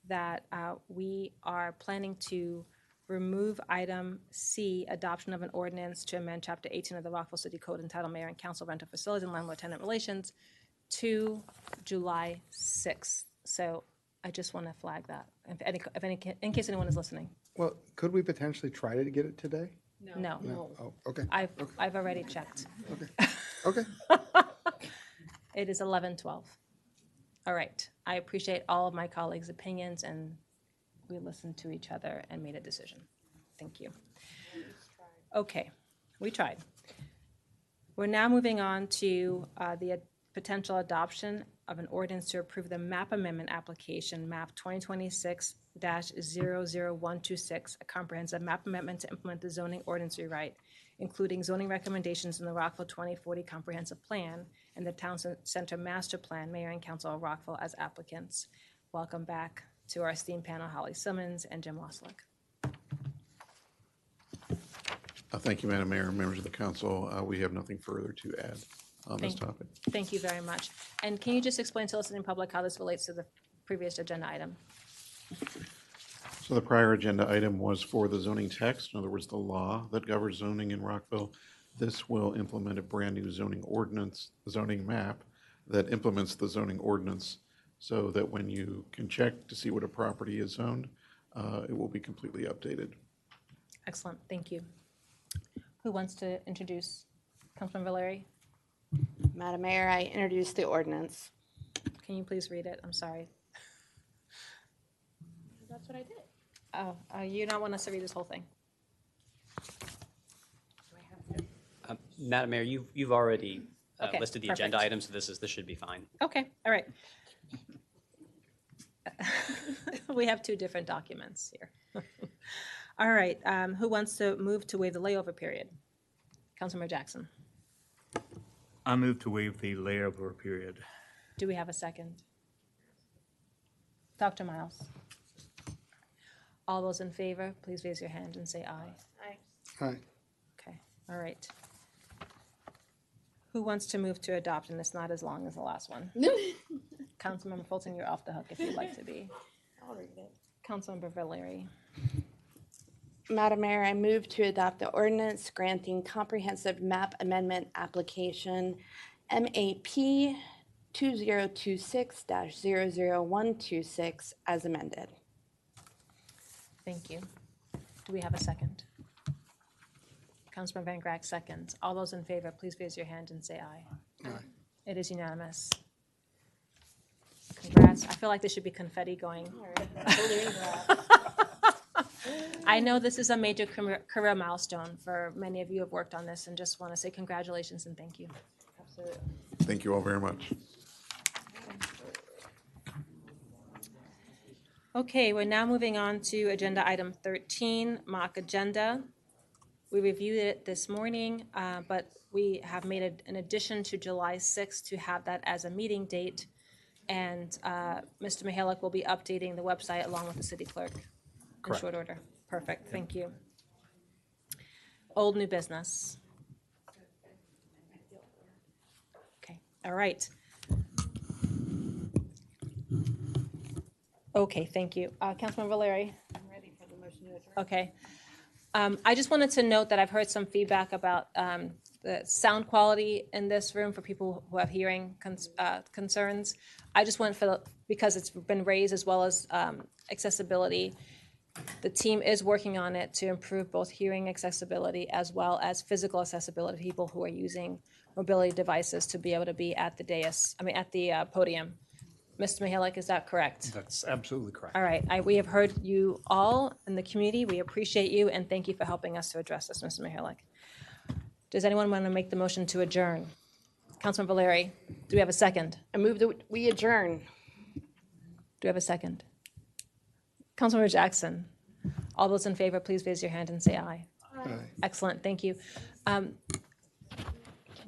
that we are planning to remove item C, adoption of an ordinance to amend Chapter 18 of the Rockville City Code entitled Mayor and Council Rental Facilities and Landlord-Tenant Relations to July 6th. So I just want to flag that, in case anyone is listening. Well, could we potentially try to get it today? No. Oh, okay. I've already checked. Okay. Okay. It is 11:12. All right. I appreciate all of my colleagues' opinions, and we listened to each other and made a decision. Thank you. Okay, we tried. We're now moving on to the potential adoption of an ordinance to approve the map amendment application, map 2026-00126, a comprehensive map amendment to implement the zoning ordinance rewrite, including zoning recommendations in the Rockville 2040 Comprehensive Plan and the Town Center Master Plan, Mayor and Council of Rockville as applicants. Welcome back to our esteemed panel, Holly Simmons and Jim Waslick. Thank you, Madam Mayor, members of the council. We have nothing further to add on this topic. Thank you very much. And can you just explain to the listening public how this relates to the previous agenda item? So the prior agenda item was for the zoning text, in other words, the law that governs zoning in Rockville. This will implement a brand-new zoning ordinance, zoning map that implements the zoning ordinance so that when you can check to see what a property is zoned, it will be completely updated. Excellent, thank you. Who wants to introduce? Councilman Valeri? Madam Mayor, I introduce the ordinance. Can you please read it? I'm sorry. That's what I did. Oh, you don't want us to read this whole thing? Madam Mayor, you've already Okay, listed the perfect. agenda items, so this should be fine. Okay, all right. We have two different documents here. All right, who wants to move to waive the layover period? Councilmember Jackson. I move to waive the layover period. Do we have a second? Dr. Miles. All those in favor, please raise your hand and say aye. Aye. Okay, all right. Who wants to move to adopt, and it's not as long as the last one? Councilmember Fulton, you're off the hook if you'd like to be. I'll read it. Councilmember Valeri. Madam Mayor, I move to adopt the ordinance granting comprehensive map amendment application MAP 2026-00126 as amended. Thank you. Do we have a second? Councilman Van Grack seconds. All those in favor, please raise your hand and say aye. Aye. It is unanimous. Congrats. I feel like there should be confetti going. I know this is a major career milestone for many of you who have worked on this, and just want to say congratulations and thank you. Absolutely. Thank you all very much. Okay, we're now moving on to agenda item 13, mock agenda. We reviewed it this morning, but we have made an addition to July 6th to have that as a meeting date. And Mr. Mihalik will be updating the website along with the city clerk in Correct. short order. Perfect, thank you. Old new business. Okay, all right. Okay, thank you. Councilman Valeri? I'm ready for the motion to adjourn. Okay. I just wanted to note that I've heard some feedback about the sound quality in this room for people who have hearing concerns. I just want because it's been raised as well as accessibility. The team is working on it to improve both hearing accessibility as well as physical accessibility to people who are using mobility devices to be able to be at the dais, at the podium. Mr. Mihalik, is that correct? That's absolutely correct. All right, we have heard you all in the community. We appreciate you, and thank you for helping us to address this, Mr. Mihalik. Does anyone want to make the motion to adjourn? Councilman Valeri, do we have a second? I move that we adjourn. Do we have a second? Councilmember Jackson, all those in favor, please raise your hand and say aye. Aye. Excellent, thank you. Can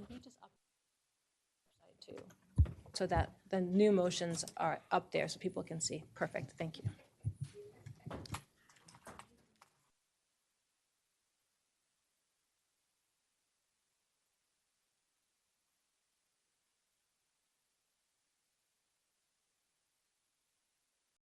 we just up too, so that the new motions are up there so people can see? Perfect, thank you.